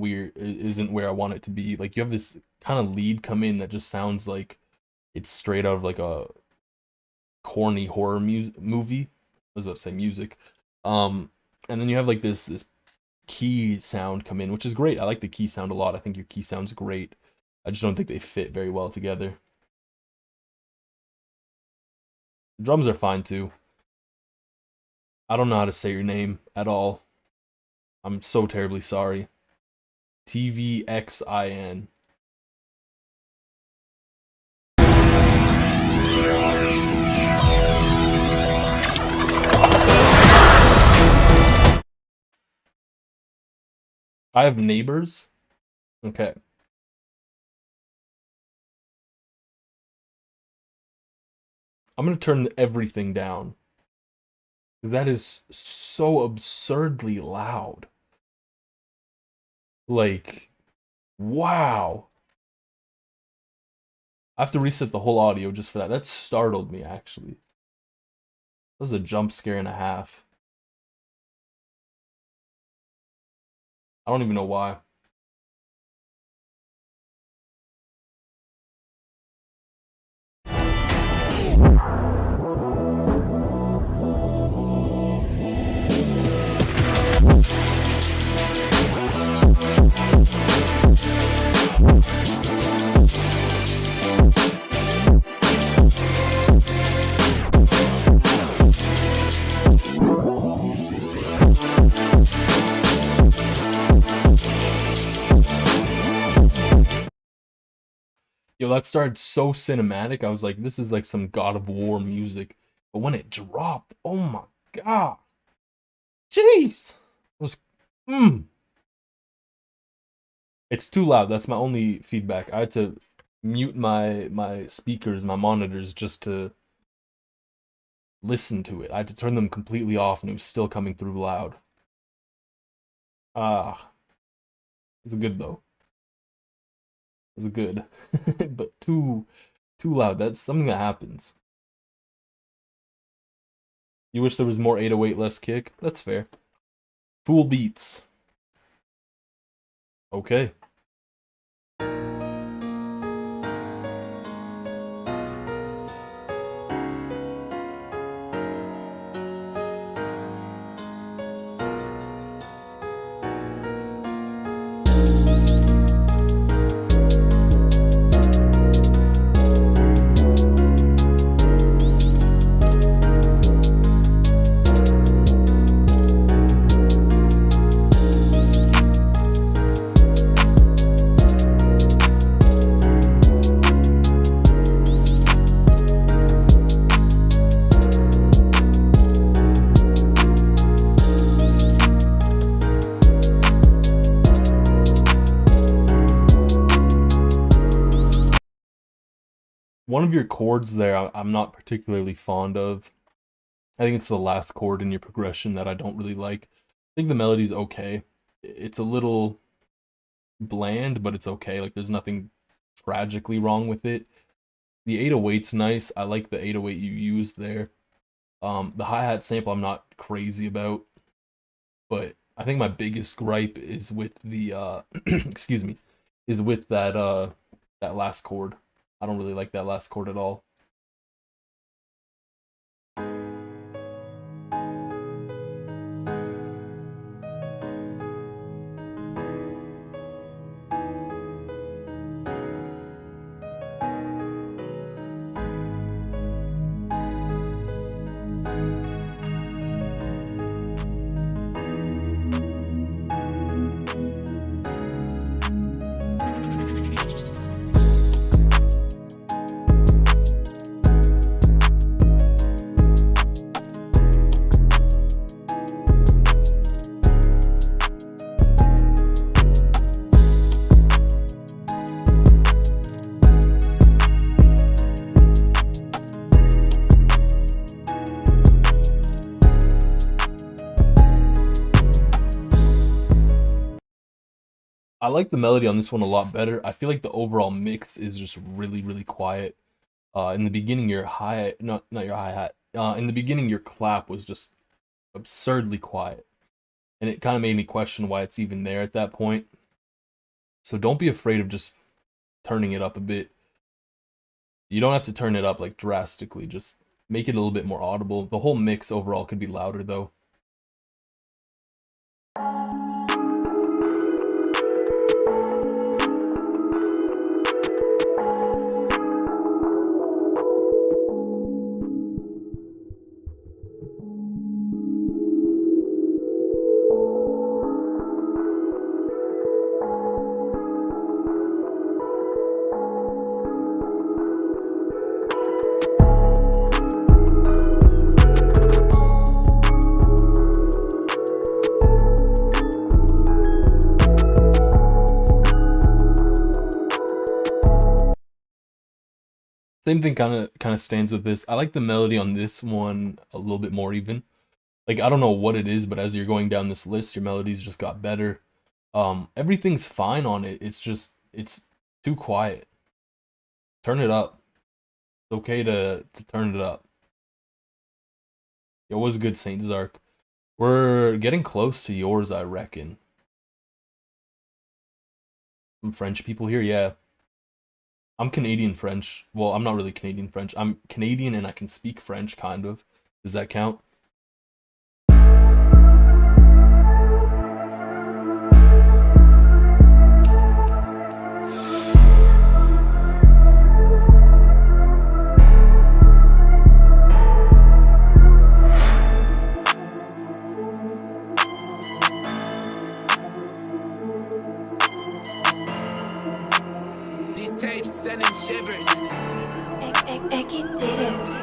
where I want it to be. Like you have this kind of lead come in that just sounds like it's straight out of like a corny horror movie. I was about to say music. And then you have like this key sound come in, which is great. I like the key sound a lot. I think your key sound's great. I just don't think they fit very well together. Drums are fine too. I don't know how to say your name at all. I'm so terribly sorry. TVXIN. I have neighbors. Okay. I'm gonna turn everything down. That is so absurdly loud. Like, wow. I have to reset the whole audio just for that. That startled me, actually. That was a jump scare and a half. I don't even know why. Yo, that started so cinematic. I was like, this is like some God of War music. But when it dropped, oh my god. Jeez. It was It's too loud. That's my only feedback. I had to mute my speakers, my monitors, just to listen to it. I had to turn them completely off and it was still coming through loud. Ah. It was good though. It was good. But too loud. That's something that happens. You wish there was more 808 less kick? That's fair. Fool beats. Okay. One of your chords there, I'm not particularly fond of. I think it's the last chord in your progression that I don't really like. I think the melody's okay. It's a little bland, but it's okay. Like, there's nothing tragically wrong with it. The 808's nice. I like the 808 you used there. The hi-hat sample I'm not crazy about, but I think my biggest gripe is with the excuse me, is with that last chord. I don't really like that last chord at all. I like the melody on this one a lot better. I feel like the overall mix is just really, really quiet. In the beginning, your hi, not your hi-hat. In the beginning, your clap was just absurdly quiet, and it kind of made me question why it's even there at that point. So don't be afraid of just turning it up a bit. You don't have to turn it up like drastically. Just make it a little bit more audible. The whole mix overall could be louder though. Same thing kind of stands with this. I like the melody on this one a little bit more even. Like, I don't know what it is, but as you're going down this list, your melodies just got better. Everything's fine on it. It's too quiet. Turn it up. It's okay to turn it up. It was good, Saint Zark. We're getting close to yours, I reckon. some French people here. Yeah. I'm Canadian French. Well, I'm not really Canadian French. I'm Canadian and I can speak French, kind of. Does that count? These tapes sending shivers. 애기 didn't.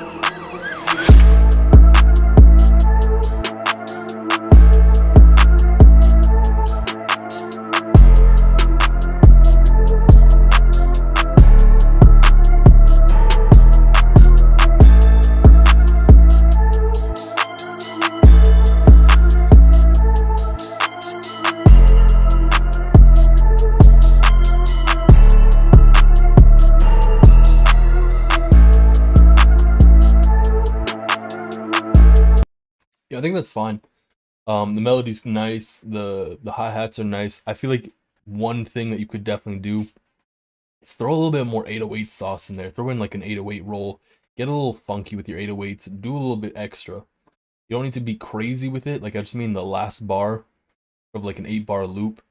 Yeah, I think that's fine. The melody's nice. The hi-hats are nice. I feel like one thing that you could definitely do is throw a little bit more 808 sauce in there. Throw in like an 808 roll. Get a little funky with your 808s. Do a little bit extra. You don't need to be crazy with it. Like, I just mean the last bar of like an 8-bar loop.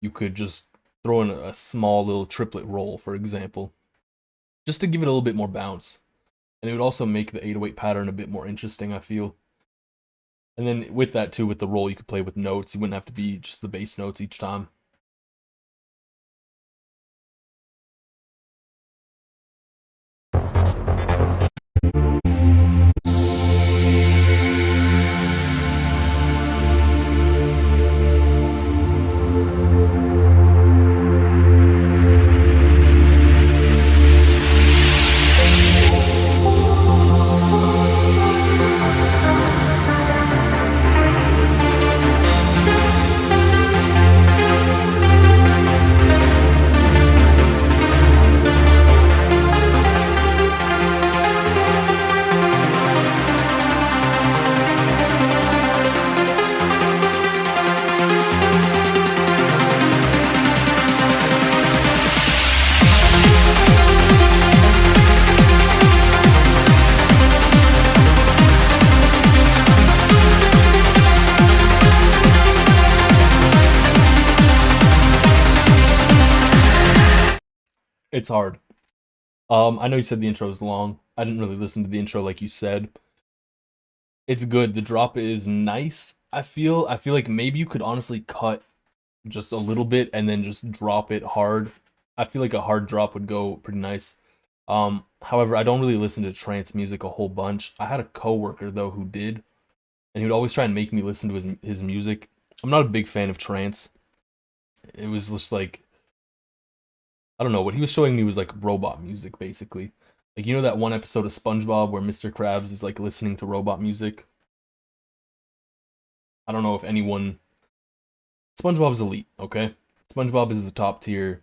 You could just throw in a small little triplet roll, for example, just to give it a little bit more bounce. And it would also make the 808 pattern a bit more interesting, I feel. And then with that too, with the roll, you could play with notes. You wouldn't have to be just the bass notes each time. It's hard. I know you said the intro is long. I didn't really listen to the intro like you said. It's good. The drop is nice. I feel like maybe you could honestly cut just a little bit and then just drop it hard. I feel like a hard drop would go pretty nice. However, I don't really listen to trance music a whole bunch. I had a coworker though who did, and he would always try and make me listen to his music. I'm not a big fan of trance. It was just like, I don't know, what he was showing me was like robot music, basically. Like, you know that one episode of SpongeBob where Mr. Krabs is like listening to robot music? I don't know if anyone... SpongeBob's elite, okay? SpongeBob is the top tier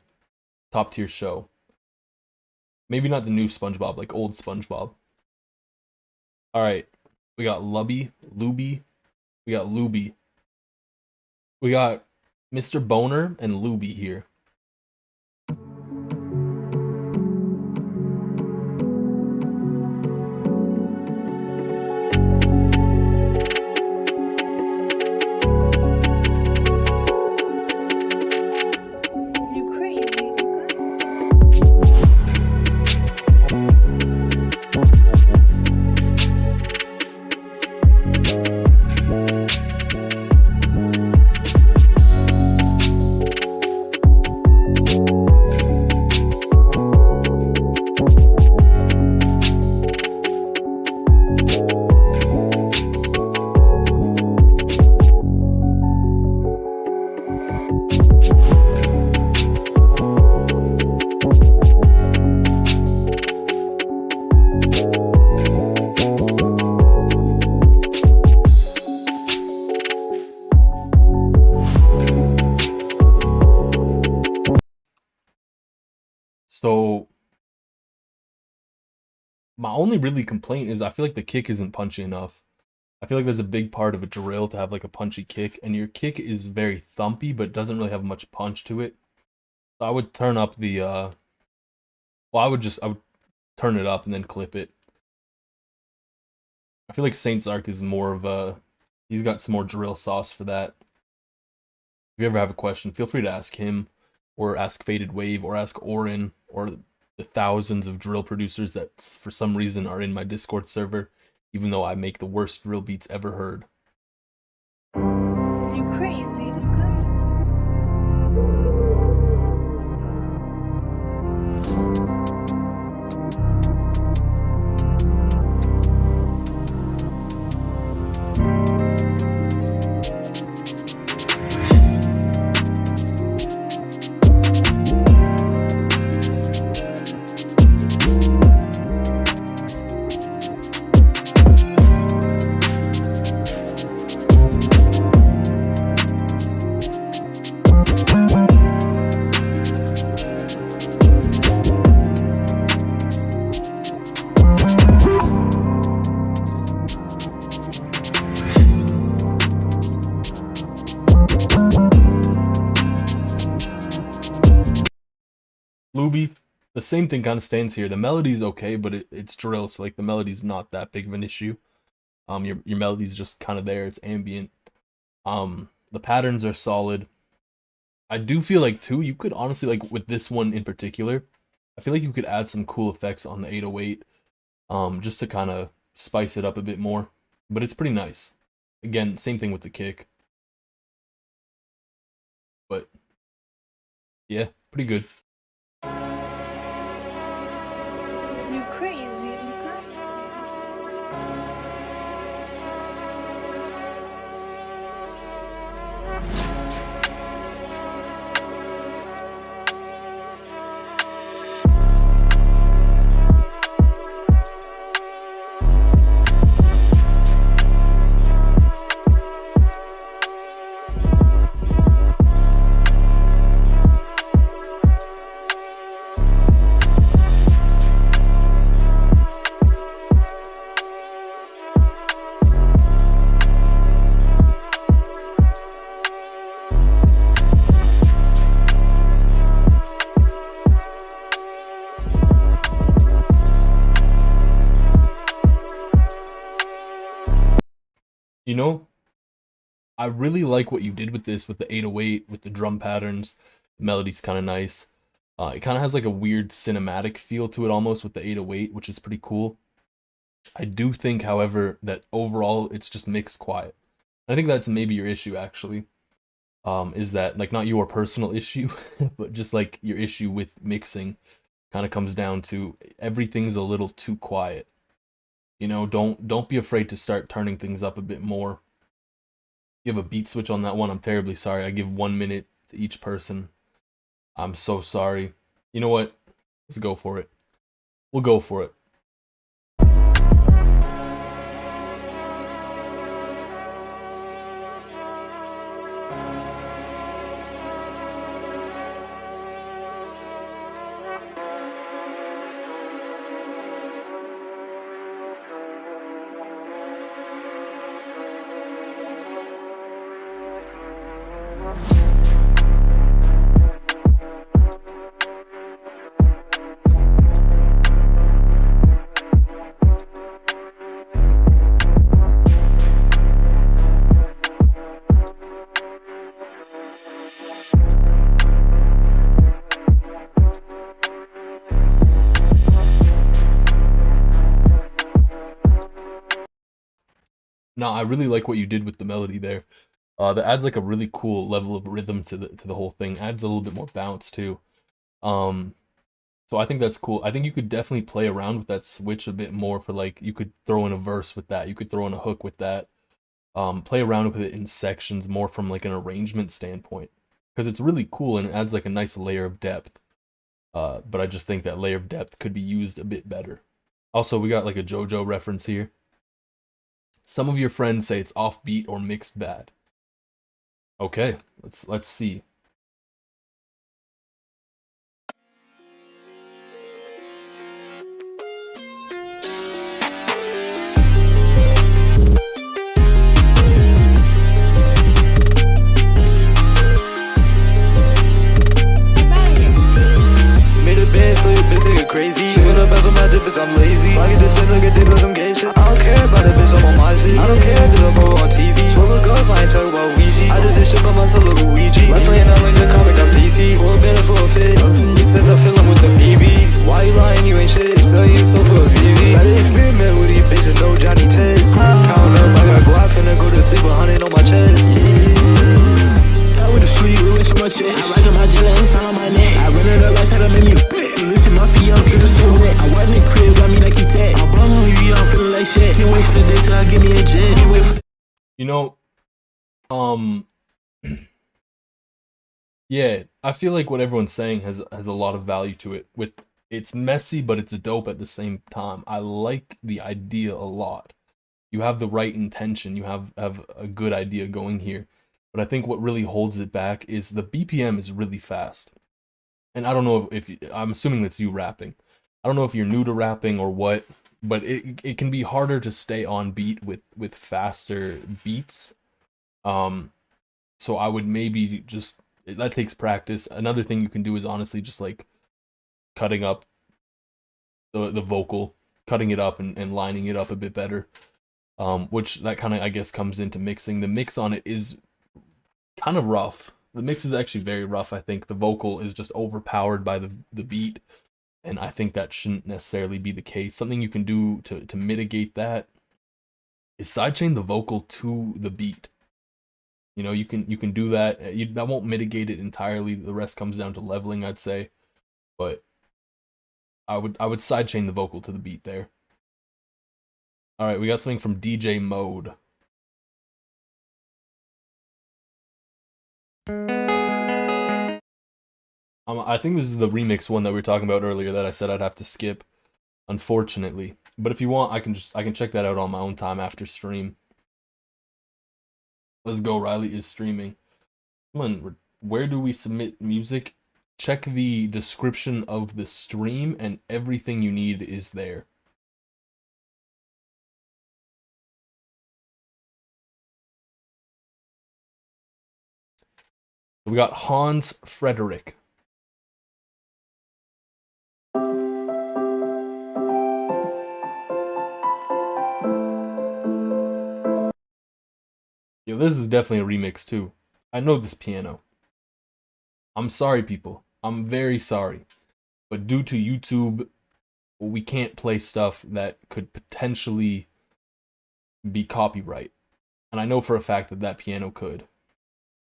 show. Maybe not the new SpongeBob, like old SpongeBob. Alright, we got Lubby, Luby, we got Luby. We got Mr. Boner and Luby here. You crazy, So my only really complaint is I feel like the kick isn't punchy enough. I feel like there's a big part of a drill to have like a punchy kick, and your kick is very thumpy but doesn't really have much punch to it. I would turn up the well, I would turn it up and then clip it. I feel like Saint Zark is more of a, he's got some more drill sauce for that. If you ever have a question, feel free to ask him, or ask Faded Wave, or ask Orin, or the thousands of drill producers that for some reason are in my Discord server, even though I make the worst drill beats ever heard. You crazy, Lucas? Luby, the same thing kind of stands here. The melody's okay, but it's drill, so like the melody's not that big of an issue. Your melody's just kind of there, it's ambient. The patterns are solid. I do feel like too, you could honestly, like with this one in particular, I feel like you could add some cool effects on the 808, just to kind of spice it up a bit more. But it's pretty nice. Again, same thing with the kick. But yeah, pretty good. You crazy, Lucas? You know, I really like what you did with this, with the 808, with the drum patterns. The melody's kind of nice. It kind of has like a weird cinematic feel to it almost with the 808, which is pretty cool. I do think, however, that overall it's just mixed quiet. I think that's maybe your issue actually. Is that like not your personal issue, but just like your issue with mixing kind of comes down to everything's a little too quiet. You know, don't be afraid to start turning things up a bit more. You have a beat switch on that one. I'm terribly sorry. I give 1 minute to each person. I'm so sorry. You know what? Let's go for it. We'll go for it. No, I really like what you did with the melody there. That adds like a really cool level of rhythm to the whole thing. Adds a little bit more bounce too. So I think that's cool. I think you could definitely play around with that switch a bit more for like, you could throw in a verse with that. You could throw in a hook with that. Play around with it in sections more from like an arrangement standpoint. Because it's really cool and it adds like a nice layer of depth. But I just think that layer of depth could be used a bit better. Also, we got like a JoJo reference here. Some of your friends say it's offbeat or mixed bad. Okay, let's see. cause I'm lazy. I get this fit, look at dick with some gay shit. I don't care about that bitch, I'm on my Z. I don't care, did I go on TV? Swear with girls, I ain't talking about Ouija. I did this shit by myself, look at Ouija. Left playing out like the comic, I'm DC. For a better, for a fit. Since I feel I'm with the BB. Why you lying, you ain't shit. Sell you so for a VV. Better experiment with these bitches, no Johnny Test. Count up, I got guap, finna go to sleep, 100 on my chest. I went to sleep, we went so much shit. I ride on my jet, and sound on my neck. I run it up, like, try to make me you listen, my feet, I'm dripping so wet. I wasn't in the crib, got me like you that. I'm bum on you, I'm feeling like shit. Can't wait for the day till I get me a jet. Can't wait for... You know, yeah, I feel like what everyone's saying has a lot of value to it. With it's messy, but it's dope at the same time. I like the idea a lot. You have the right intention. You have a good idea going here. But I think what really holds it back is the BPM is really fast. And I don't know if I'm assuming that's you rapping. I don't know if you're new to rapping or what, but it can be harder to stay on beat with faster beats. So I would maybe just, that takes practice. Another thing you can do is honestly just like cutting up the vocal, cutting it up and lining it up a bit better. Which that kind of, I guess, comes into mixing. The mix on it is kind of rough. The mix is actually very rough, I think. The vocal is just overpowered by the beat, and I think that shouldn't necessarily be the case. Something you can do to mitigate that is sidechain the vocal to the beat. You know, you can do that. That won't mitigate it entirely. The rest comes down to leveling, I'd say. But I would sidechain the vocal to the beat there. All right, we got something from DJ Mode. I think this is the remix one that we were talking about earlier that I said I'd have to skip, unfortunately. But if you want, I can check that out on my own time after stream. Let's go. Riley is streaming. Come on, where do we submit music? Check the description of the stream, and everything you need is there. We got Hans Frederick. Yo, this is definitely a remix too. I know this piano. I'm sorry, people. I'm very sorry. But due to YouTube, we can't play stuff that could potentially be copyright. And I know for a fact that that piano could.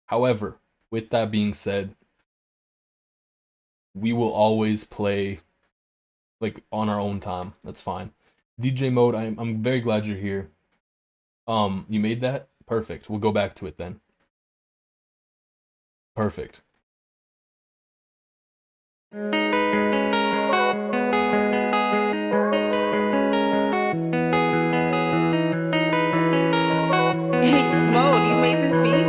However, with that being said, we will always play like on our own time. That's fine. DJ Mode, I'm very glad you're here. You made that? Perfect. We'll go back to it then. Perfect. Mode, you made this beat?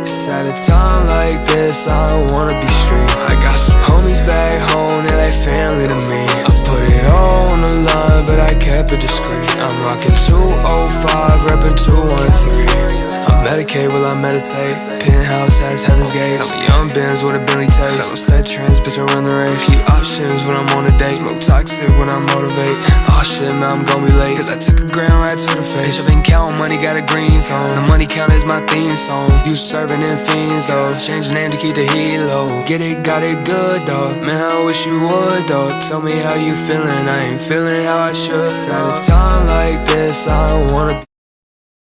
It's at a time like this, I don't wanna be street. I got some homies back home, they're like family to me. I put it all on the line, but I kept it discreet. I'm rocking 205, reppin' 213. I medicate while I meditate. Penthouse has Heaven's Gate. I'm a young Benz with a Bentley taste. I don't set trends, bitch, I run the race. Few options when I'm on a date. Smoke toxic when I motivate. Aw shit, man, I'm gon' be late. Cause I took a gram right to the face. Bitch, I been counting money, got a green phone. The money count is my theme song. You serving them fiends, though. Change the name to keep the heat low. Get it, got it good, though. Man, I wish you would, though. Tell me how you feeling. I ain't feeling how I should. It's at a time like this, I don't wanna be.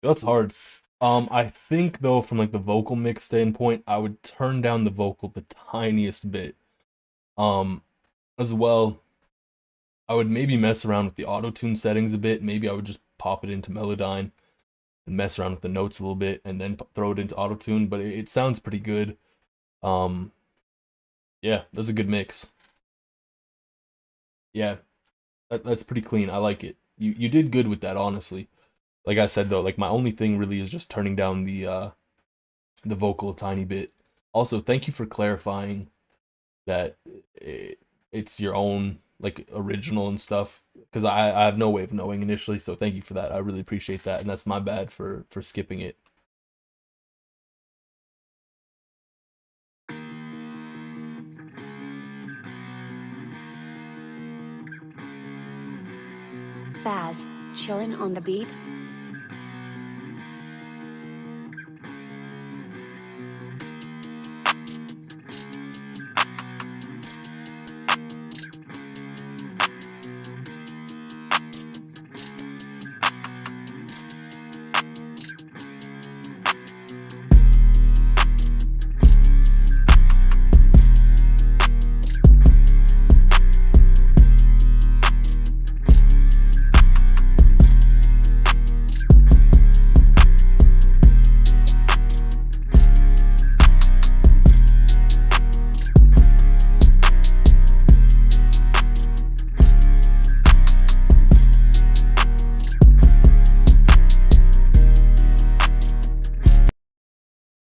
That's hard. I think though, from like the vocal mix standpoint, I would turn down the vocal the tiniest bit. As well, I would maybe mess around with the auto-tune settings a bit. Maybe I would just pop it into Melodyne and mess around with the notes a little bit, and then throw it into auto-tune. But it sounds pretty good. Yeah, that's a good mix. Yeah, that's pretty clean. I like it. You did good with that, honestly. Like I said though, like my only thing really is just turning down the vocal a tiny bit. Also, thank you for clarifying that it's your own like original and stuff, because I have no way of knowing initially. So thank you for that. I really appreciate that, and that's my bad for skipping it. spaz, chillin' on the beat.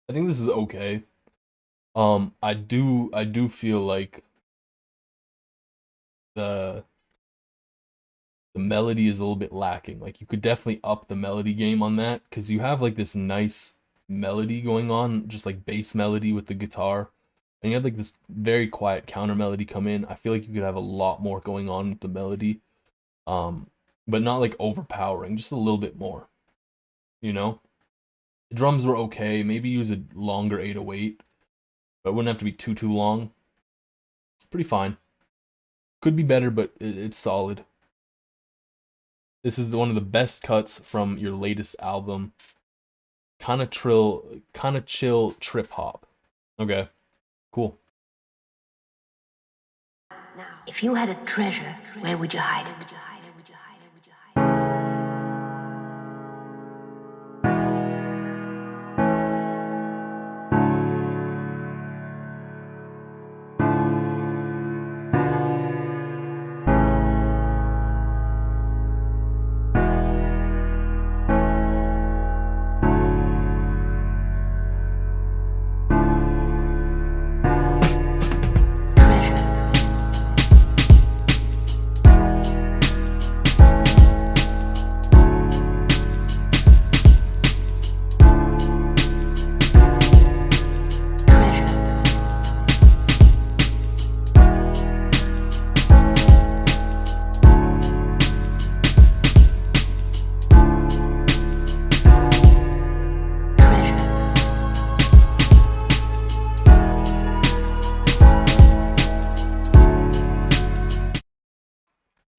I think this is okay. I do feel like the melody is a little bit lacking. Like you could definitely up the melody game on that because you have like this nice melody going on, just like bass melody with the guitar, and you have like this very quiet counter melody come in. I feel like you could have a lot more going on with the melody, but not like overpowering, just a little bit more. You know, the drums were okay. Maybe use a longer 808, but it wouldn't have to be too long. Pretty fine. Could be better, but it's solid. This is one of the best cuts from your latest album. Kind of chill trip hop. Okay, cool. If you had a treasure, where would you hide it?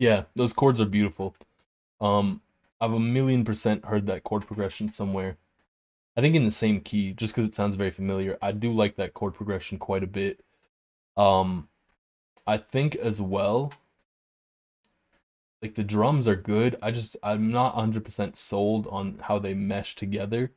Yeah, those chords are beautiful. I've a million percent heard that chord progression somewhere. I think in the same key, just because it sounds very familiar. I do like that chord progression quite a bit. I think as well, like the drums are good. I'm not 100% sold on how they mesh together.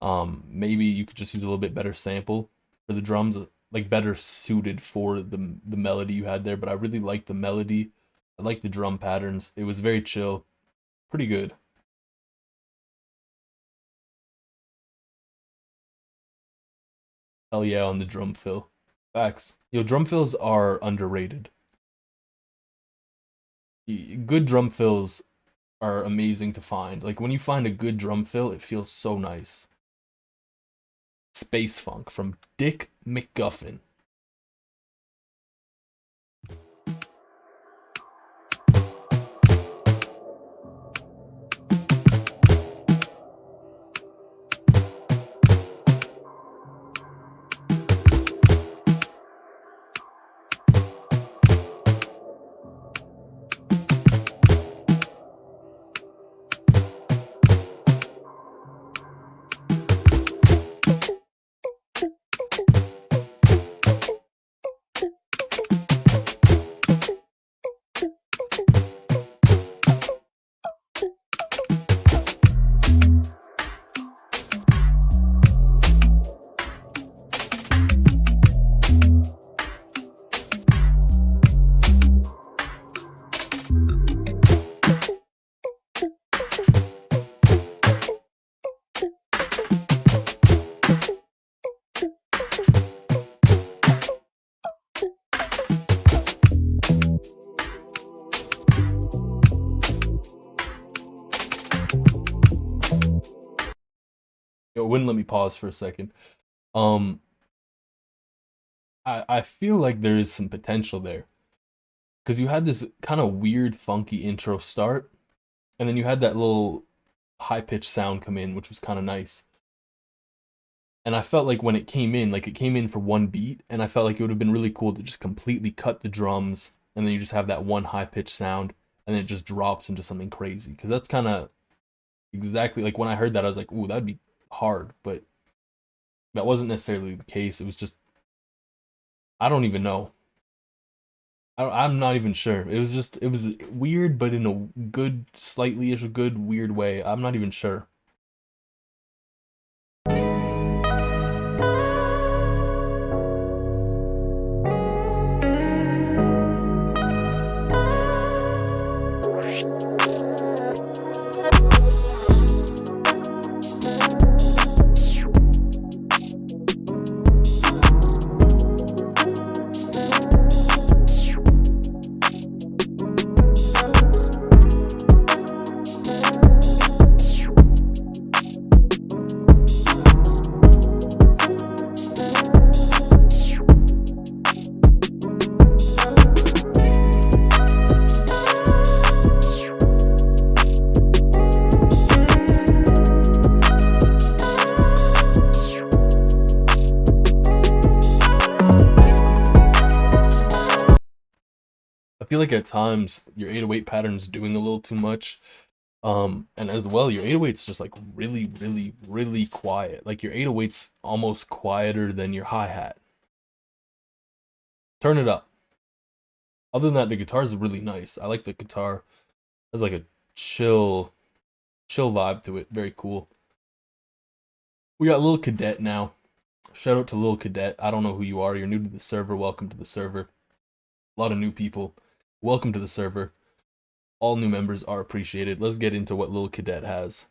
Maybe you could just use a little bit better sample for the drums, like better suited for the melody you had there. But I really like the melody. I like the drum patterns. It was very chill, pretty good. Hell yeah on the drum fill. Facts. Yo, drum fills are underrated. Good drum fills are amazing to find. Like when you find a good drum fill, it feels so nice. Space Funk from Dick McGuffin. It wouldn't let me pause for a second. I feel like there is some potential there. Because you had this kind of weird, funky intro start, and then you had that little high-pitched sound come in, which was kind of nice. And I felt like when it came in, like it came in for one beat, and I felt like it would have been really cool to just completely cut the drums, and then you just have that one high-pitched sound, and then it just drops into something crazy. Because that's kind of exactly like when I heard that, I was like, ooh, that'd be hard, but that wasn't necessarily the case. It was just, I don't even know. I'm not even sure. It was just, it was weird, but in a good, slightly-ish good, weird way. I'm not even sure. I feel like at times your 808 pattern's doing a little too much. And as well, your 808's just like really, really, really quiet. Like your 808's almost quieter than your hi-hat. Turn it up. Other than that, the guitar is really nice. I like the guitar. It has like a chill vibe to it. Very cool. We got Lil Cadet now. Shout out to Lil Cadet. I don't know who you are. You're new to the server. Welcome to the server. A lot of new people. Welcome to the server. All new members are appreciated. Let's get into what Lil Cadet has.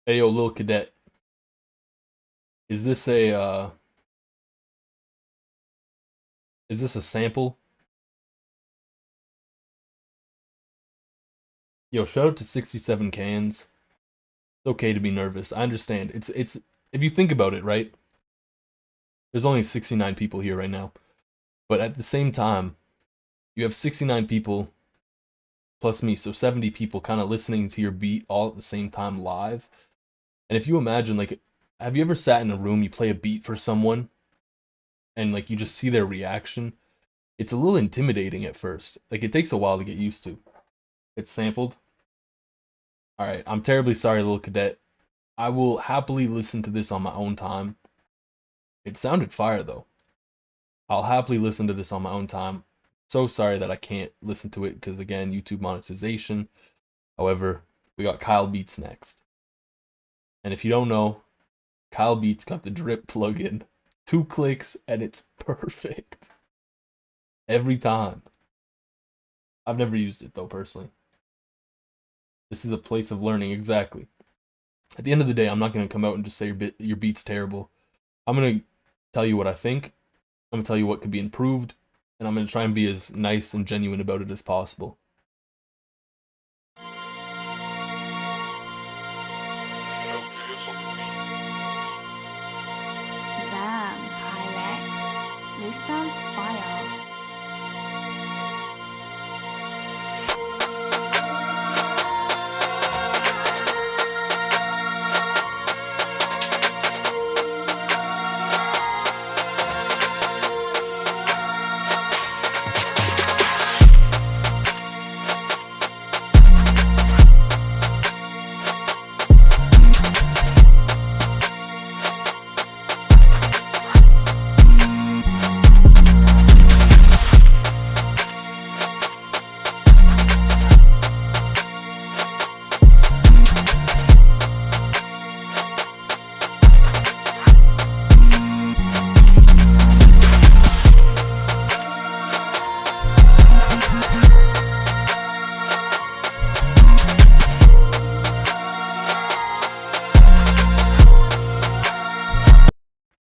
Hey yo, Lil Cadet. Is this a sample? Yo, shout out to 67 cans. It's okay to be nervous. I understand. It's if you think about it, right? There's only 69 people here right now. But at the same time, you have 69 people plus me, so 70 people kind of listening to your beat all at the same time live. And if you imagine, like, have you ever sat in a room, you play a beat for someone, and like you just see their reaction? It's a little intimidating at first. Like, it takes a while to get used to. It's sampled. Alright, I'm terribly sorry, Lil Cadet. I will happily listen to this on my own time. It sounded fire, though. I'll happily listen to this on my own time. So sorry that I can't listen to it, because again, YouTube monetization. However, we got Kyle Beats next. And if you don't know, Kyle Beats got the drip plugin. 2 clicks, and it's perfect. Every time. I've never used it, though, personally. This is a place of learning, exactly. At the end of the day, I'm not going to come out and just say your beat's terrible. I'm going to tell you what I think. I'm going to tell you what could be improved. And I'm going to try and be as nice and genuine about it as possible. Damn, Pyrex. This sounds fire.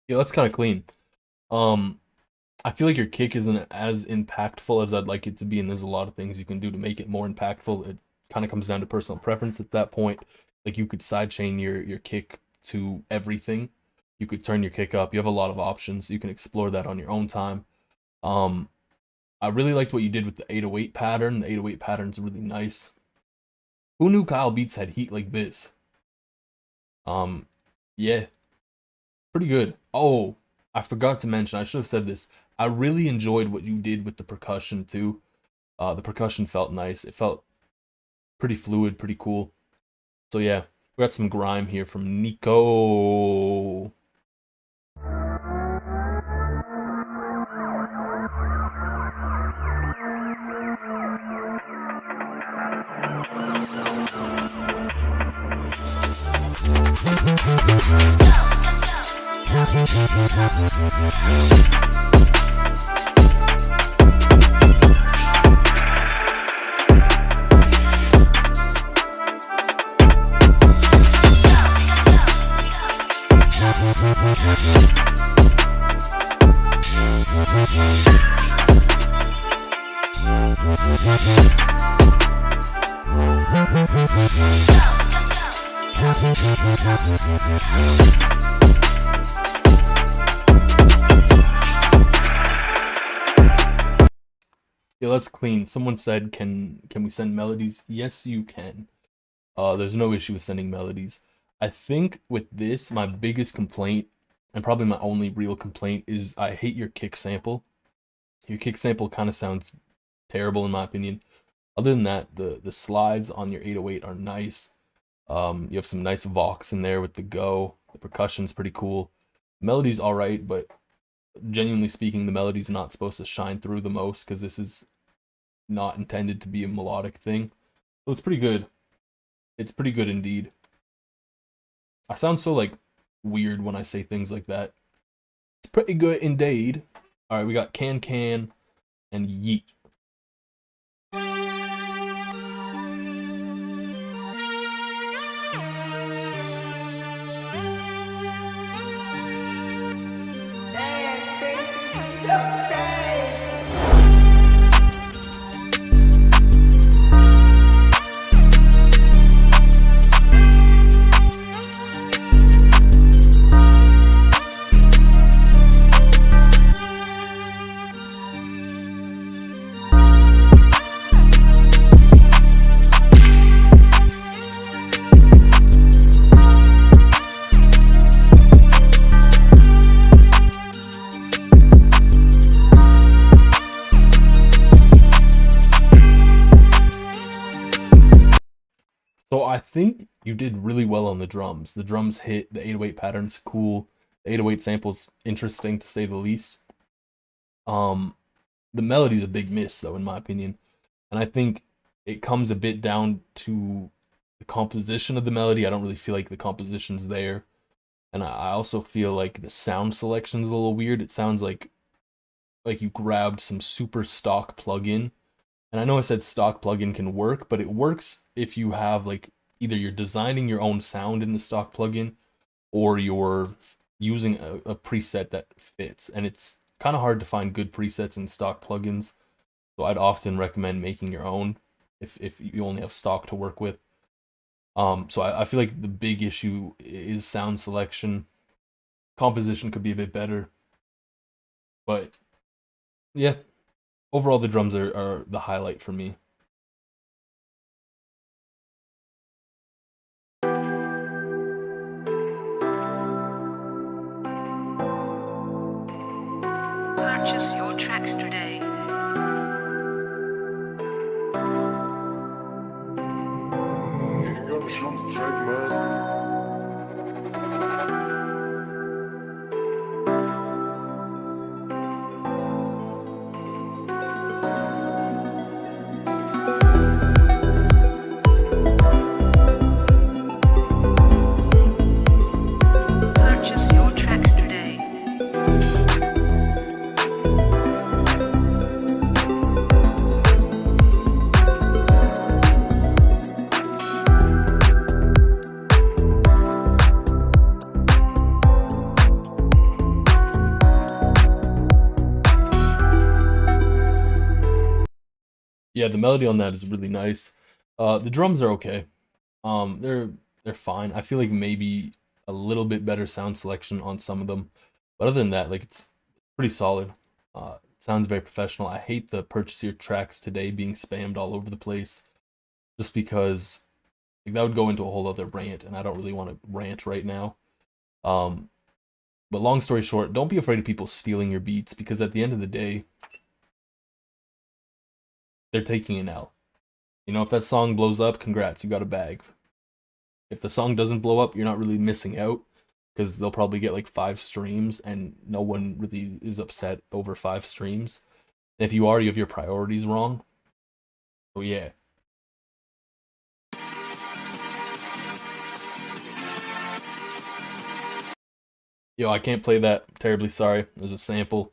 Yeah, that's kind of clean. I feel like your kick isn't as impactful as I'd like it to be, and there's a lot of things you can do to make it more impactful. It kind of comes down to personal preference at that point. Like you could sidechain your kick to everything. You could turn your kick up. You have a lot of options. You can explore that on your own time. I really liked what you did with the 808 pattern. The 808 pattern's really nice. Who knew Kyle Beats had heat like this? Yeah, pretty good. Oh, I forgot to mention, I should have said this. I really enjoyed what you did with the percussion too. The percussion felt nice. It felt pretty fluid, pretty cool. So yeah, we got some grime here from Nico. Yeah, let's clean. Someone said, can we send melodies? Yes, you can. There's no issue with sending melodies. I think with this, my biggest complaint, and probably my only real complaint, is I hate your kick sample. Your kick sample kind of sounds terrible in my opinion. Other than that, the slides on your 808 are nice. You have some nice vox in there with the go. The percussion's pretty cool. Melody's alright, but genuinely speaking, the melody's not supposed to shine through the most because this is not intended to be a melodic thing. So it's pretty good. It's pretty good indeed. I sound so like weird when I say things like that. It's pretty good indeed. Alright, we got Can and Yeet. So I think you did really well on the drums. The drums hit, the 808 pattern's cool. The 808 sample's interesting to say the least. The melody's a big miss though, in my opinion. And I think it comes a bit down to the composition of the melody. I don't really feel like the composition's there. And I also feel like the sound selection's a little weird. It sounds like you grabbed some super stock plugin. And I know I said stock plugin can work, but it works if you have like either you're designing your own sound in the stock plugin or you're using a preset that fits. And it's kind of hard to find good presets in stock plugins. So I'd often recommend making your own if you only have stock to work with. So I feel like the big issue is sound selection. Composition could be a bit better. But yeah, overall the drums are the highlight for me. Purchase your tracks today. Nigga got me on the track, man. Purchase your tracks today. Yeah, the melody on that is really nice. The drums are okay. They're they're fine. I feel like maybe a little bit better sound selection on some of them, but other than that, like it's pretty solid. It sounds very professional. I hate the purchase your tracks today being spammed all over the place, just because like that would go into a whole other rant, and I don't really want to rant right now. But long story short, don't be afraid of people stealing your beats, because at the end of the day, they're taking an L. You know, if that song blows up, congrats, you got a bag. If the song doesn't blow up, you're not really missing out, because they'll probably get like 5 streams, and no one really is upset over 5 streams. And if you are, you have your priorities wrong. So yeah. Yo, I can't play that. Terribly sorry. There's a sample.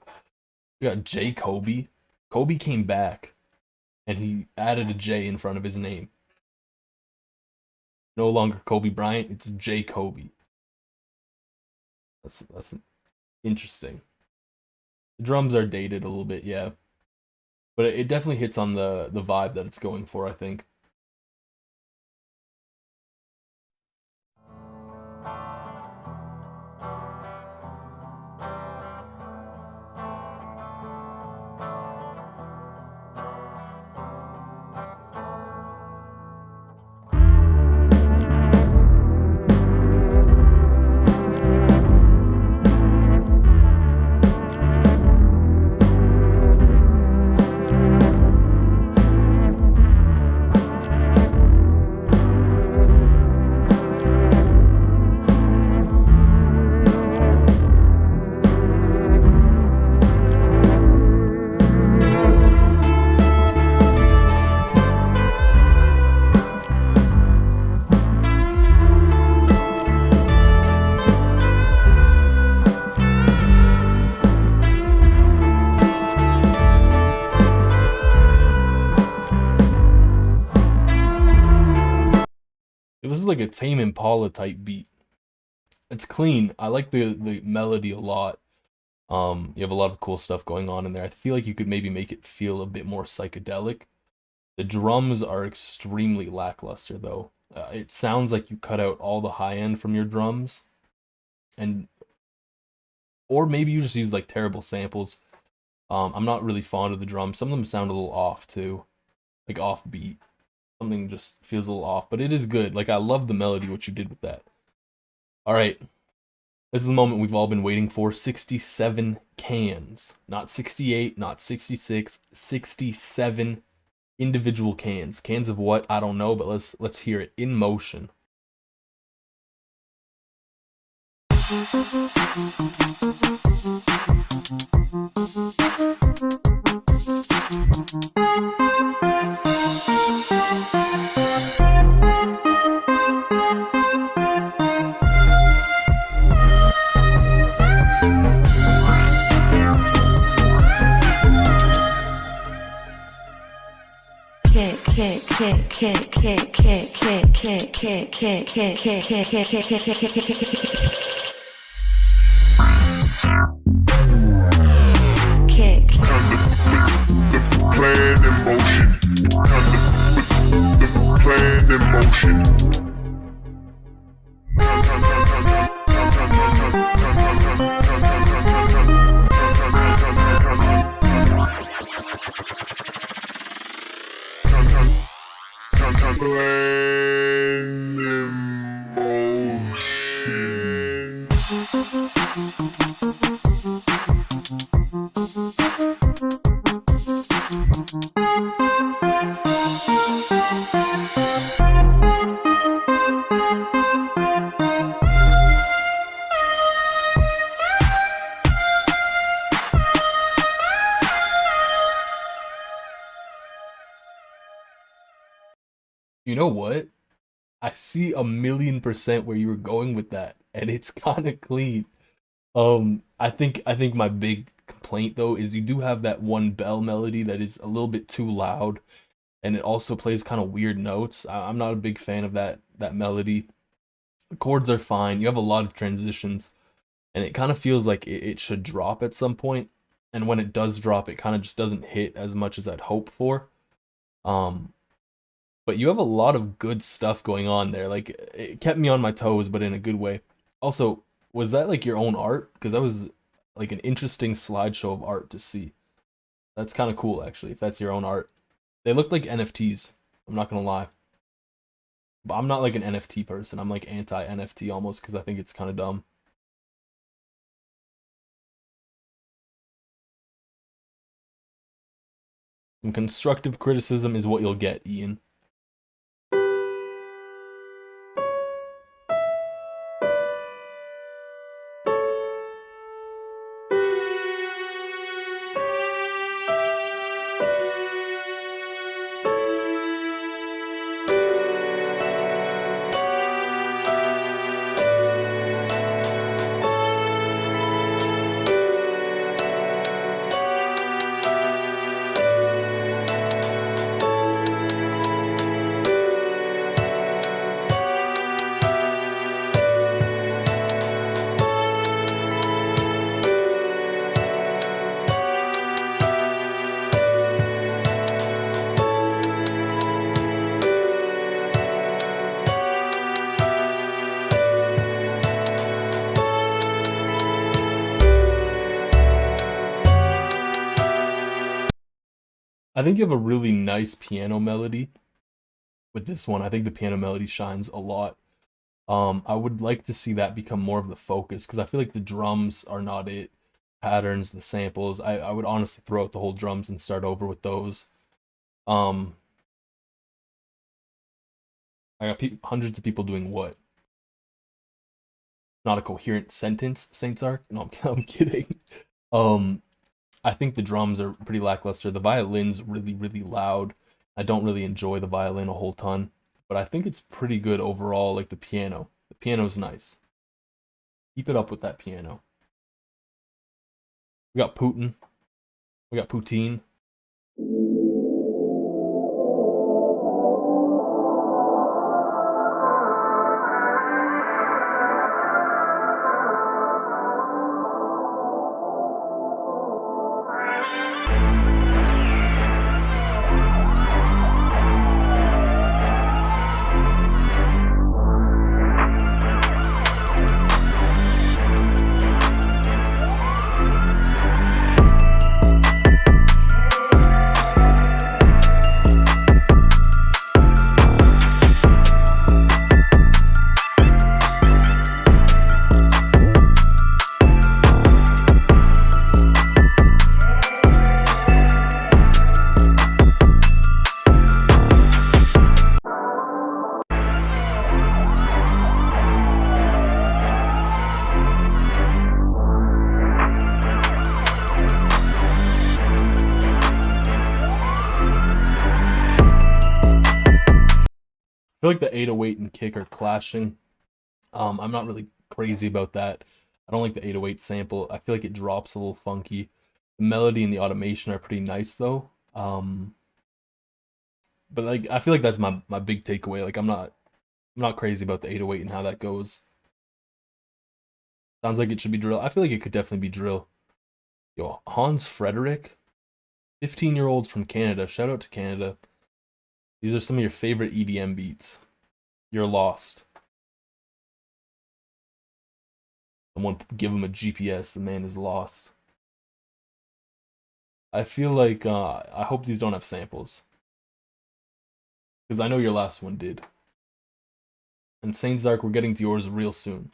We got J. Kobe. Kobe came back, and he added a J in front of his name. No longer Kobe Bryant, it's J. Kobe. That's interesting. The drums are dated a little bit, yeah. But it definitely hits on the vibe that it's going for, I think. This is like a Tame Impala type beat. It's clean. I like the melody a lot. You have a lot of cool stuff going on in there. I feel like you could maybe make it feel a bit more psychedelic. The drums are extremely lackluster though. It sounds like you cut out all the high end from your drums, and or maybe you just use like terrible samples. I'm not really fond of the drums. Some of them sound a little off too, like off beat. Something just feels a little off, but it is good. Like I love the melody, what you did with that. All right. This is the moment we've all been waiting for. 67 cans. Not 68, not 66, 67 individual cans. Cans of what? I don't know, but let's hear it in motion. You know what? I see 1,000,000% where you were going with that, and it's kind of clean. I think my big complaint though is you do have that one bell melody that is a little bit too loud, and it also plays kind of weird notes. I'm not a big fan of that melody. The chords are fine. You have a lot of transitions, and it kind of feels like it should drop at some point. And when it does drop, it kind of just doesn't hit as much as I'd hope for. But you have a lot of good stuff going on there. Like, it kept me on my toes, but in a good way. Also, was that like your own art? Because that was like an interesting slideshow of art to see. That's kind of cool, actually, if that's your own art. They look like NFTs. I'm not gonna lie. But I'm not like an NFT person. I'm like anti-NFT almost because I think it's kind of dumb. Some constructive criticism is what you'll get, Ian. I think you have a really nice piano melody with this one. I think the piano melody shines a lot. I would like to see that become more of the focus because I feel like the drums are not it. Patterns, the samples. I would honestly throw out the whole drums and start over with those. Um, I got hundreds of people doing what? Not a coherent sentence, Saints Arc? No, I'm kidding. Um, I think the drums are pretty lackluster. The violin's really, really loud. I don't really enjoy the violin a whole ton, but I think it's pretty good overall, like the piano. The piano's nice. Keep it up with that piano. We got Putin. We got Poutine. I feel like the 808 and kick are clashing. I'm not really crazy about that. I don't like the 808 sample. I feel like it drops a little funky. The melody and the automation are pretty nice though. But like I feel like that's my big takeaway. Like I'm not crazy about the 808 and how that goes. Sounds like it should be drill. I feel like it could definitely be drill. Yo, Hans Frederick, 15-year-olds from Canada. Shout out to Canada. These are some of your favorite EDM beats. You're lost. Someone give him a GPS. The man is lost. I feel like I hope these don't have samples. Because I know your last one did. And Saint Zark, we're getting to yours real soon.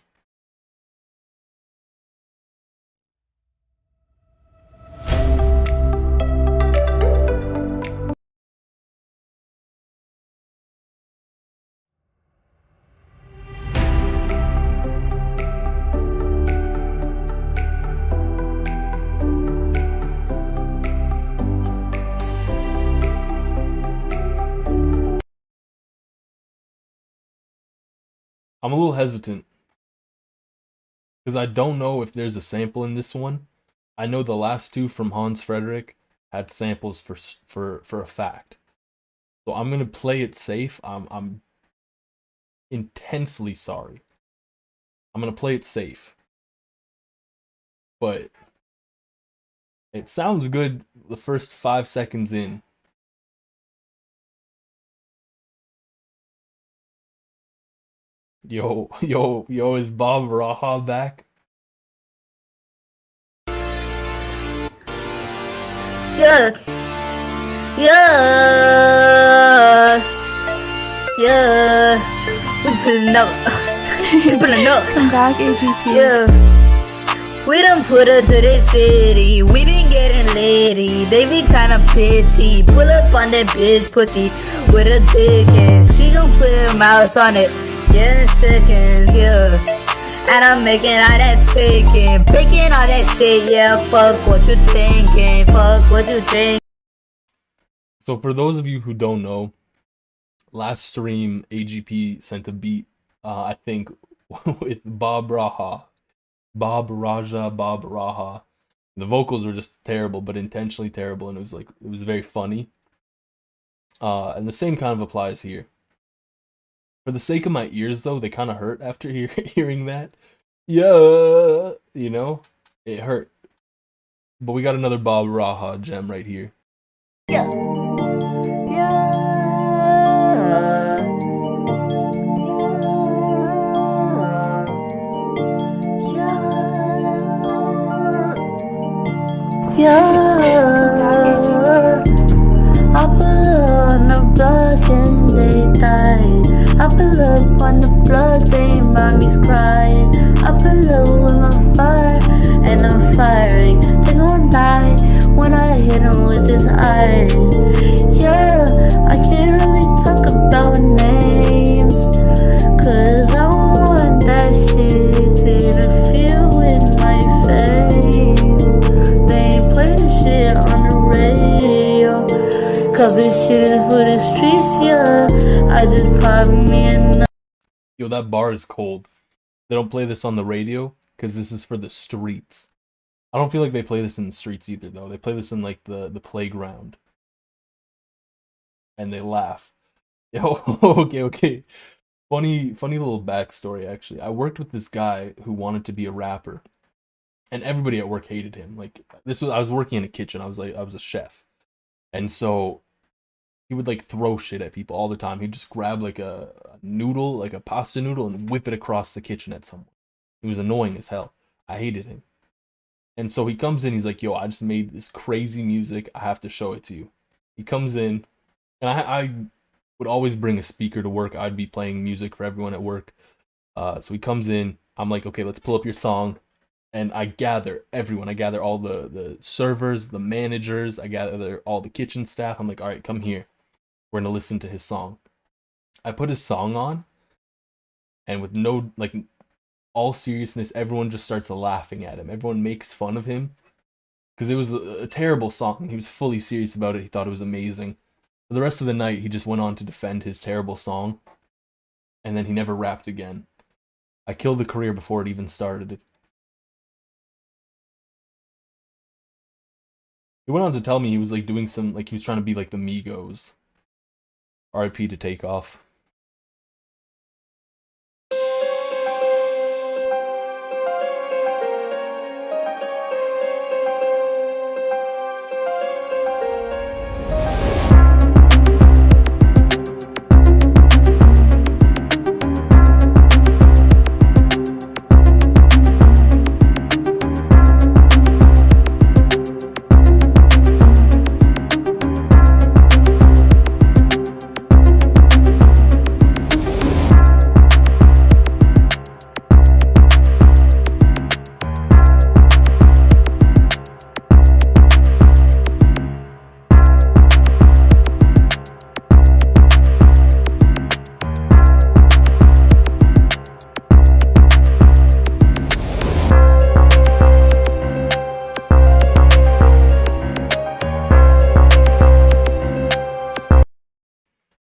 I'm a little hesitant because I don't know if there's a sample in this one. I know the last two from Hans Frederick had samples for a fact. So I'm gonna play it safe. I'm intensely sorry. I'm gonna play it safe. But it sounds good the first 5 seconds in. Yo, is Bob Raha back? Yeah. Yeah. Yeah. We pulling up. We pulling up. Come back, AGP. Yeah. We done put her to the city. We been getting litty. They be kinda pity. Pull up on that bitch pussy with a dick and she gon' put her mouse on it. Yeah, in seconds, yeah. And I'm making all that chicken, picking all that shit, yeah. Fuck what you thinking, fuck what you think. So for those of you who don't know, last stream AGP sent a beat, I think with Bob Raha. Bob Raha. The vocals were just terrible, but intentionally terrible, and it was very funny. And the same kind of applies here. For the sake of my ears, though, they kind of hurt after hearing that. Yeah, you know, it hurt. But we got another Bob Raha gem right here. Yeah. Yeah, I pull on the block and they die. I pull up on the block, they mommy's crying. I pull up with my fire and I'm firing. They gon' die when I hit them with this iron. Yeah, I can't really talk about names, cause I don't want that shit to interfere with my fame. They ain't play the shit on the radio, cause this shit is for the streets, yeah. I just pop me a Yo, that bar is cold. They don't play this on the radio, because this is for the streets. I don't feel like they play this in the streets either, though. They play this in, like, the playground. And they laugh. Yo, okay. Funny little backstory, actually. I worked with this guy who wanted to be a rapper. And everybody at work hated him. Like, I was working in a kitchen. I was a chef. And so he would like throw shit at people all the time. He'd just grab like a noodle, like a pasta noodle, and whip it across the kitchen at someone. He was annoying as hell. I hated him. And so he comes in, he's like, yo, I just made this crazy music. I have to show it to you. He comes in, and I would always bring a speaker to work. I'd be playing music for everyone at work. So he comes in, I'm like, okay, let's pull up your song. And I gather everyone. I gather all the servers, the managers. I gather all the kitchen staff. I'm like, all right, come here. We're going to listen to his song. I put his song on, and with no, like, all seriousness, everyone just starts laughing at him. Everyone makes fun of him, because it was a terrible song. He was fully serious about it. He thought it was amazing. For the rest of the night, he just went on to defend his terrible song, and then he never rapped again. I killed the career before it even started. He went on to tell me he was like doing some, like he was trying to be like the Migos. RIP to Takeoff.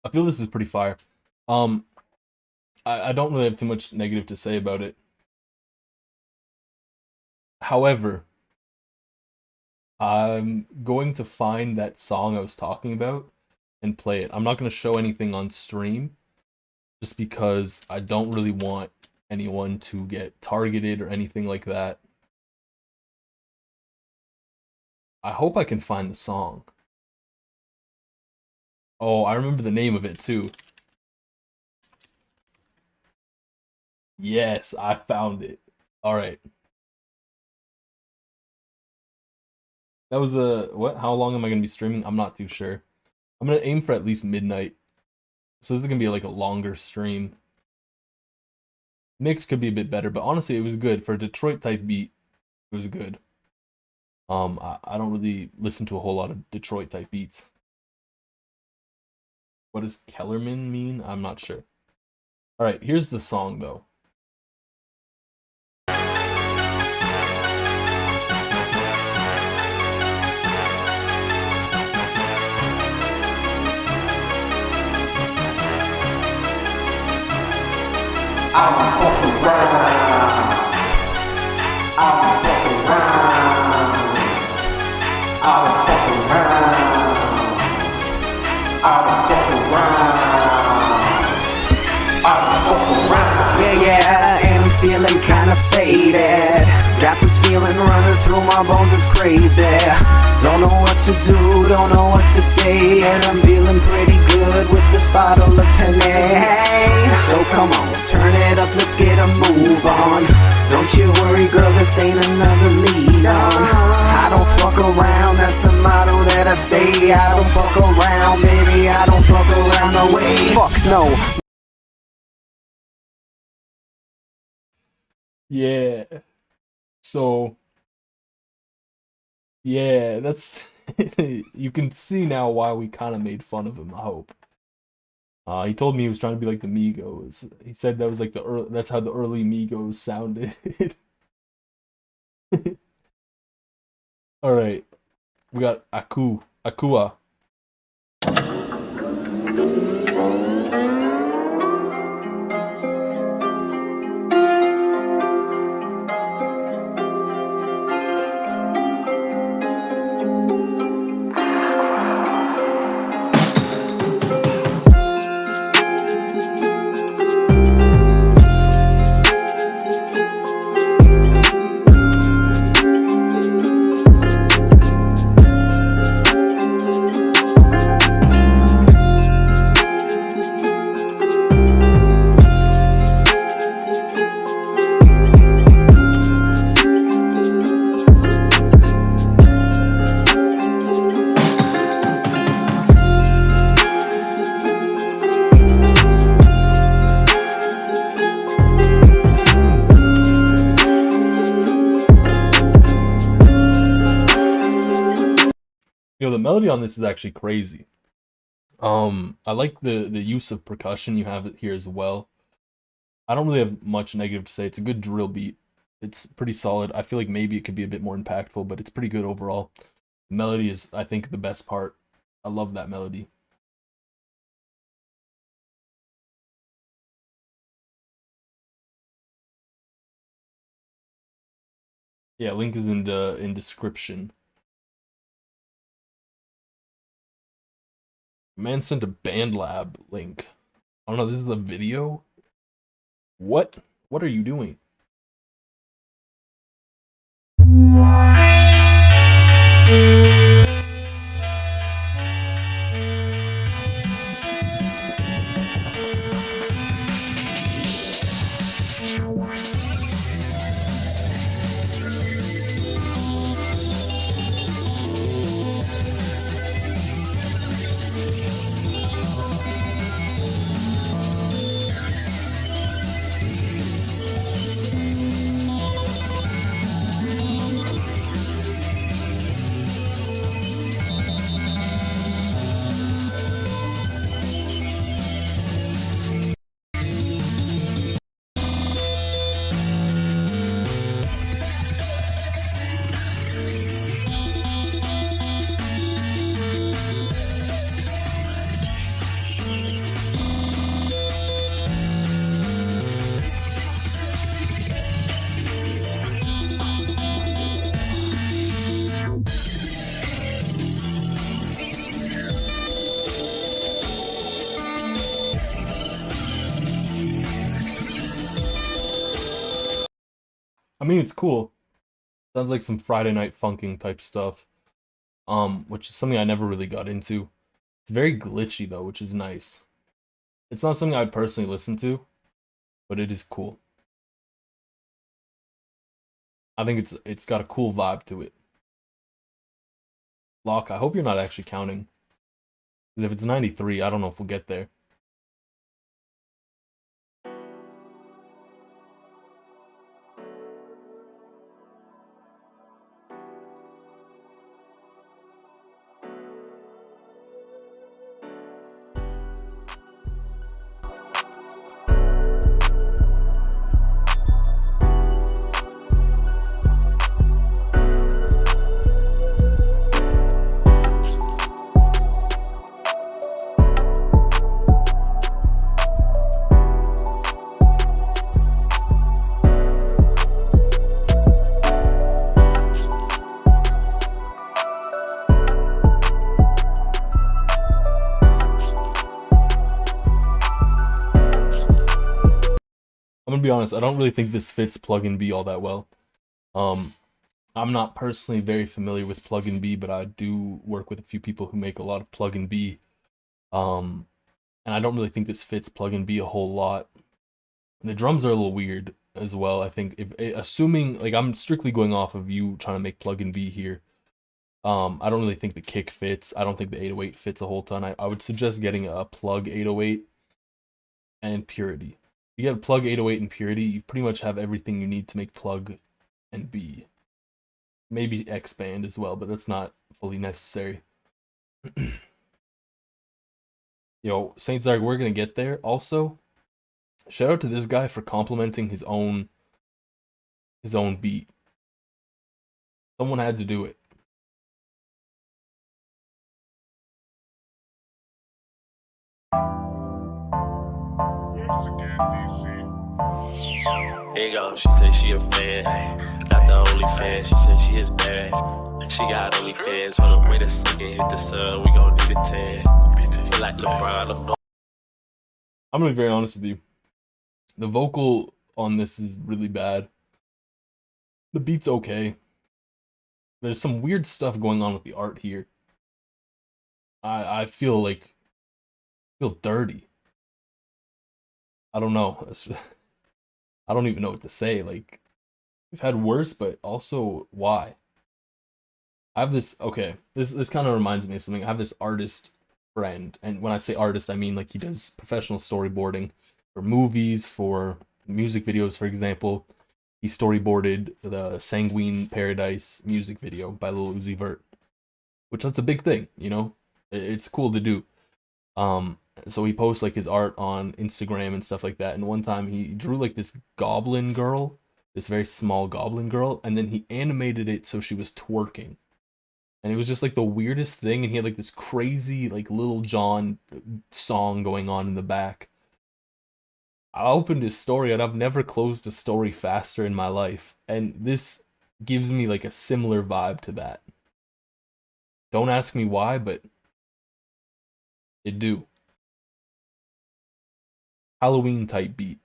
I feel this is pretty fire. I don't really have too much negative to say about it. However, I'm going to find that song I was talking about and play it. I'm not going to show anything on stream just because I don't really want anyone to get targeted or anything like that. I hope I can find the song. Oh, I remember the name of it too. Yes, I found it. All right. That was a what? How long am I gonna be streaming? I'm not too sure. I'm gonna aim for at least midnight. So this is gonna be like a longer stream. Mix could be a bit better, but honestly, it was good for a Detroit type beat. It was good. I don't really listen to a whole lot of Detroit type beats. What does Kellerman mean? I'm not sure. All right, here's the song though. I'll fuck around. I'll fuck around. I'll fuck around. I'll fuck around. I'll fuck around. Yeah, and I'm feeling kinda faded. Got this feeling running through my bones, it's crazy. Don't know what to do, don't know what to say, and I'm feeling pretty good with this bottle of Henny. So come on, turn it up, let's get a move on. Don't you worry, girl, this ain't another lead on. I don't fuck around, that's the motto that I say. I don't fuck around, baby, I don't fuck around, no way. Fuck no. Yeah. So, yeah, that's you can see now why we kind of made fun of him, I hope. He told me he was trying to be like the Migos. He said that was like that's how the early Migos sounded. All right. We got Akua. Yo, the melody on this is actually crazy. I like the use of percussion you have it here as well. I don't really have much negative to say. It's a good drill beat. It's pretty solid. I feel like maybe it could be a bit more impactful, but it's pretty good overall. The melody is, I think, the best part. I love that melody. Yeah, link is in description. Man sent a BandLab link. I don't know, this is the video? What? What are you doing? I mean, it's cool. Sounds like some Friday night funking type stuff. Which is something I never really got into. It's very glitchy though, which is nice. It's not something I'd personally listen to, but it is cool. I think it's got a cool vibe to it. Lock, I hope you're not actually counting. Because if it's 93, I don't know if we'll get there. I'm gonna be honest, I don't really think this fits plugin B all that well. I'm not personally very familiar with plugin B, but I do work with a few people who make a lot of plugin B. And I don't really think this fits plugin B a whole lot. And the drums are a little weird as well. I think if assuming like I'm strictly going off of you trying to make plugin B here. I don't really think the kick fits. I don't think the 808 fits a whole ton. I would suggest getting a plug 808 and purity. If you get a plug 808 and purity, you pretty much have everything you need to make plug and B. Maybe X band as well, but that's not fully necessary. Yo, Saint Zarg, we're gonna get there. Also, shout out to this guy for complimenting his own beat. Someone had to do it. Here you go, she say she a fan, not the only fan. She say she is bad. She got only fans. Hold up, wait a second, hit the sub. We gon' need a 10. Feel like LeBron. I'm gonna be very honest with you. The vocal on this is really bad. The beat's okay. There's some weird stuff going on with the art here. I feel dirty. I don't know. I don't even know what to say. Like, we've had worse, but also why? I have this, okay, this kind of reminds me of something. I have this artist friend, and when I say artist, I mean like he does professional storyboarding for movies, for music videos, for example. He storyboarded the Sanguine Paradise music video by Lil Uzi Vert, which that's a big thing, you know? It's cool to do. So he posts like his art on Instagram and stuff like that. And one time he drew like this goblin girl, this very small goblin girl, and then he animated it so she was twerking. And it was just like the weirdest thing, and he had like this crazy like Lil Jon song going on in the back. I opened his story and I've never closed a story faster in my life. And this gives me like a similar vibe to that. Don't ask me why, but it do. Halloween type beat.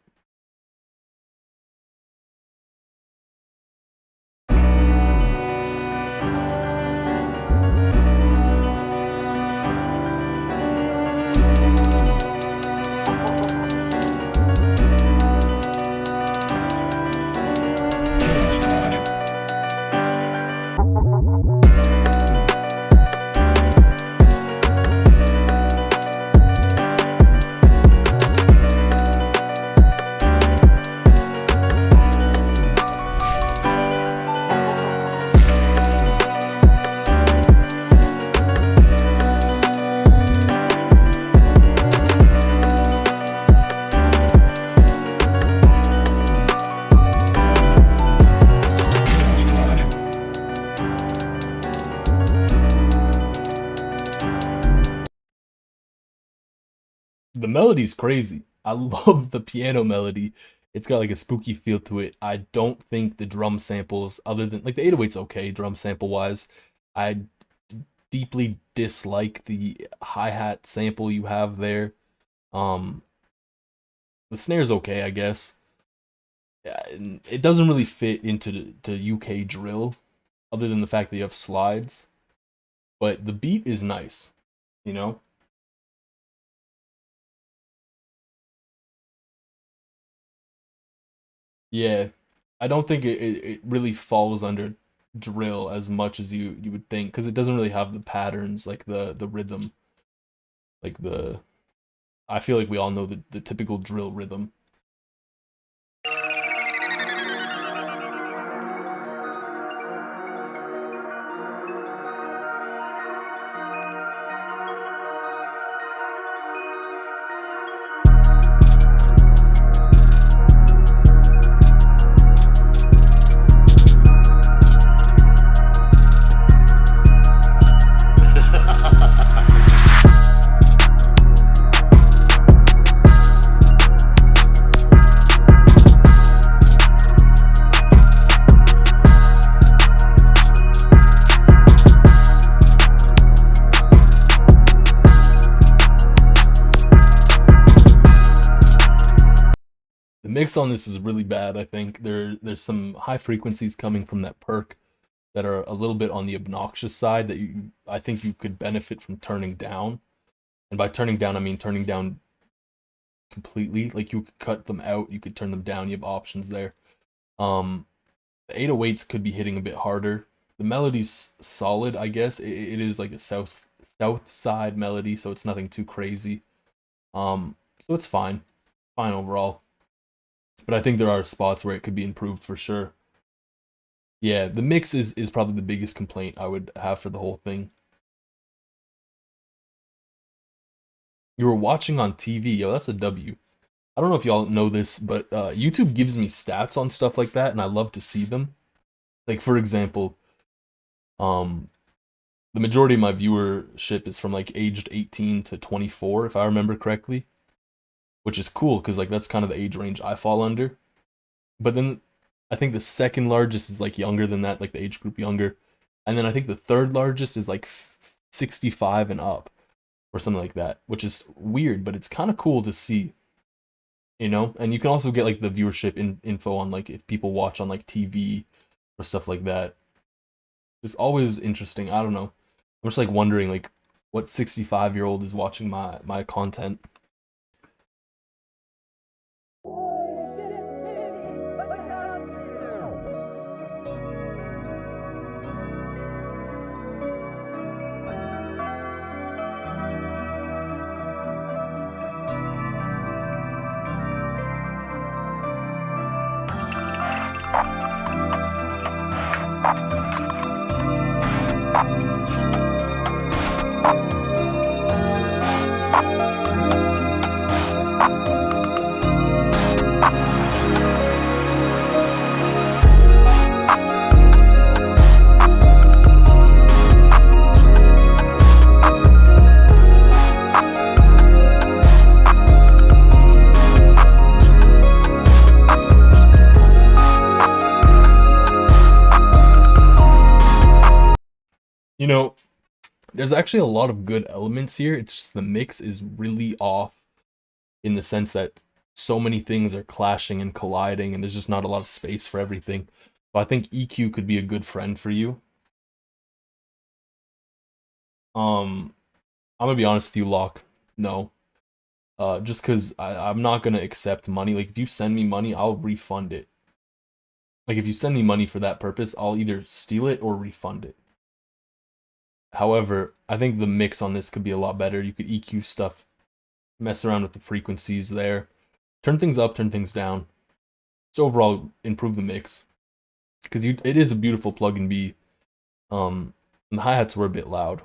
The melody's crazy. I love the piano melody. It's got like a spooky feel to it. I don't think the drum samples, other than like the 808's okay drum sample wise. I deeply dislike the hi-hat sample you have there. The snare's okay, I guess. It doesn't really fit into the UK drill, other than the fact that you have slides. But the beat is nice, you know? Yeah, I don't think it really falls under drill as much as you would think, because it doesn't really have the patterns, like the rhythm, like the, I feel like we all know the typical drill rhythm. The mix on this is really bad, I think. There's some high frequencies coming from that perk that are a little bit on the obnoxious side that I think you could benefit from turning down. And by turning down, I mean turning down completely. Like you could cut them out, you could turn them down, you have options there. The 808s could be hitting a bit harder. The melody's solid, I guess. It is like a south side melody, so it's nothing too crazy. So it's fine overall. But I think there are spots where it could be improved for sure. Yeah, the mix is probably the biggest complaint I would have for the whole thing. You were watching on TV. Yo, that's a W. I don't know if y'all know this, but YouTube gives me stats on stuff like that, and I love to see them. Like, for example, the majority of my viewership is from, like, aged 18 to 24, if I remember correctly. Which is cool, because, like, that's kind of the age range I fall under. But then I think the second largest is, like, younger than that, like, the age group younger. And then I think the third largest is, like, 65 and up, or something like that, which is weird, but it's kind of cool to see, you know? And you can also get, like, the viewership info on, like, if people watch on, like, TV or stuff like that. It's always interesting. I don't know. I'm just, like, wondering, like, what 65-year-old is watching my content. You know, there's actually a lot of good elements here. It's just the mix is really off in the sense that so many things are clashing and colliding, and there's just not a lot of space for everything. So I think EQ could be a good friend for you. I'm gonna be honest with you, Locke. No. Just because I'm not gonna accept money. Like, if you send me money, I'll refund it. Like, if you send me money for that purpose, I'll either steal it or refund it. However, I think the mix on this could be a lot better. You could EQ stuff, mess around with the frequencies there, turn things up, turn things down. So overall, improve the mix. Because it is a beautiful plugin B. And the hi-hats were a bit loud.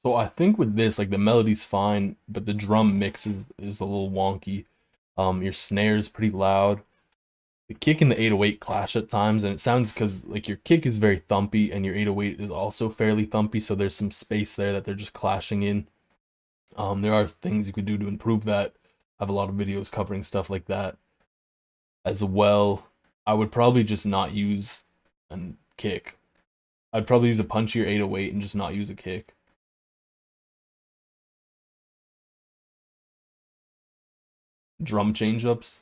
So I think with this, like the melody's fine, but the drum mix is a little wonky. Your snare is pretty loud. The kick and the 808 clash at times, and it sounds because like your kick is very thumpy and your 808 is also fairly thumpy, so there's some space there that they're just clashing in. There are things you could do to improve that. I have a lot of videos covering stuff like that as well. I would probably just not use a kick. I'd probably use a punchier 808 and just not use a kick. Drum change-ups.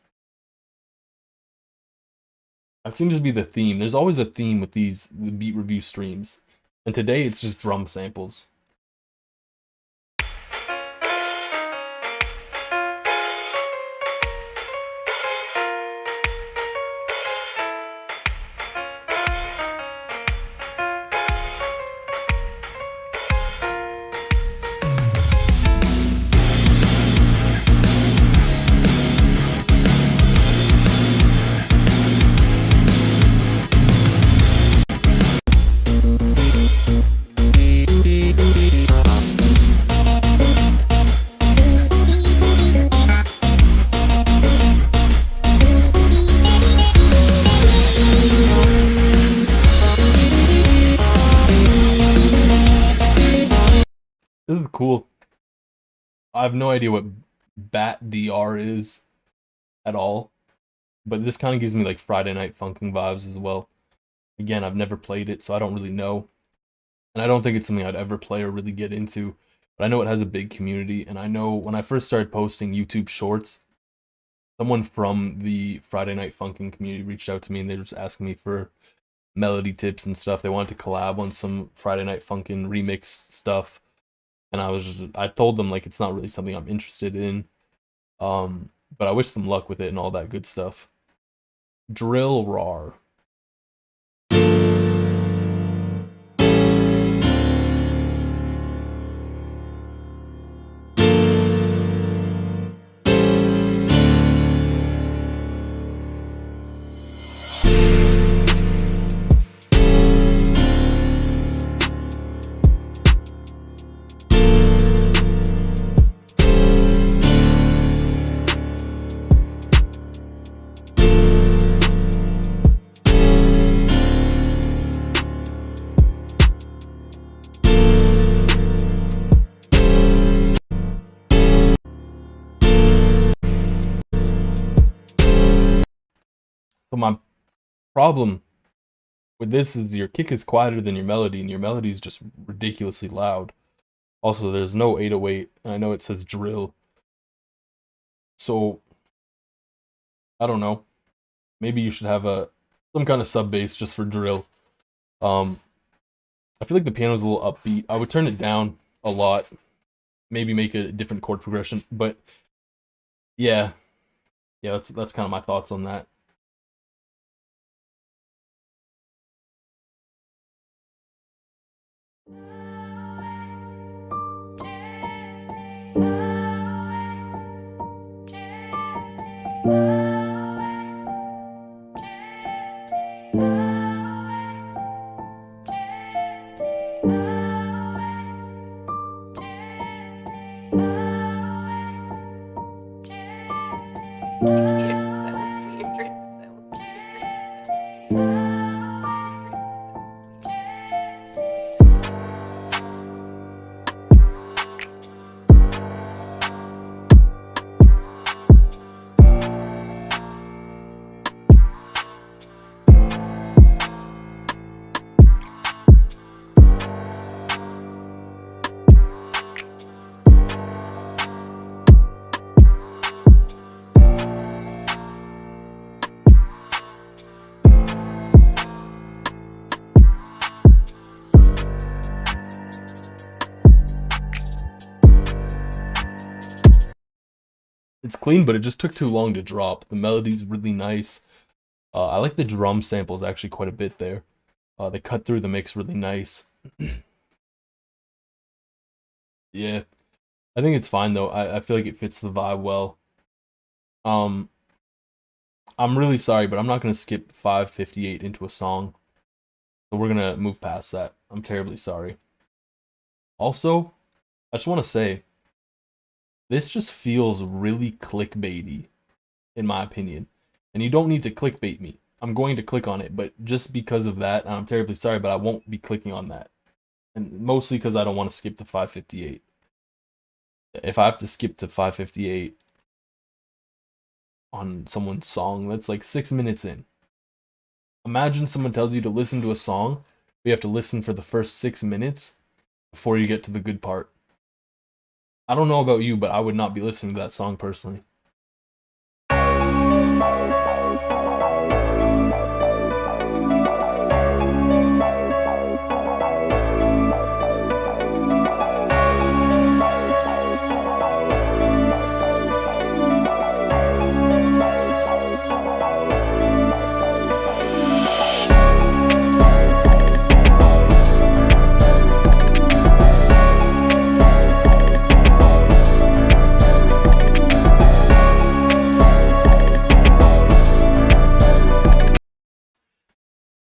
That seems to be the theme. There's always a theme with the beat review streams. And today it's just drum samples. This is cool. I have no idea what Bat DR is at all, but this kind of gives me like Friday Night Funkin' vibes as well. Again, I've never played it, so I don't really know. And I don't think it's something I'd ever play or really get into, but I know it has a big community, and I know when I first started posting YouTube shorts, someone from the Friday Night Funkin' community reached out to me and they were just asking me for melody tips and stuff. They wanted to collab on some Friday Night Funkin' remix stuff. And I told them like it's not really something I'm interested in. But I wish them luck with it and all that good stuff. Drill Rar. So my problem with this is your kick is quieter than your melody, and your melody is just ridiculously loud. Also, there's no 808, and I know it says drill. So, I don't know. Maybe you should have some kind of sub bass just for drill. I feel like the piano's a little upbeat. I would turn it down a lot. Maybe make a different chord progression, but yeah, that's kind of my thoughts on that. It's clean, but it just took too long to drop. The melody's really nice. I like the drum samples actually quite a bit there. They cut through the mix really nice. Yeah, I think it's fine though. I feel like it fits the vibe well. I'm really sorry, but I'm not gonna skip 5:58 into a song. So we're gonna move past that. I'm terribly sorry. Also, I just want to say, this just feels really clickbaity, in my opinion. And you don't need to clickbait me. I'm going to click on it, but just because of that, and I'm terribly sorry, but I won't be clicking on that. And mostly because I don't want to skip to 558. If I have to skip to 558 on someone's song, that's like 6 minutes in. Imagine someone tells you to listen to a song, but you have to listen for the first 6 minutes before you get to the good part. I don't know about you, but I would not be listening to that song personally.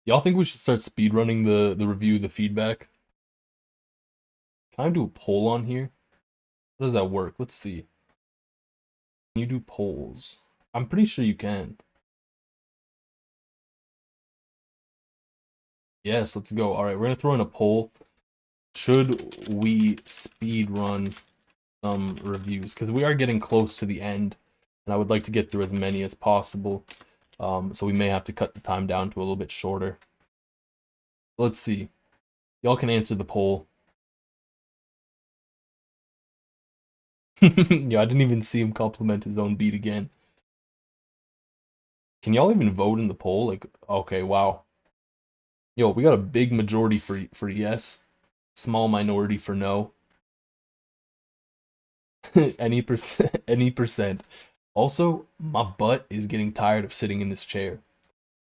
Y'all think we should start speedrunning the review, the feedback? Can I do a poll on here? How does that work? Let's see. Can you do polls? I'm pretty sure you can. Yes, let's go. Alright, we're gonna throw in a poll. Should we speedrun some reviews? Because we are getting close to the end, and I would like to get through as many as possible. So we may have to cut the time down to a little bit shorter. Let's see. Y'all can answer the poll. Yeah, I didn't even see him compliment his own beat again. Can y'all even vote in the poll? Like, okay, wow. Yo, we got a big majority for yes, small minority for no. Any percent. Also, my butt is getting tired of sitting in this chair.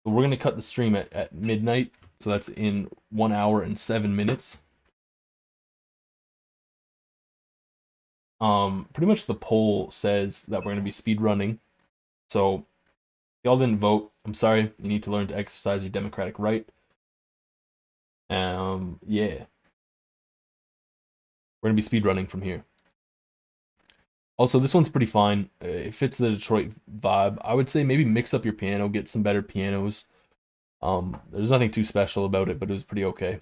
So we're gonna cut the stream at midnight. So that's in 1 hour and 7 minutes. Pretty much the poll says that we're gonna be speed running. So if y'all didn't vote, I'm sorry. You need to learn to exercise your democratic right. Yeah. We're gonna be speed running from here. Also, this one's pretty fine. It fits the Detroit vibe. I would say maybe mix up your piano, get some better pianos. There's nothing too special about it, but it was pretty okay.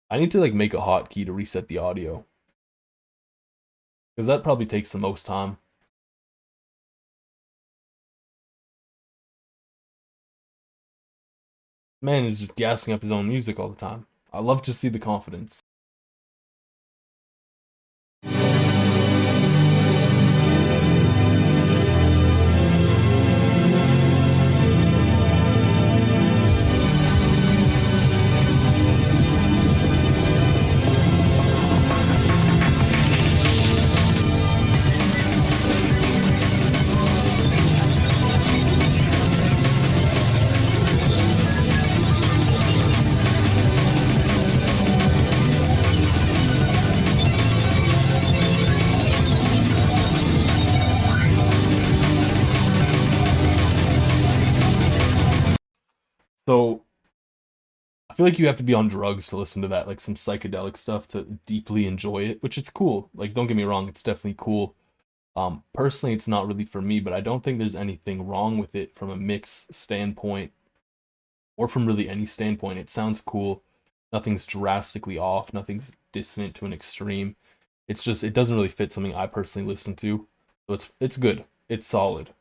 I need to like make a hotkey to reset the audio, because that probably takes the most time. Man is just gassing up his own music all the time. I love to see the confidence. So, I feel like you have to be on drugs to listen to that, like some psychedelic stuff to deeply enjoy it, which it's cool. Like, don't get me wrong, it's definitely cool. Personally, it's not really for me, but I don't think there's anything wrong with it from a mix standpoint or from really any standpoint. It sounds cool. Nothing's drastically off. Nothing's dissonant to an extreme. It's just, it doesn't really fit something I personally listen to. So it's good. It's solid.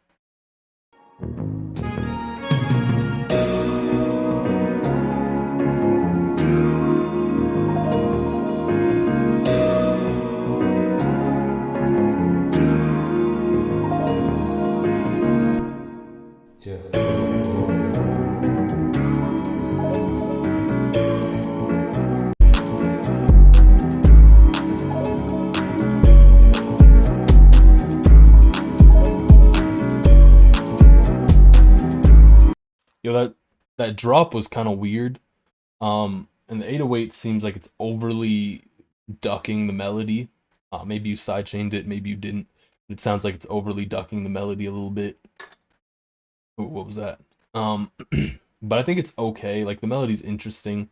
Yo, that drop was kind of weird. And the 808 seems like it's overly ducking the melody. Maybe you sidechained it, maybe you didn't. It sounds like it's overly ducking the melody a little bit. Ooh, what was that? But I think it's okay. Like, the melody's interesting.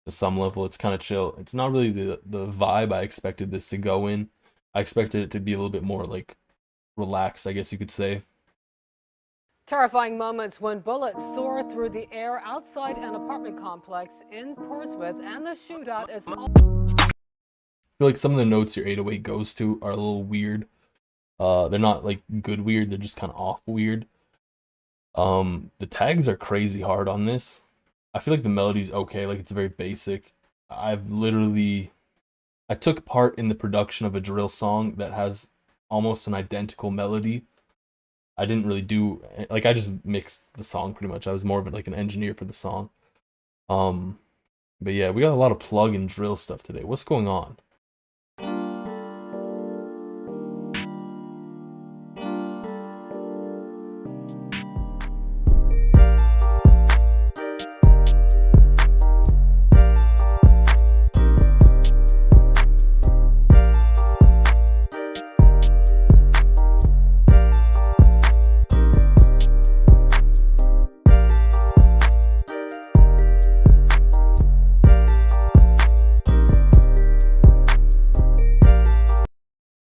to some level. It's kind of chill. It's not really the vibe I expected this to go in. I expected it to be a little bit more like relaxed, I guess you could say. Terrifying moments when bullets soar through the air outside an apartment complex in Portsmouth, and the shootout is all. I feel like some of the notes your 808 goes to are a little weird. They're not like good weird, they're just kind of off weird. The tags are crazy hard on this. I feel like the melody's okay, like it's very basic. I took part in the production of a drill song that has almost an identical melody. I didn't really do, like, I just mixed the song pretty much. I was more of like an engineer for the song. But yeah, we got a lot of plug and drill stuff today. What's going on?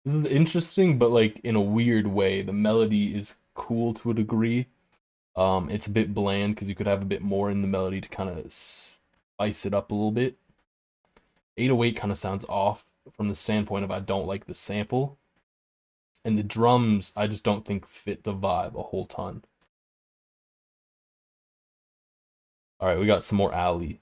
This is interesting, but like in a weird way. The melody is cool to a degree. It's a bit bland because you could have a bit more in the melody to kind of spice it up a little bit. 808 kind of sounds off from the standpoint of I don't like the sample. And the drums, I just don't think fit the vibe a whole ton. Alright, we got some more alley.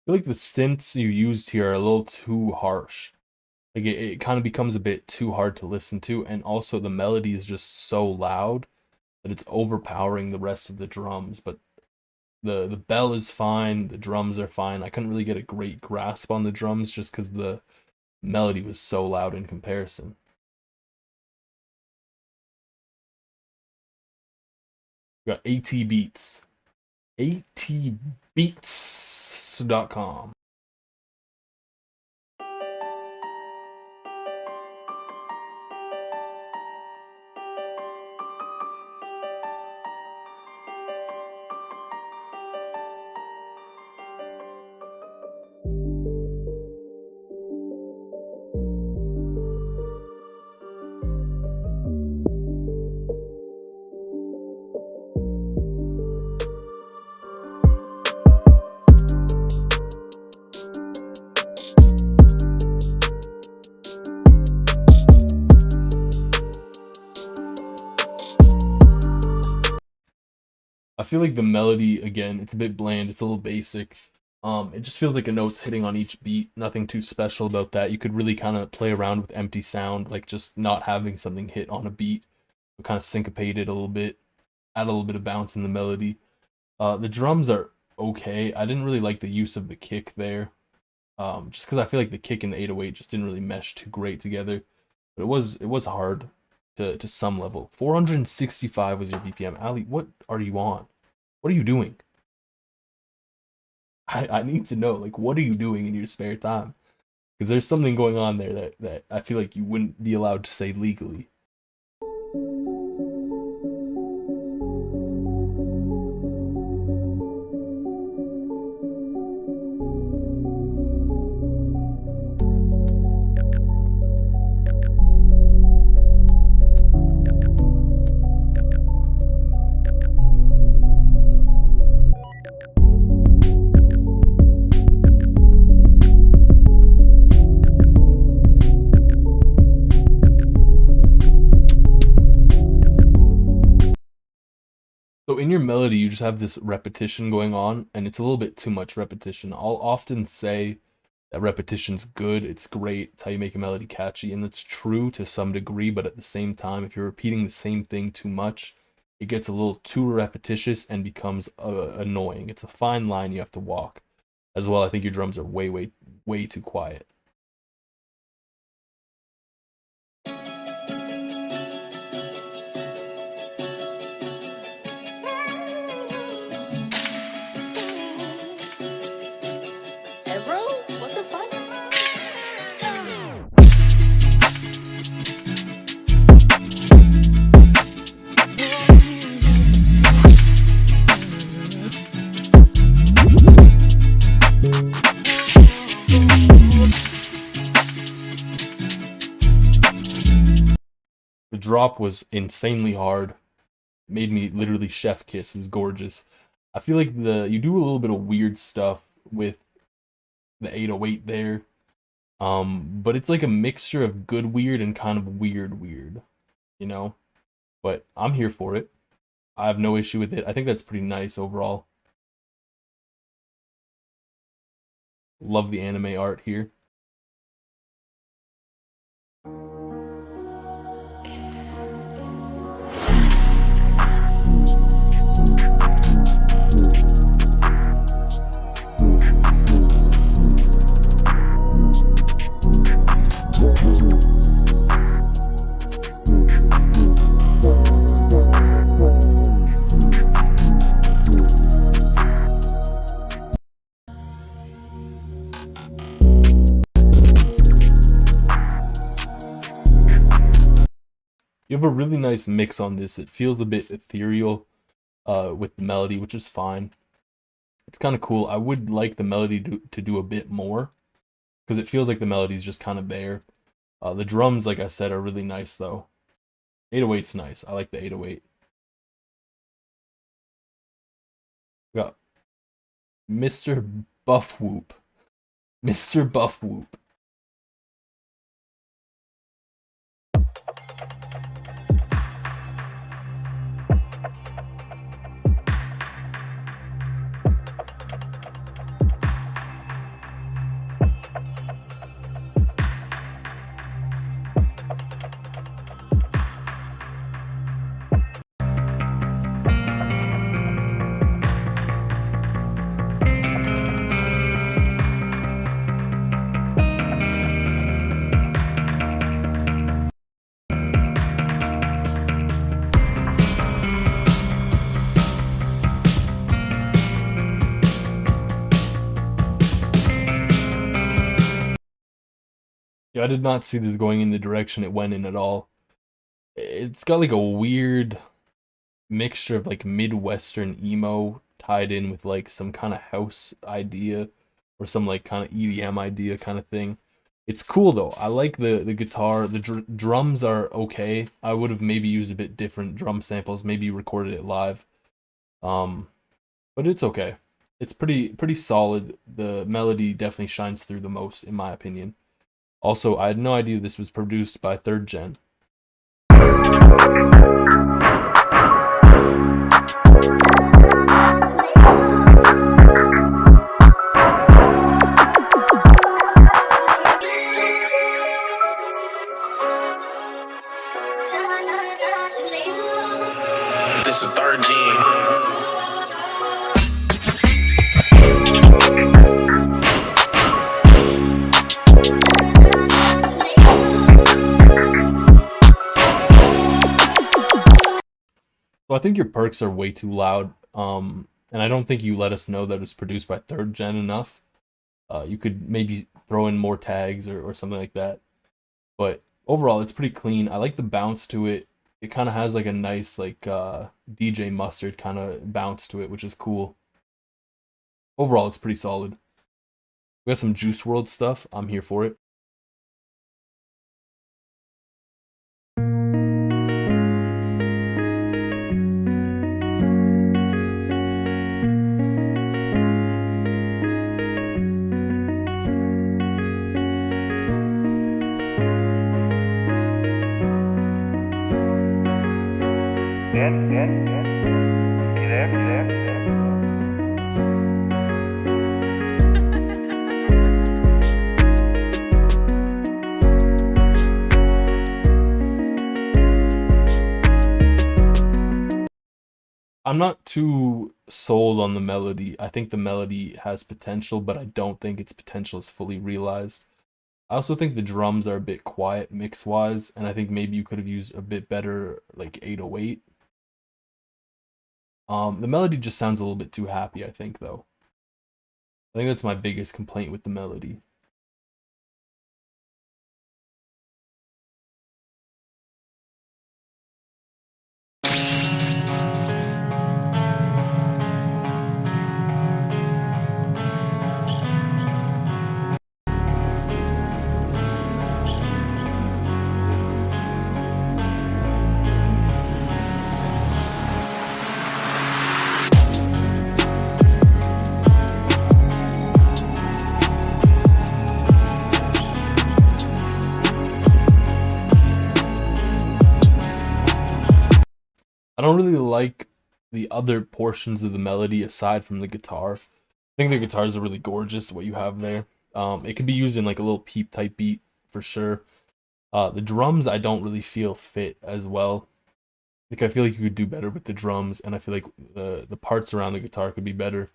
I feel like the synths you used here are a little too harsh. Like it kind of becomes a bit too hard to listen to, and also the melody is just so loud that it's overpowering the rest of the drums. But the bell is fine, the drums are fine. I couldn't really get a great grasp on the drums just because the melody was so loud in comparison. We got AT Beats. atbeats.com. I feel like the melody, again, it's a bit bland, it's a little basic. It just feels like a note's hitting on each beat, nothing too special about that. You could really kind of play around with empty sound, like just not having something hit on a beat, but kind of syncopate it a little bit, add a little bit of bounce in the melody. The drums are okay. I didn't really like the use of the kick there, just because I feel like the kick and the 808 just didn't really mesh too great together. But it was hard to some level. 465 was your BPM. Ali, what are you on? What are you doing? I need to know, like, what are you doing in your spare time? Because there's something going on there that I feel like you wouldn't be allowed to say legally. So in your melody, you just have this repetition going on, and it's a little bit too much repetition. I'll often say that repetition's good, it's great, it's how you make a melody catchy, and that's true to some degree, but at the same time, if you're repeating the same thing too much, it gets a little too repetitious and becomes annoying. It's a fine line you have to walk. as well. I think your drums are way too quiet. The drop was insanely hard. It made me literally chef kiss. It was gorgeous. I feel like you do a little bit of weird stuff with the 808 there. But it's like a mixture of good weird and kind of weird, you know? But I'm here for it. I have no issue with it. I think that's pretty nice overall. Love the anime art here. You have a really nice mix on this. It feels a bit ethereal with the melody, which is fine. It's kind of cool. I would like the melody to do a bit more, because it feels like the melody is just kind of there. The drums, like I said, are really nice, though. 808's nice. I like the 808. We got Mr. Buff Whoop. Mr. Buff Whoop. Yeah, I did not see this going in the direction it went in at all. It's got like a weird mixture of like Midwestern emo tied in with like some kind of house idea or some like kind of EDM idea kind of thing. It's cool though. I like the guitar. The drums are okay. I would have maybe used a bit different drum samples, maybe recorded it live. But it's okay. It's pretty solid. The melody definitely shines through the most, in my opinion. Also, I had no idea this was produced by 3rd Gen. This is 3rd Gen. So I think your perks are way too loud, and I don't think you let us know that it was produced by 3rd Gen enough. You could maybe throw in more tags or something like that. But overall, it's pretty clean. I like the bounce to it. It kind of has like a nice like DJ Mustard kind of bounce to it, which is cool. Overall, it's pretty solid. We got some Juice WRLD stuff. I'm here for it. I'm not too sold on the melody. I think the melody has potential, but I don't think its potential is fully realized. I also think the drums are a bit quiet mix-wise, and I think maybe you could have used a bit better like 808. The melody just sounds a little bit too happy, I think, though. I think that's my biggest complaint with the melody. I don't really like the other portions of the melody aside from the guitar. I think the guitars are really gorgeous, what you have there. It could be used in like a little peep type beat for sure. The drums I don't really feel fit as well. Like I feel like you could do better with the drums, and I feel like the parts around the guitar could be better.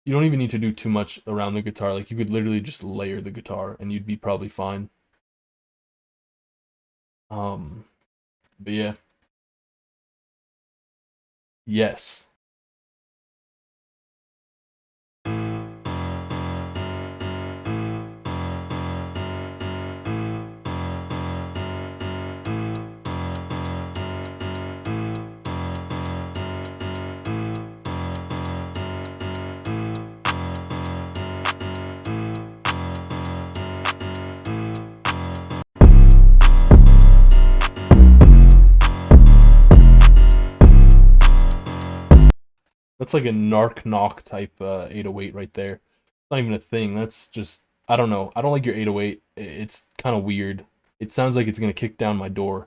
You don't even need to do too much around the guitar. Like you could literally just layer the guitar and you'd be probably fine. But yeah. Yes. That's like a narc knock type 808 right there. It's not even a thing. That's just, I don't know. I don't like your 808. It's kind of weird. It sounds like it's gonna kick down my door.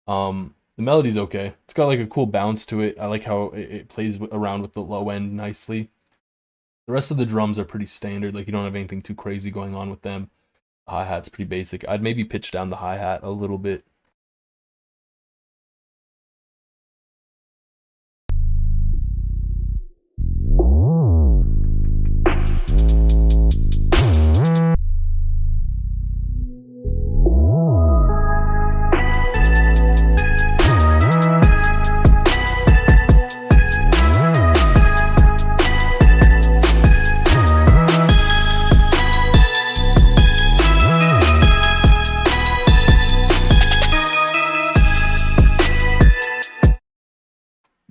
The melody's okay. It's got like a cool bounce to it. I like how it plays around with the low end nicely. The rest of the drums are pretty standard. Like you don't have anything too crazy going on with them. Hi-hat's pretty basic. I'd maybe pitch down the hi-hat a little bit.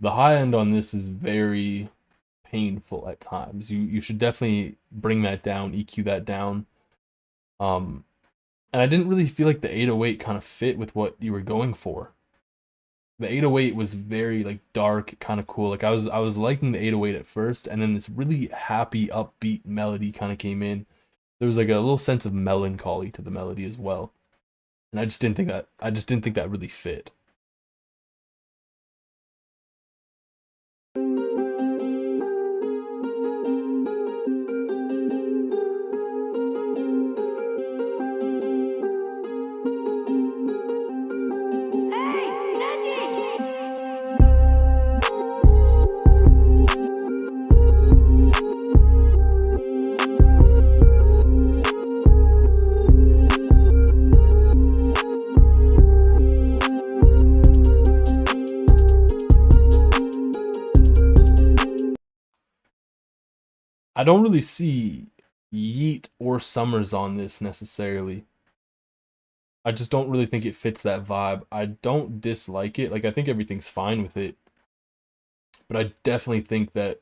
The high end on this is very painful at times. You should definitely bring that down, EQ that down. And I didn't really feel like the 808 kind of fit with what you were going for. The 808 was very like dark, kind of cool. Like I was liking the 808 at first, and then this really happy, upbeat melody kind of came in. There was like a little sense of melancholy to the melody as well. And I just didn't think that really fit. I don't really see Yeet or Summers on this necessarily. I just don't really think it fits that vibe. I don't dislike it. Like I think everything's fine with it. But I definitely think that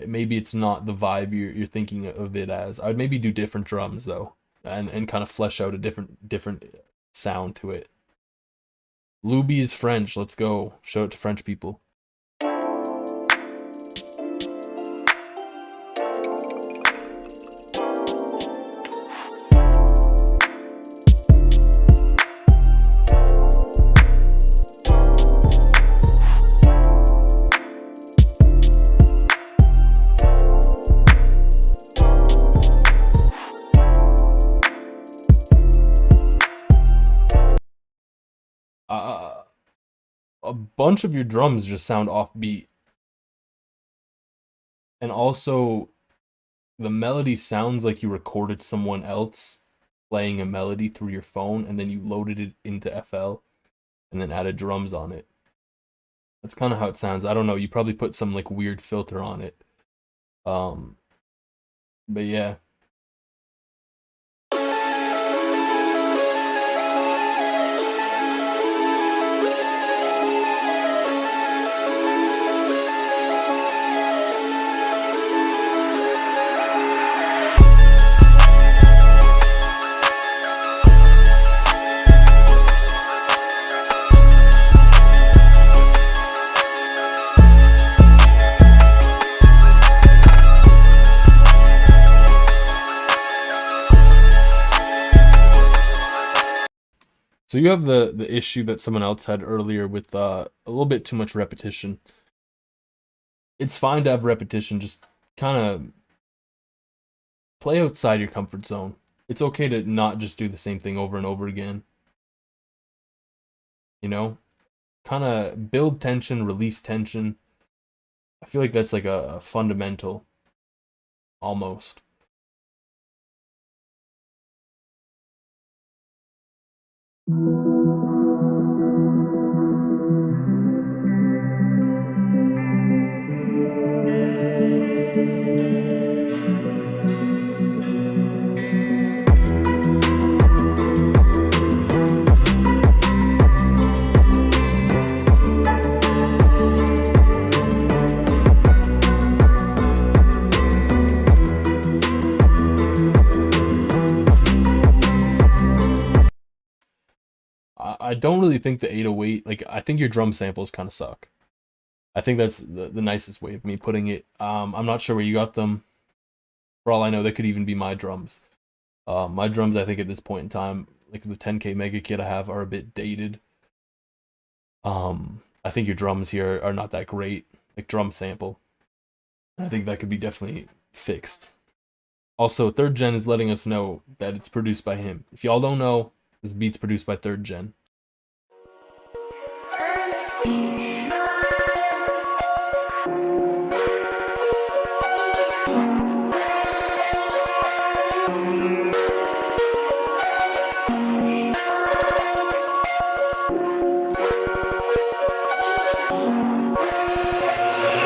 maybe it's not the vibe you're thinking of it as. I'd maybe do different drums though, and kind of flesh out a different sound to it. Luby is French. Let's go. Show it to French people. bunch of your drums just sound offbeat. And also, the melody sounds like you recorded someone else playing a melody through your phone, and then you loaded it into FL, and then added drums on it. That's kind of how it sounds. I don't know. You probably put some like weird filter on it. But yeah. So you have the issue that someone else had earlier with a little bit too much repetition. It's fine to have repetition, just kind of play outside your comfort zone. It's okay to not just do the same thing over and over again. You know? Kind of build tension, release tension. I feel like that's like a fundamental, almost. I don't really think the 808, like, I think your drum samples kind of suck. I think that's the nicest way of me putting it. I'm not sure where you got them. For all I know, they could even be my drums. My drums, I think at this point in time, like the 10K Mega Kit I have, are a bit dated. I think your drums here are not that great, like drum sample. I think that could be definitely fixed. Also, 3rd Gen is letting us know that it's produced by him. If y'all don't know, this beat's produced by 3rd Gen.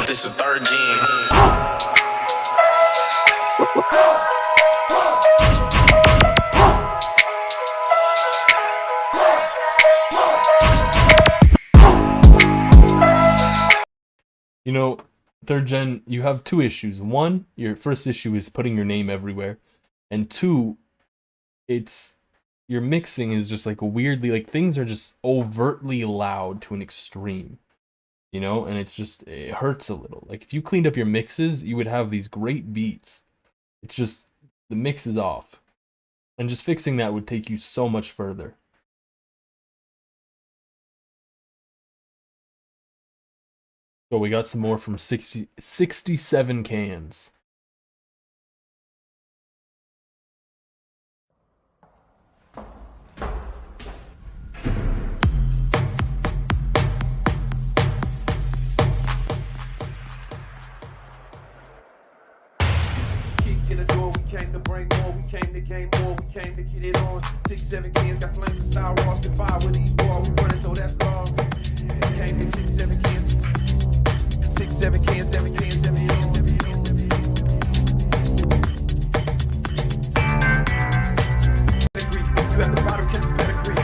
This is 3rd Gen. You know, 3rd Gen, you have 2 issues. 1, your first issue is putting your name everywhere. And 2, it's your mixing is just like weirdly, like things are just overtly loud to an extreme. You know, and it's just, it hurts a little. Like if you cleaned up your mixes, you would have these great beats. It's just, the mix is off. And just fixing that would take you so much further. So we got some more from 67 cans. In the door, we came to bring more, we came to gain more, we came to get it on. 6, 7 cans got flames and style, Ross and fire with these balls, we running, so that's long. We came to 6, 7 cans. 6, 7 cans, 7 cans, 7 cans, 7 cans, 7 cans. You at the bottom, catch a pedigree.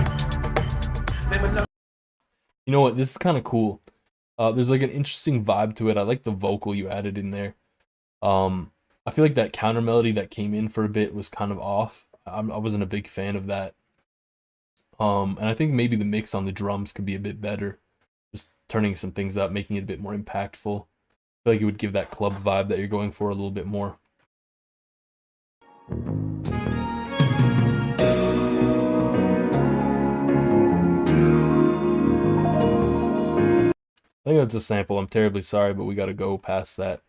Name another. You know what? This is kind of cool. There's like an interesting vibe to it. I like the vocal you added in there. I feel like that counter melody that came in for a bit was kind of off. I wasn't a big fan of that. And I think maybe the mix on the drums could be a bit better. Just turning some things up, making it a bit more impactful. I feel like it would give that club vibe that you're going for a little bit more. I think that's a sample. I'm terribly sorry, but we got to go past that.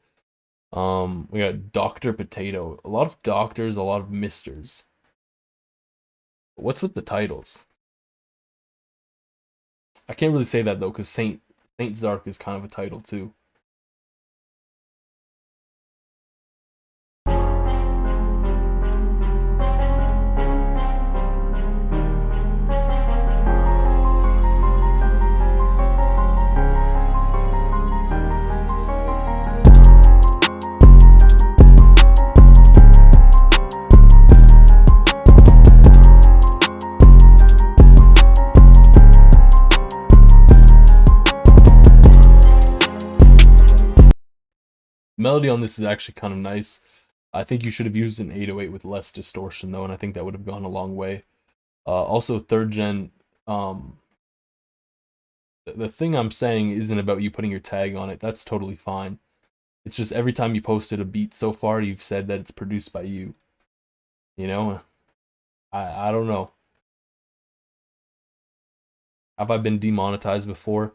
We got Dr. Potato. A lot of doctors, a lot of misters. What's with the titles? I can't really say that though, because Saint Saint Zark is kind of a title too. Melody on this is actually kind of nice. I think you should have used an 808 with less distortion though, and I think that would have gone a long way. Also, third gen, the thing I'm saying isn't about you putting your tag on it. That's totally fine. It's just every time you posted a beat so far, you've said that it's produced by you. You know, I don't know. Have I been demonetized before?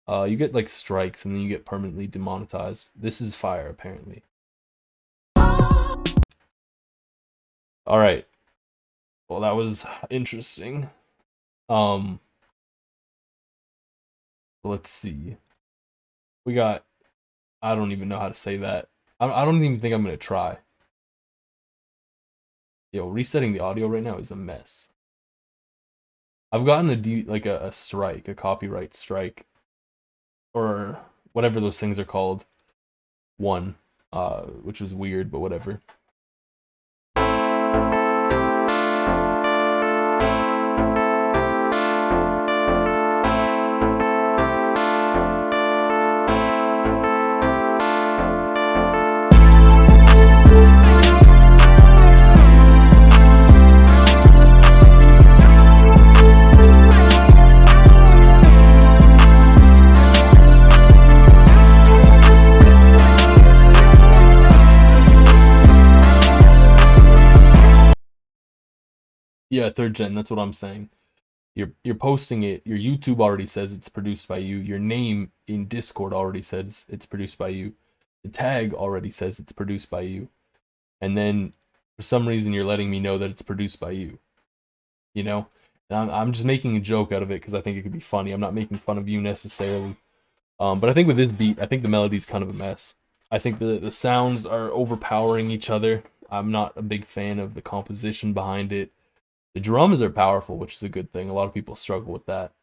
You get like strikes and then you get permanently demonetized. This is fire, apparently. Alright. Well, that was interesting. Let's see. We got... I don't even know how to say that. I don't even think I'm going to try. Yo, resetting the audio right now is a mess. I've gotten a strike, a copyright strike, or whatever those things are called. One, which was weird, but whatever. Yeah, third gen, that's what I'm saying. You're posting it, your YouTube already says it's produced by you, your name in Discord already says it's produced by you, the tag already says it's produced by you, and then for some reason you're letting me know that it's produced by you. You know? And I'm just making a joke out of it because I think it could be funny. I'm not making fun of you necessarily. But I think with this beat, I think the melody's kind of a mess. I think the sounds are overpowering each other. I'm not a big fan of the composition behind it. The drums are powerful, which is a good thing. A lot of people struggle with that.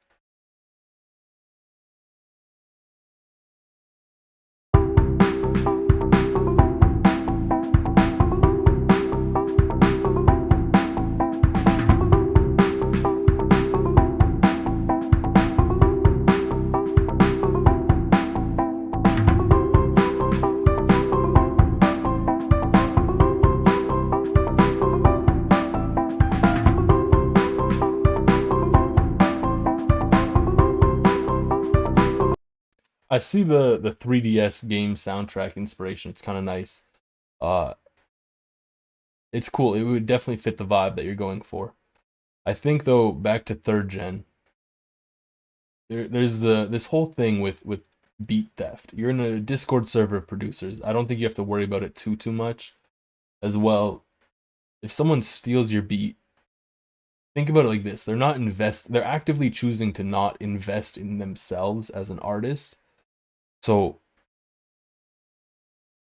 I see the 3DS game soundtrack inspiration. It's kind of nice. It's cool. It would definitely fit the vibe that you're going for. I think though, back to third gen, there's this whole thing with beat theft. You're in a Discord server of producers. I don't think you have to worry about it too much. As well, if someone steals your beat, think about it like this: they're actively choosing to not invest in themselves as an artist. So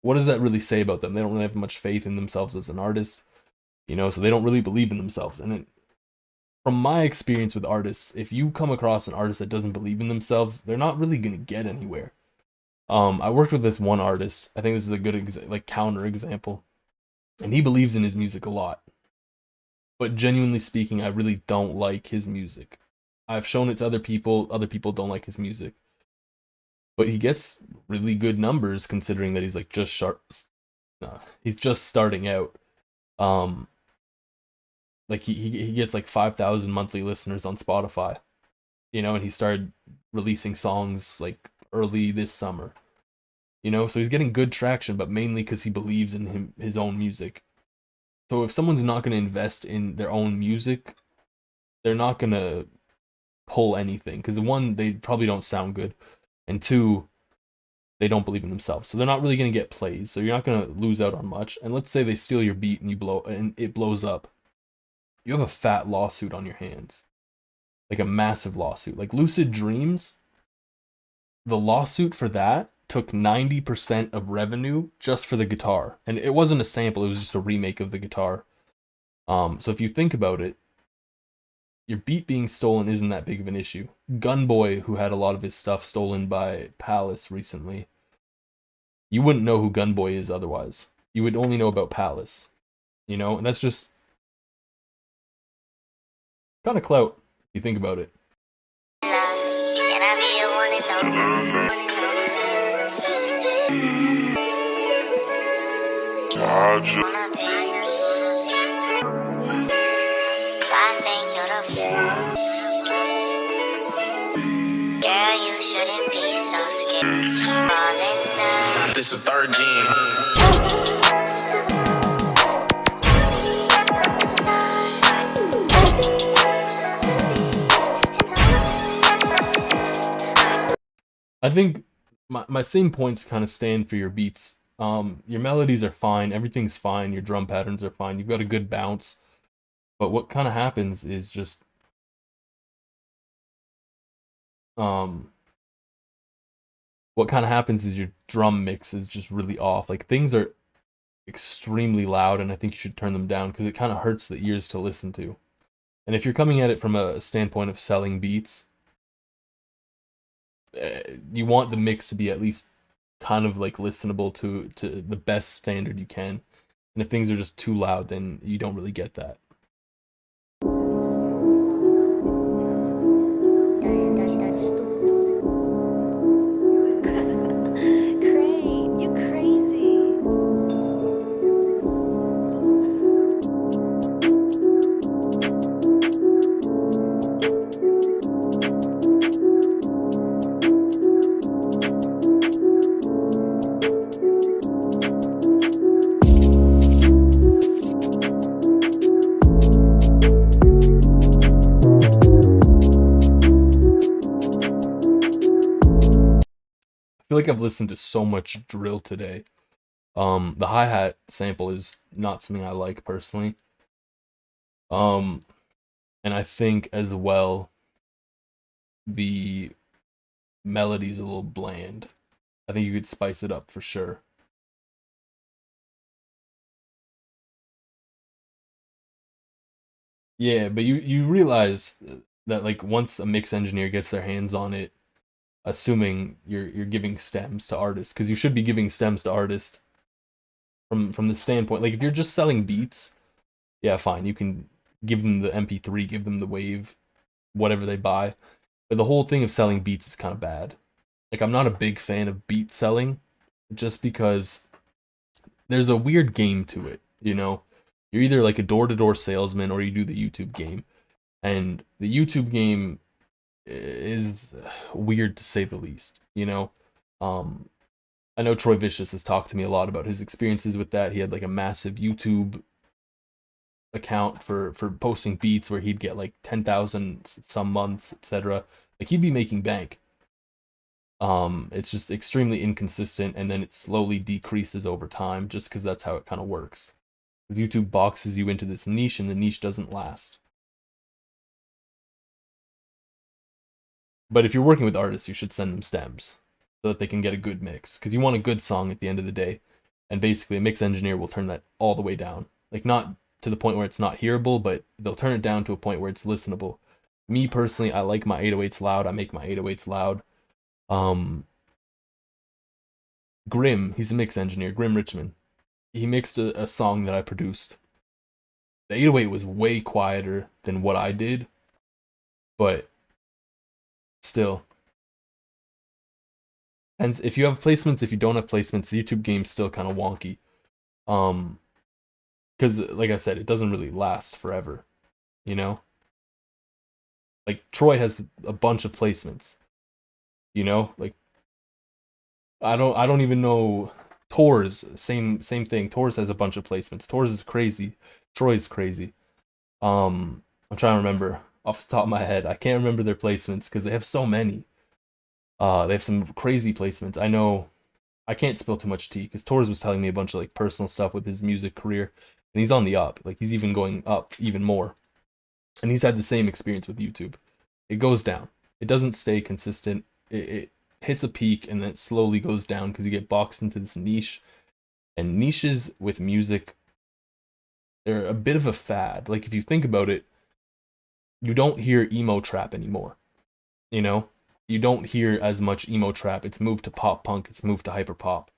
what does that really say about them? They don't really have much faith in themselves as an artist, you know, so they don't really believe in themselves. And from my experience with artists, if you come across an artist that doesn't believe in themselves, they're not really going to get anywhere. I worked with this one artist. I think this is a good counter example. And he believes in his music a lot. But genuinely speaking, I really don't like his music. I've shown it to other people don't like his music. But he gets really good numbers considering that he's like he's just starting out. Like he gets like 5,000 monthly listeners on Spotify, you know, and he started releasing songs like early this summer, you know, so he's getting good traction, but mainly because he believes in his own music. So if someone's not going to invest in their own music, they're not going to pull anything, because one, they probably don't sound good, and two, they don't believe in themselves, so they're not really going to get plays, so you're not going to lose out on much. And let's say they steal your beat and it blows up. You have a fat lawsuit on your hands. Like a massive lawsuit. Like Lucid Dreams, the lawsuit for that took 90% of revenue just for the guitar. And it wasn't a sample, it was just a remake of the guitar. So if you think about it, your beat being stolen isn't that big of an issue. Gunboy, who had a lot of his stuff stolen by Palace recently, you wouldn't know who Gunboy is otherwise. You would only know about Palace, you know? And that's just kind of clout, if you think about it. This is third gen. I think my same points kind of stand for your beats. Your melodies are fine, everything's fine, your drum patterns are fine, you've got a good bounce. But what kind of happens is just what kind of happens is your drum mix is just really off. Like things are extremely loud, and I think you should turn them down because it kind of hurts the ears to listen to. And if you're coming at it from a standpoint of selling beats, you want the mix to be at least kind of like listenable to the best standard you can. And if things are just too loud, then you don't really get that. I feel like I've listened to so much drill today. The hi-hat sample is not something I like personally. And I think as well the melody's a little bland. I think you could spice it up for sure. Yeah, but you realize that like once a mix engineer gets their hands on it, assuming you're giving stems to artists, because you should be giving stems to artists from the standpoint, like if you're just selling beats, yeah, fine, you can give them the MP3, give them the wave, whatever they buy. But the whole thing of selling beats is kind of bad. Like I'm not a big fan of beat selling, just because there's a weird game to it, you know? You're either like a door-to-door salesman or you do the YouTube game. And the YouTube game is weird to say the least, you know? I know Troy Vicious has talked to me a lot about his experiences with that. He had like a massive YouTube account for posting beats where he'd get like 10,000 some months, etc. Like he'd be making bank. It's just extremely inconsistent, and then it slowly decreases over time just because that's how it kind of works. Because YouTube boxes you into this niche, and the niche doesn't last. But if you're working with artists, you should send them stems so that they can get a good mix. Because you want a good song at the end of the day. And basically, a mix engineer will turn that all the way down. Like, not to the point where it's not hearable, but they'll turn it down to a point where it's listenable. Me, personally, I like my 808s loud. I make my 808s loud. Grim, he's a mix engineer, Grim Richmond. He mixed a song that I produced. The 808 was way quieter than what I did, but still. And if you have placements, if you don't have placements, the YouTube game's still kind of wonky. Because, like I said, it doesn't really last forever, you know? Like, Troy has a bunch of placements, you know? Like, I don't even know. Tors, same thing. Tors has a bunch of placements. Tors is crazy. Troy's crazy. I'm trying to remember off the top of my head. I can't remember their placements because they have so many. They have some crazy placements. I know I can't spill too much tea because Tors was telling me a bunch of like personal stuff with his music career, and he's on the up. Like he's even going up even more. And he's had the same experience with YouTube. It goes down. It doesn't stay consistent. It hits a peak and then it slowly goes down because you get boxed into this niche. And niches with music, they're a bit of a fad. Like, if you think about it, you don't hear emo trap anymore. You know? You don't hear as much emo trap. It's moved to pop punk. It's moved to hyper pop.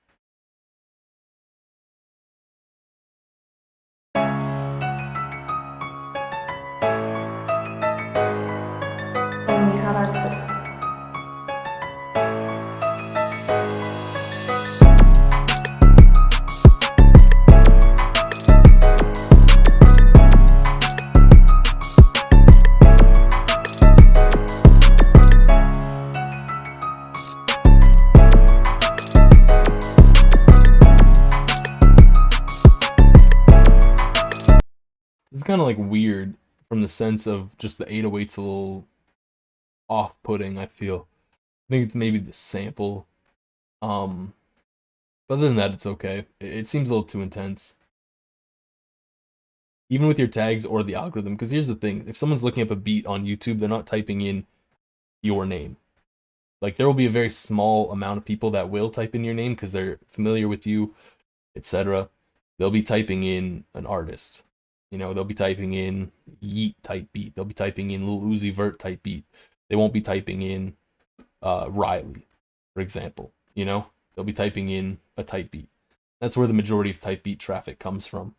It's kind of like weird from the sense of just the 808's a little off-putting, I feel. I think it's maybe the sample. But other than that, it's okay. It seems a little too intense. Even with your tags or the algorithm, because here's the thing. If someone's looking up a beat on YouTube, they're not typing in your name. Like, there will be a very small amount of people that will type in your name because they're familiar with you, etc. They'll be typing in an artist. You know, they'll be typing in Yeet type beat. They'll be typing in Lil Uzi Vert type beat. They won't be typing in Riley, for example. You know, they'll be typing in a type beat. That's where the majority of type beat traffic comes from.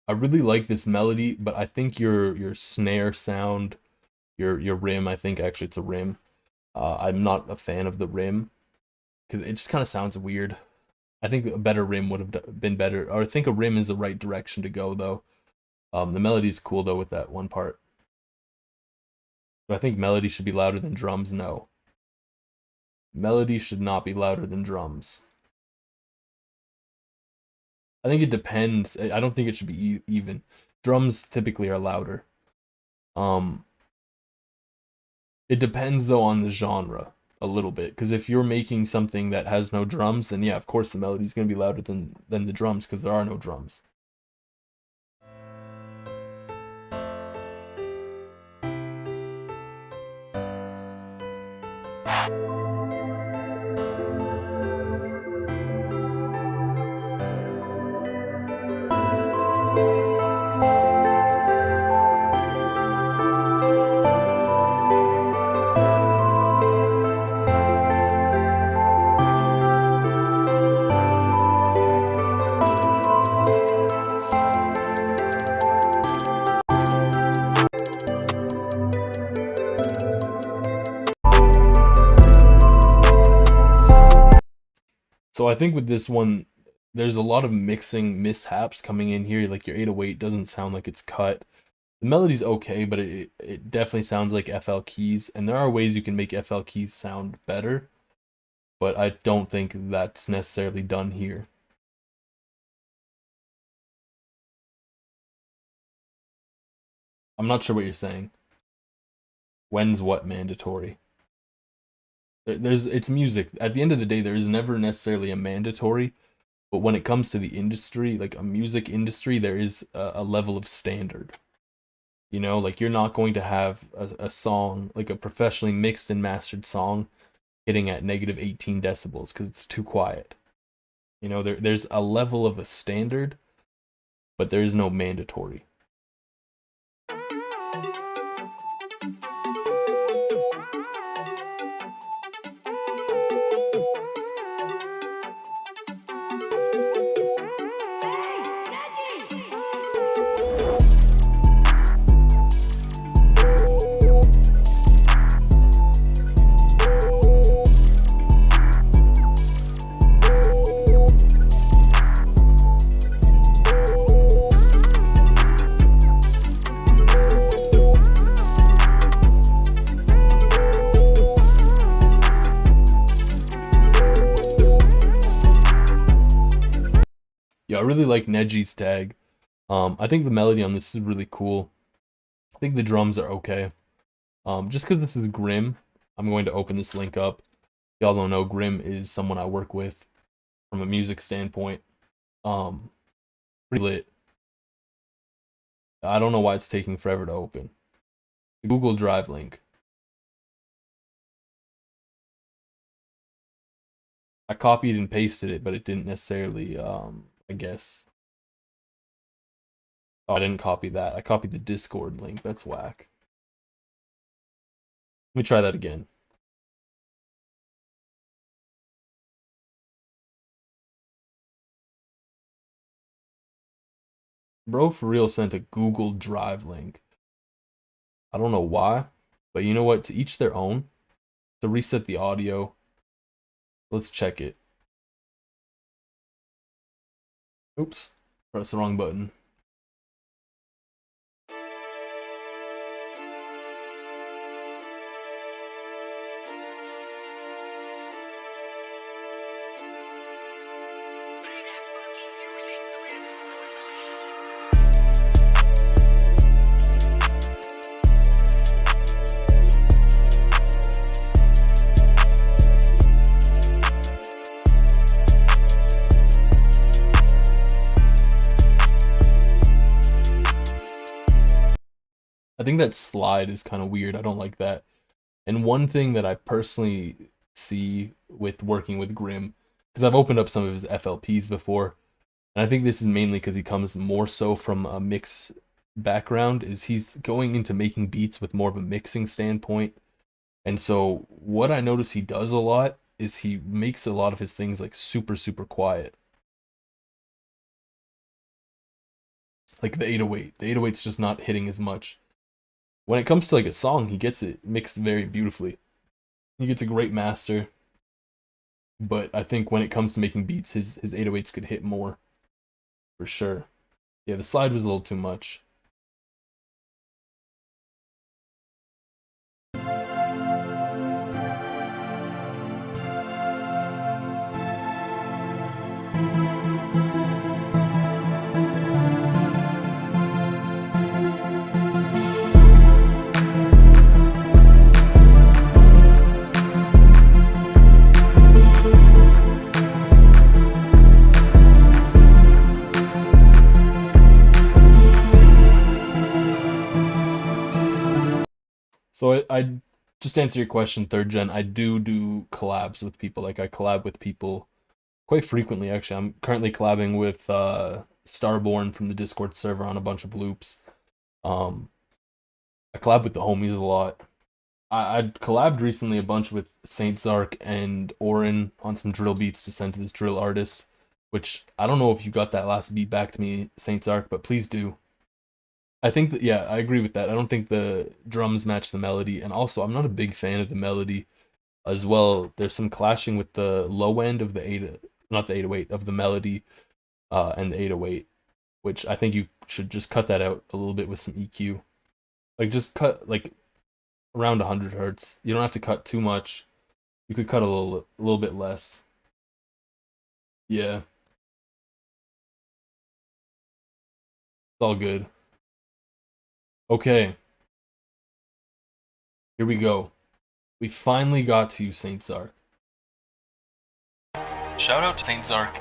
I really like this melody, but I think your snare sound, your rim, I think actually it's a rim. I'm not a fan of the rim because it just kind of sounds weird. I think a better rim would have been better. Or I think a rim is the right direction to go though. The melody is cool though with that one part. Do I think melody should be louder than drums? No. Melody should not be louder than drums. I think it depends. I don't think it should be even. Drums typically are louder. It depends though on the genre a little bit, because if you're making something that has no drums, then yeah, of course the melody's going to be louder than the drums because there are no drums. So I think with this one, there's a lot of mixing mishaps coming in here. Like your 808 doesn't sound like it's cut. The melody's okay, but it definitely sounds like FL keys. And there are ways you can make FL keys sound better, but I don't think that's necessarily done here. I'm not sure what you're saying. When's what mandatory? It's music. At the end of the day, there is never necessarily a mandatory, but when it comes to the industry, like a music industry, there is a level of standard. You know, like you're not going to have a song, like a professionally mixed and mastered song, hitting at -18 decibels because it's too quiet. You know, there's a level of a standard, but there is no mandatory. Yeah, I really like Neji's tag. I think the melody on this is really cool. I think the drums are okay. Just because this is Grim, I'm going to open this link up. Y'all don't know, Grim is someone I work with from a music standpoint. Pretty lit. I don't know why it's taking forever to open. The Google Drive link. I copied and pasted it, but it didn't necessarily, I guess. Oh, I didn't copy that. I copied the Discord link. That's whack. Let me try that again. Bro, for real, sent a Google Drive link. I don't know why, but you know what? To each their own. To reset the audio. Let's check it. Oops. Press the wrong button. I think that slide is kind of weird. I don't like that. And one thing that I personally see with working with Grim, because I've opened up some of his FLPs before, and I think this is mainly because he comes more so from a mix background, is he's going into making beats with more of a mixing standpoint. And so what I notice he does a lot is he makes a lot of his things like super, super quiet. Like the 808. The 808's just not hitting as much. When it comes to like a song, he gets it mixed very beautifully. He gets a great master. But I think when it comes to making beats, his 808s could hit more. For sure. Yeah, the slide was a little too much. So I just to answer your question, third gen, I do collabs with people. Like I collab with people quite frequently, actually. I'm currently collabing with Starborn from the Discord server on a bunch of loops. I collab with the homies a lot. I collabed recently a bunch with Saint Zark and Orin on some drill beats to send to this drill artist, which I don't know if you got that last beat back to me, Saint Zark, but please do. I think that, yeah, I agree with that. I don't think the drums match the melody, and also I'm not a big fan of the melody as well. There's some clashing with the low end of the not the 808, of the melody and the 808, which I think you should just cut that out a little bit with some EQ. Like just cut like around 100 hertz. You don't have to cut too much. You could cut a little bit less. Yeah. It's all good. Okay. Here we go. We finally got to you, Saint Zark. Shout out to Saint Zark.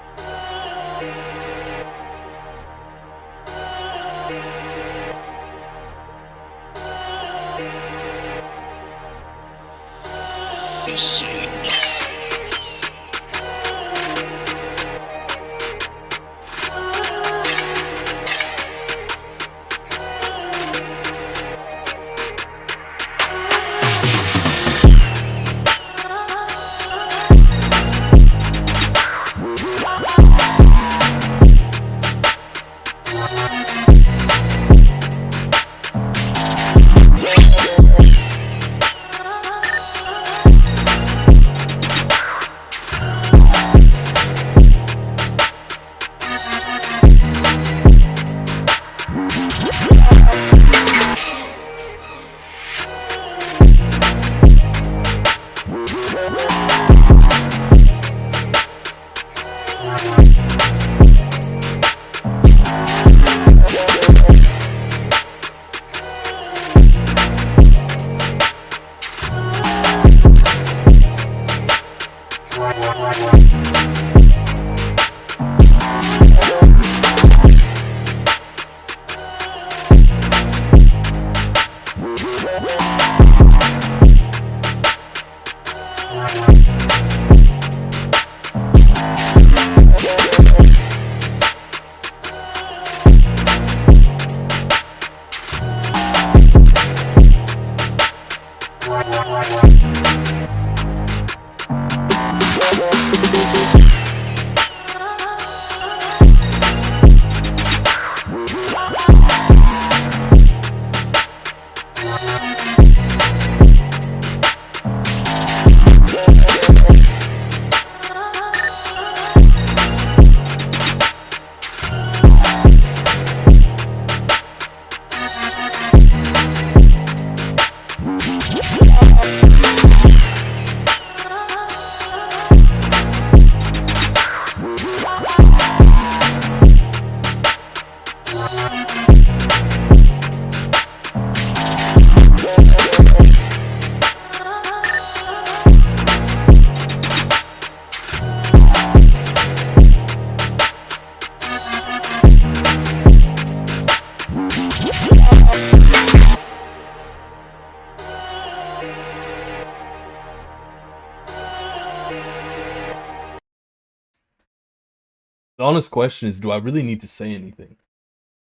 The honest question is, do I really need to say anything?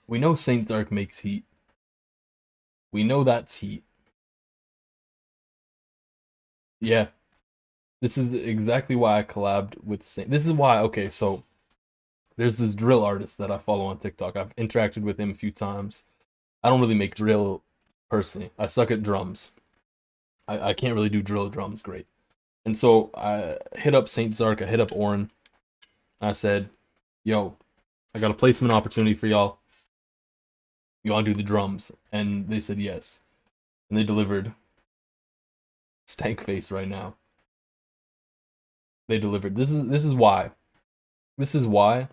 We know Saint Dark makes heat. We know that's heat. Yeah. This is exactly why I collabed with Saint. This is why, okay, so there's this drill artist that I follow on TikTok. I've interacted with him a few times. I don't really make drill personally. I suck at drums. I can't really do drill drums great. And so I hit up Saint Zark, I hit up Oren. I said, yo, I got a placement opportunity for y'all. You want to do the drums? And they said yes. And they delivered. Stank face right now. They delivered. This is why. This is why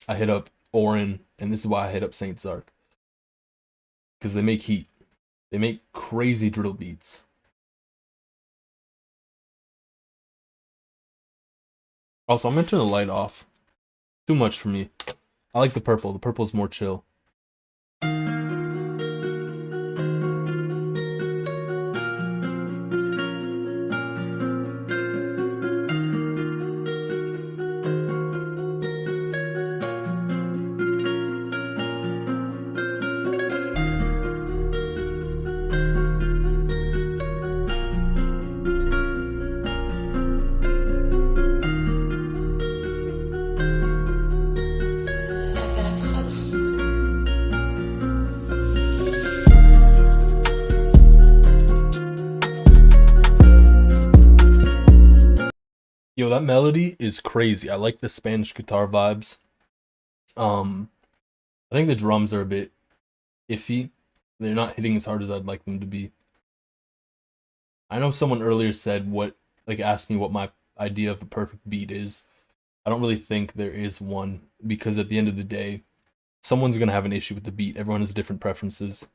I hit up Oren, and this is why I hit up Saint Zark. Because they make heat. They make crazy drill beats. Also, I'm gonna turn the light off. Too much for me. I like the purple. The purple's more chill. Yo, that melody is crazy. I like the Spanish guitar vibes. I think the drums are a bit iffy. They're not hitting as hard as I'd like them to be. I know someone earlier said asked me what my idea of a perfect beat is. I don't really think there is one, because at the end of the day, someone's gonna have an issue with the beat. Everyone has different preferences.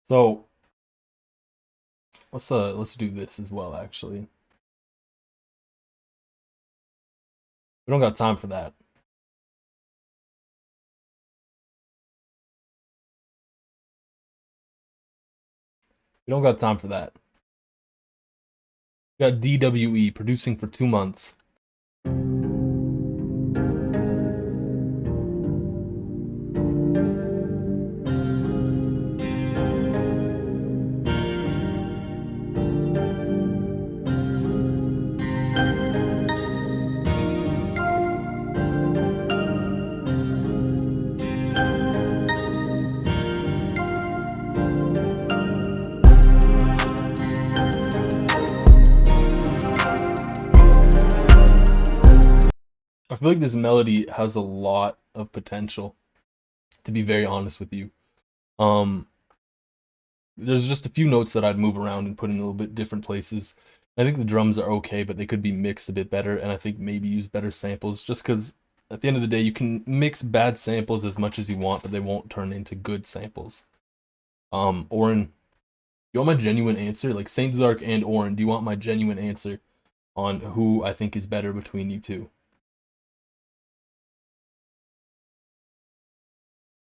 So let's do this as well, actually. We don't got time for that. We don't got time for that. We got DWE producing for 2 months. I feel like this melody has a lot of potential, to be very honest with you. There's just a few notes that I'd move around and put in a little bit different places. I think the drums are okay, but they could be mixed a bit better, and I think maybe use better samples, just because at the end of the day, you can mix bad samples as much as you want, but they won't turn into good samples. Oren, you want my genuine answer? Like Saint Zark and Oren, do you want my genuine answer on who I think is better between you two?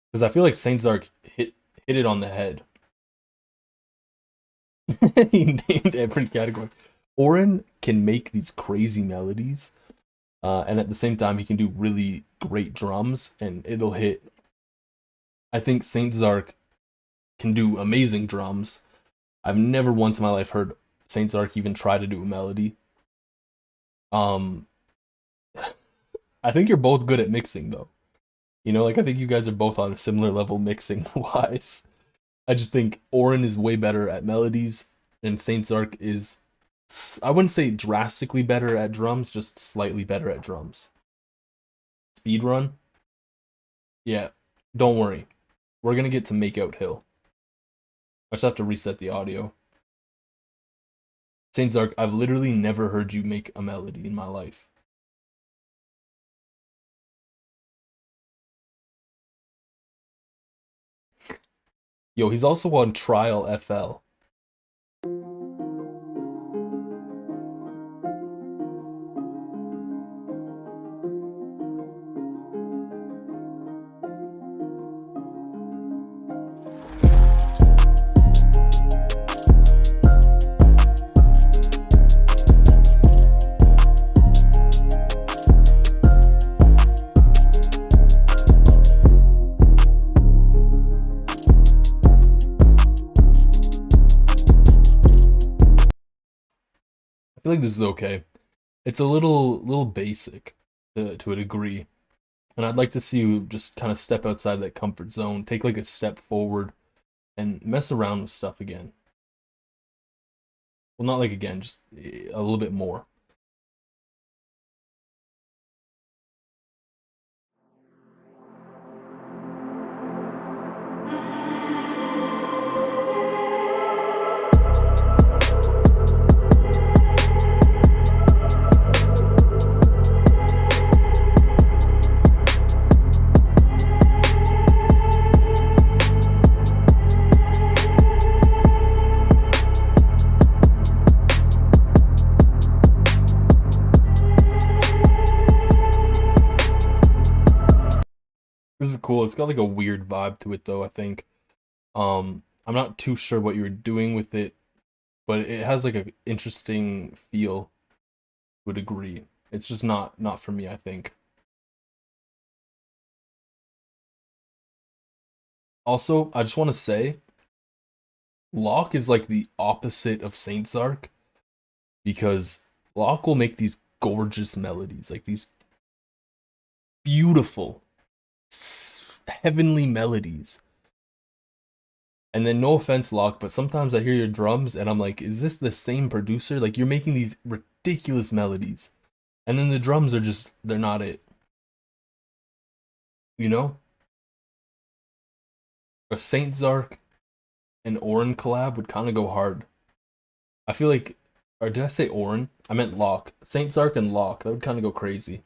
Because I feel like Saint Zark hit it on the head. He named every category. Oren can make these crazy melodies, and at the same time, he can do really great drums, and it'll hit. I think Saint Zark can do amazing drums. I've never once in my life heard Saint Zark even try to do a melody. I think you're both good at mixing, though. You know, like, I think you guys are both on a similar level mixing-wise. I just think Oren is way better at melodies, and Saint Zark is, I wouldn't say drastically better at drums, just slightly better at drums. Speedrun? Yeah, don't worry. We're gonna get to Make Out Hill. I just have to reset the audio. Saint Zark, I've literally never heard you make a melody in my life. Yo, he's also on Trial FL. I feel like this is okay. It's a little basic to a degree. And I'd like to see you just kind of step outside that comfort zone, take like a step forward and mess around with stuff again. Well, not like again, just a little bit more. This is cool. It's got like a weird vibe to it though, I think. I'm not too sure what you're doing with it, but it has like an interesting feel to a degree. It's just not for me, I think. Also, I just want to say, Locke is like the opposite of Saint Zark because Locke will make these gorgeous melodies, like these beautiful, heavenly melodies. And then no offense, Locke, but sometimes I hear your drums and I'm like, is this the same producer? Like you're making these ridiculous melodies. And then the drums are just they're not it. You know? A Saint Zark and Orin collab would kind of go hard. I feel like, or did I say Orin? I meant Locke. Saint Zark and Locke, that would kind of go crazy.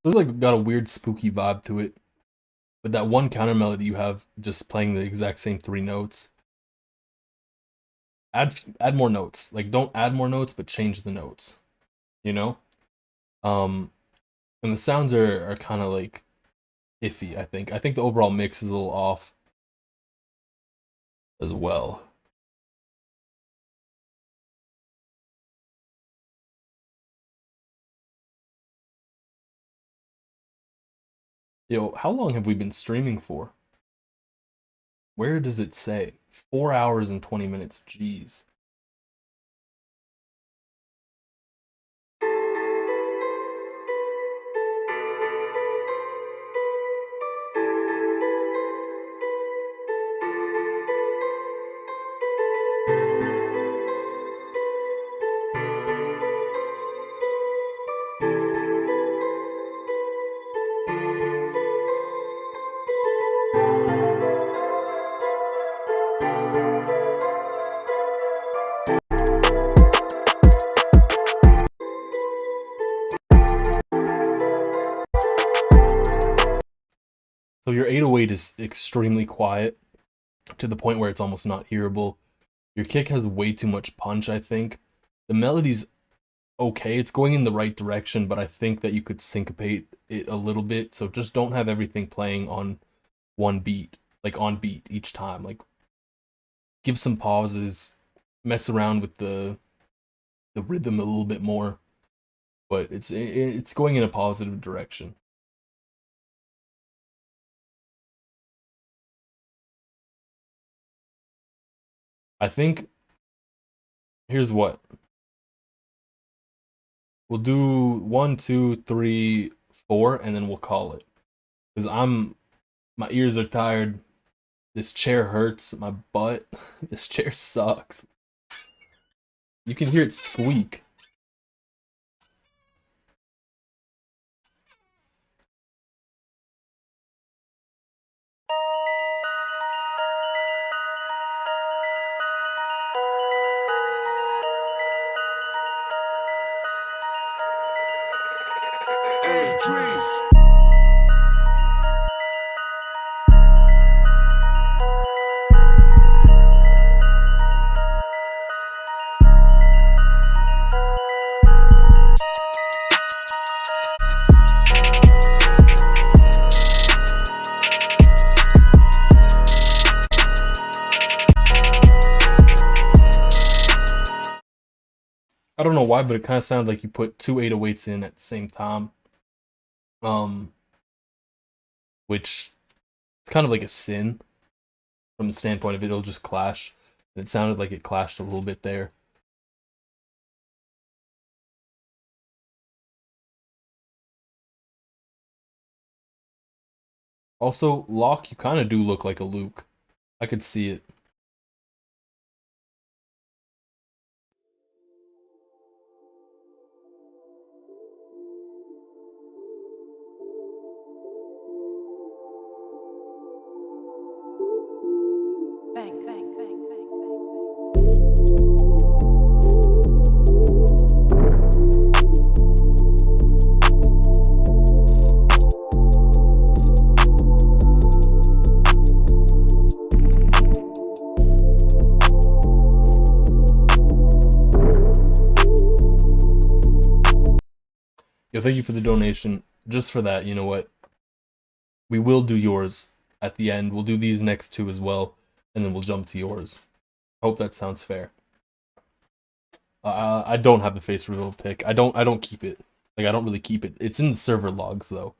This like got a weird spooky vibe to it. But that one counter melody you have just playing the exact same three notes. Add more notes. Like don't add more notes, but change the notes. You know? Um and the sounds are kind of like iffy, I think. I think the overall mix is a little off as well. Yo, how long have we been streaming for? Where does it say? 4 hours and 20 minutes. Jeez. So your 808 is extremely quiet to the point where it's almost not hearable. Your kick has way too much punch, I think. The melody's okay, it's going in the right direction, but I think that you could syncopate it a little bit. So just don't have everything playing on one beat, like on beat each time. Like give some pauses, mess around with the rhythm a little bit more, but it's going in a positive direction. I think here's what. We'll do 1, 2, 3, 4, and then we'll call it. Because my ears are tired. This chair hurts. My butt. This chair sucks. You can hear it squeak. Hey, Trees. I don't know why, but it kind of sounded like you put two 808s in at the same time. Which it's kind of like a sin from the standpoint of it'll just clash. And it sounded like it clashed a little bit there. Also, Locke, you kind of do look like a Luke. I could see it. Yo, thank you for the donation. Just for that, you know what? We will do yours at the end. We'll do these next two as well, and then we'll jump to yours. Hope that sounds fair. I don't have the face reveal pick. I don't keep it. Like I don't really keep it. It's in the server logs though.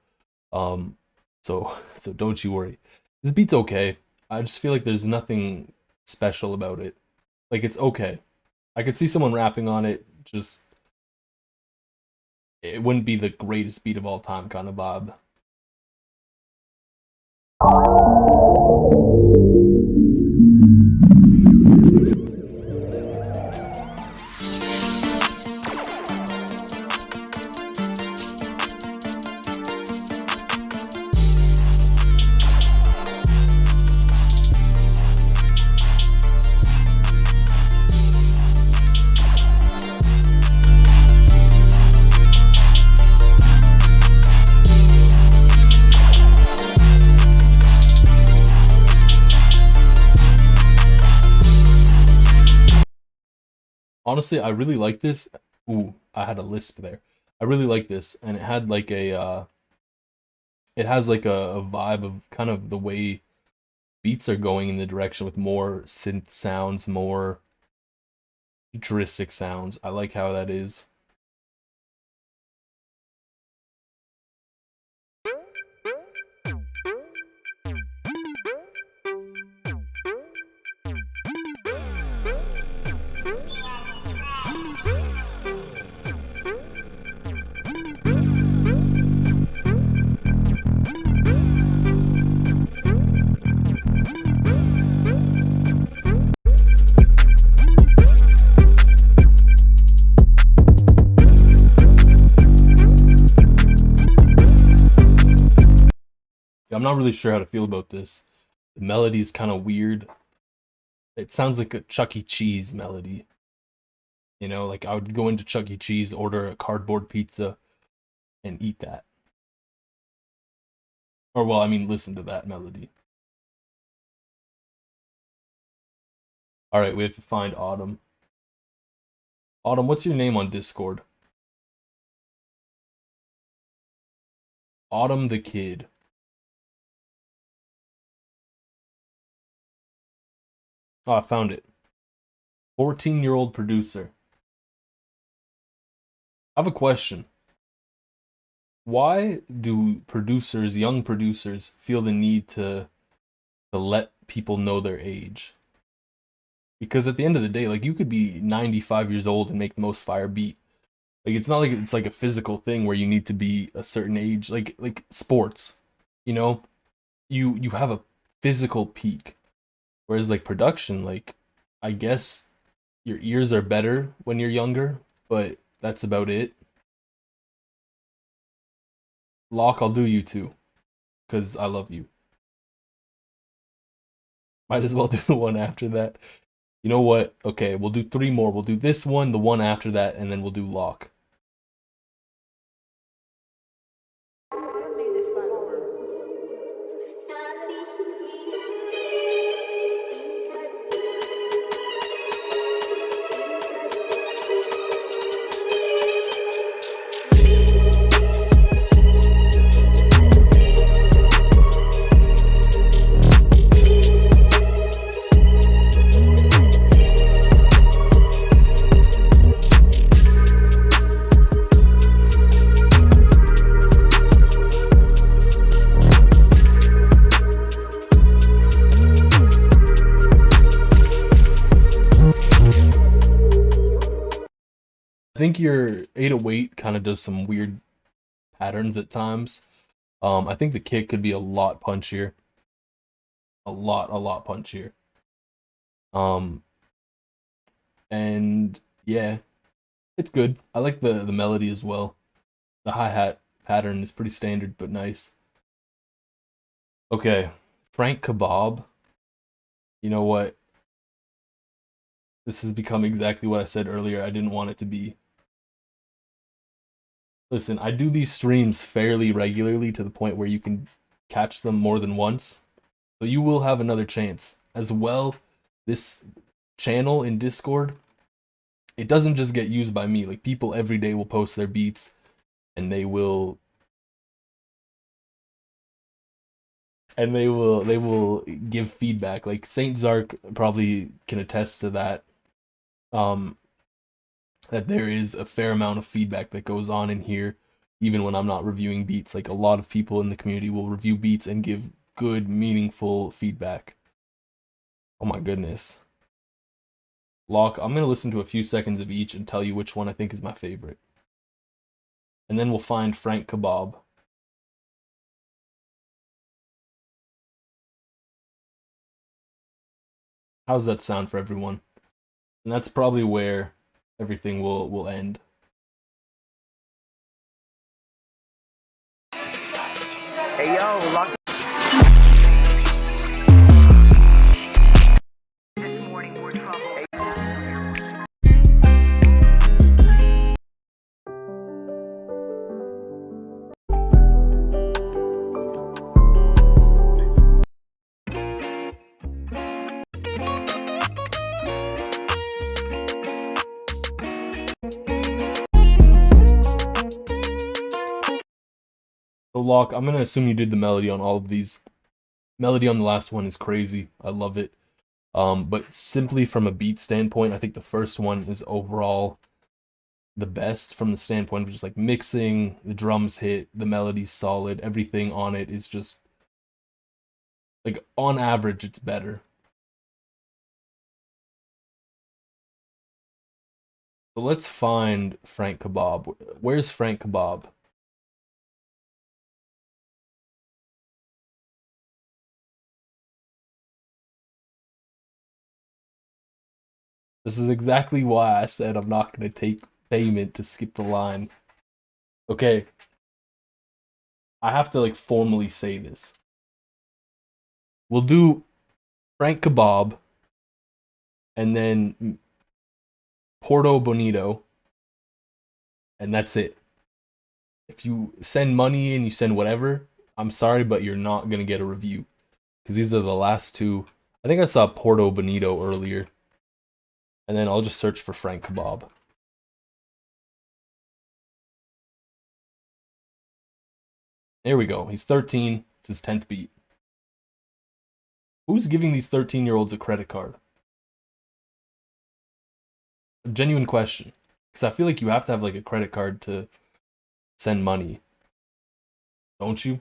So don't you worry. This beat's okay. I just feel like there's nothing special about it. Like it's okay. I could see someone rapping on it. Just it wouldn't be the greatest beat of all time kind of vibe. Honestly, I really like this. Ooh, I had a lisp there. I really like this, and it had like it has like a vibe of kind of the way beats are going in the direction with more synth sounds, more futuristic sounds. I like how that is. I'm not really sure how to feel about this. The melody is kind of weird. It sounds like a Chuck E. Cheese melody. You know, like I would go into Chuck E. Cheese, order a cardboard pizza, and eat that. Or, well, I mean, listen to that melody. Alright, we have to find Autumn. Autumn, what's your name on Discord? Autumn the Kid. Oh, I found it. 14-year-old producer. I have a question. Why do producers, young producers, feel the need to let people know their age? Because at the end of the day, like, you could be 95 years old and make the most fire beat. Like, it's not like it's like a physical thing where you need to be a certain age. Like sports, you know, you have a physical peak. Whereas like production, like, I guess your ears are better when you're younger, but that's about it. Locke, I'll do you too, because I love you. Might as well do the one after that. You know what? Okay, we'll do 3 more. We'll do this one, the one after that, and then we'll do Locke. I think your 808 kind of does some weird patterns at times. I think the kick could be a lot punchier. A lot punchier. And yeah, it's good. I like the melody as well. The hi-hat pattern is pretty standard but nice. Okay, Frank Kebab. You know what? This has become exactly what I said earlier. I didn't want it to be. Listen, I do these streams fairly regularly to the point where you can catch them more than once. So you will have another chance. As well, this channel in Discord, it doesn't just get used by me. Like, people every day will post their beats and they will give feedback. Like Saint Zark probably can attest to that. That there is a fair amount of feedback that goes on in here, even when I'm not reviewing beats. Like, a lot of people in the community will review beats and give good, meaningful feedback. Oh my goodness. Locke, I'm gonna listen to a few seconds of each and tell you which one I think is my favorite. And then we'll find Frank Kebab. How's that sound for everyone? And that's probably where everything will end. Hey yo, lock. So Locke, I'm gonna assume you did the melody on all of these. Melody on the last one is crazy. I love it. But simply from a beat standpoint, I think the first one is overall the best from the standpoint of just like mixing, the drums hit, the melody's solid, everything on it is just like, on average, it's better. So let's find Frank Kebab. Where's Frank Kebab? This is exactly why I said I'm not going to take payment to skip the line. Okay. I have to like formally say this. We'll do Frank Kebab and then Porto Bonito, and that's it. If you send money and you send whatever, I'm sorry, but you're not going to get a review. Because these are the last two. I think I saw Porto Bonito earlier. And then I'll just search for Frank Kebab. There we go. He's 13. It's his 10th beat. Who's giving these 13-year-olds a credit card? A genuine question. Because I feel like you have to have like a credit card to send money. Don't you?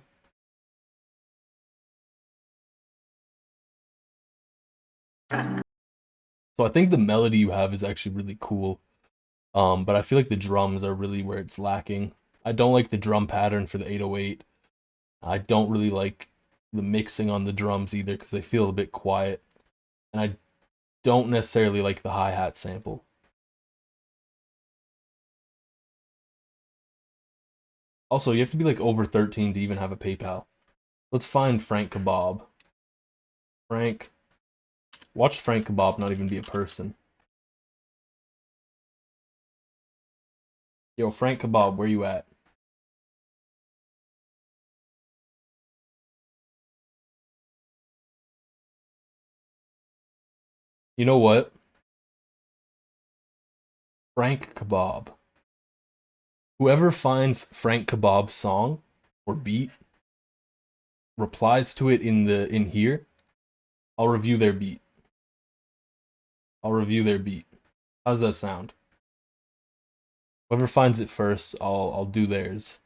So I think the melody you have is actually really cool. But I feel like the drums are really where it's lacking. I don't like the drum pattern for the 808. I don't really like the mixing on the drums either because they feel a bit quiet. And I don't necessarily like the hi-hat sample. Also, you have to be like over 13 to even have a PayPal. Let's find Frank Kebab. Frank. Watch Frank Kebab not even be a person. Yo, Frank Kebab, where you at? You know what? Frank Kebab. Whoever finds Frank Kebab's song or beat replies to it in here, I'll review their beat. I'll review their beat. How's that sound? Whoever finds it first, I'll do theirs.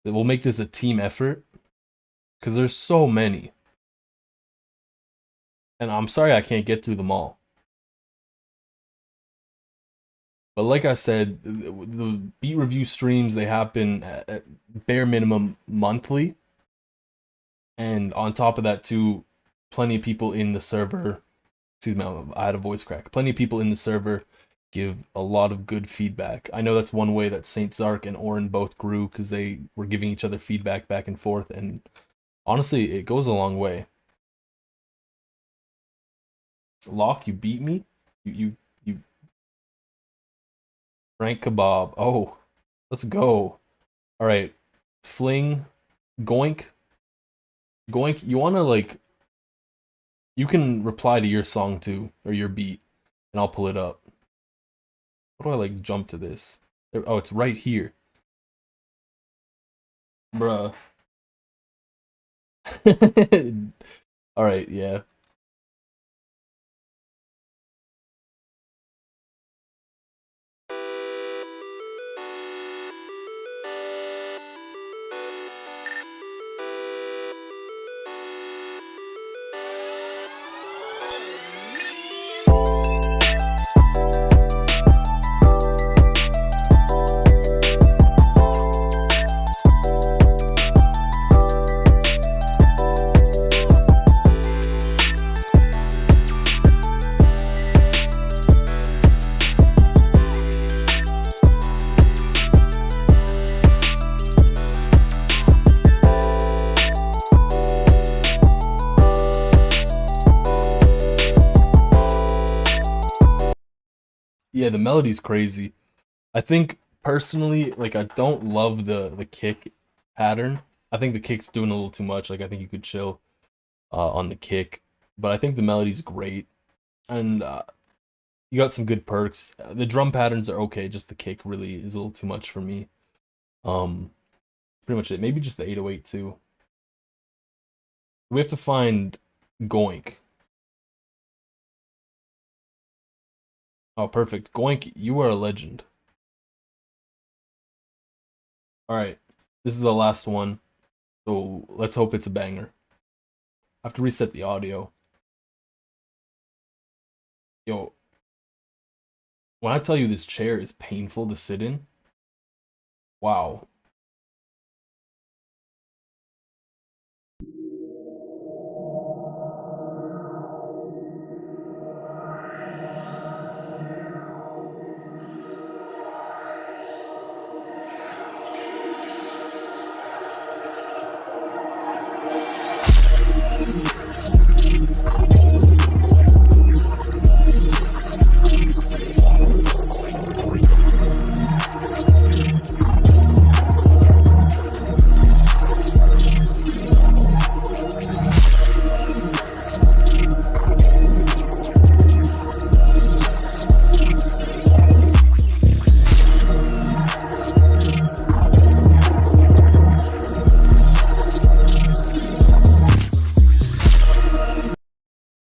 We'll make this a team effort because there's so many. And I'm sorry I can't get through them all. But like I said, the beat review streams, they happen at bare minimum monthly. And on top of that too, plenty of people in the server, excuse me, I had a voice crack. Plenty of people in the server give a lot of good feedback. I know that's one way that Saint Zark and Orin both grew because they were giving each other feedback back and forth. And honestly, it goes a long way. Locke, you beat me? You Frank Kebab. Oh, let's go. All right. Fling. Goink. Goink, you want to like... You can reply to your song too, or your beat, and I'll pull it up. How do I like jump to this? Oh, it's right here. Bruh. All right, yeah. Yeah, the melody's crazy. I think personally, like I don't love the kick pattern. I think the kick's doing a little too much. Like I think you could chill on the kick, but I think the melody's great, and you got some good perks. The drum patterns are okay, just the kick really is a little too much for me. Pretty much it. Maybe just the 808 too. We have to find Goink. Oh, perfect. Goink, you are a legend. Alright, this is the last one, so let's hope it's a banger. I have to reset the audio. Yo, when I tell you this chair is painful to sit in, wow.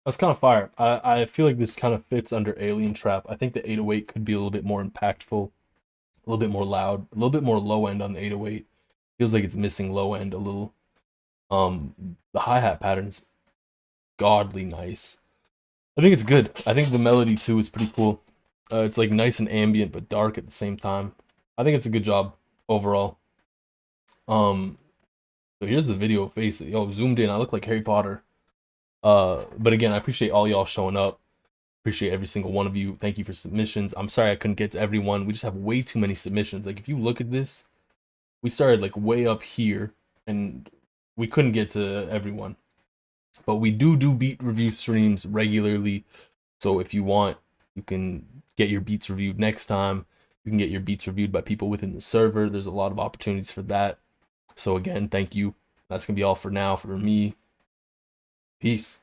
That's kind of fire. I feel like this kind of fits under Alien Trap. I think the 808 could be a little bit more impactful, a little bit more loud, a little bit more low end on the 808. Feels like it's missing low end a little. The hi-hat pattern's godly nice. I think it's good. I think the melody too is pretty cool. It's like nice and ambient but dark at the same time. I think it's a good job overall. So here's the video face. Yo, zoomed in. I look like Harry Potter. But again, I appreciate all y'all showing up. Appreciate every single one of you. Thank you for submissions. I'm sorry I couldn't get to everyone. We just have way too many submissions. Like if you look at this, we started like way up here and we couldn't get to everyone. But we do beat review streams regularly. So if you want, you can get your beats reviewed next time. You can get your beats reviewed by people within the server. There's a lot of opportunities for that. So again, thank you. That's going to be all for now for me. Peace.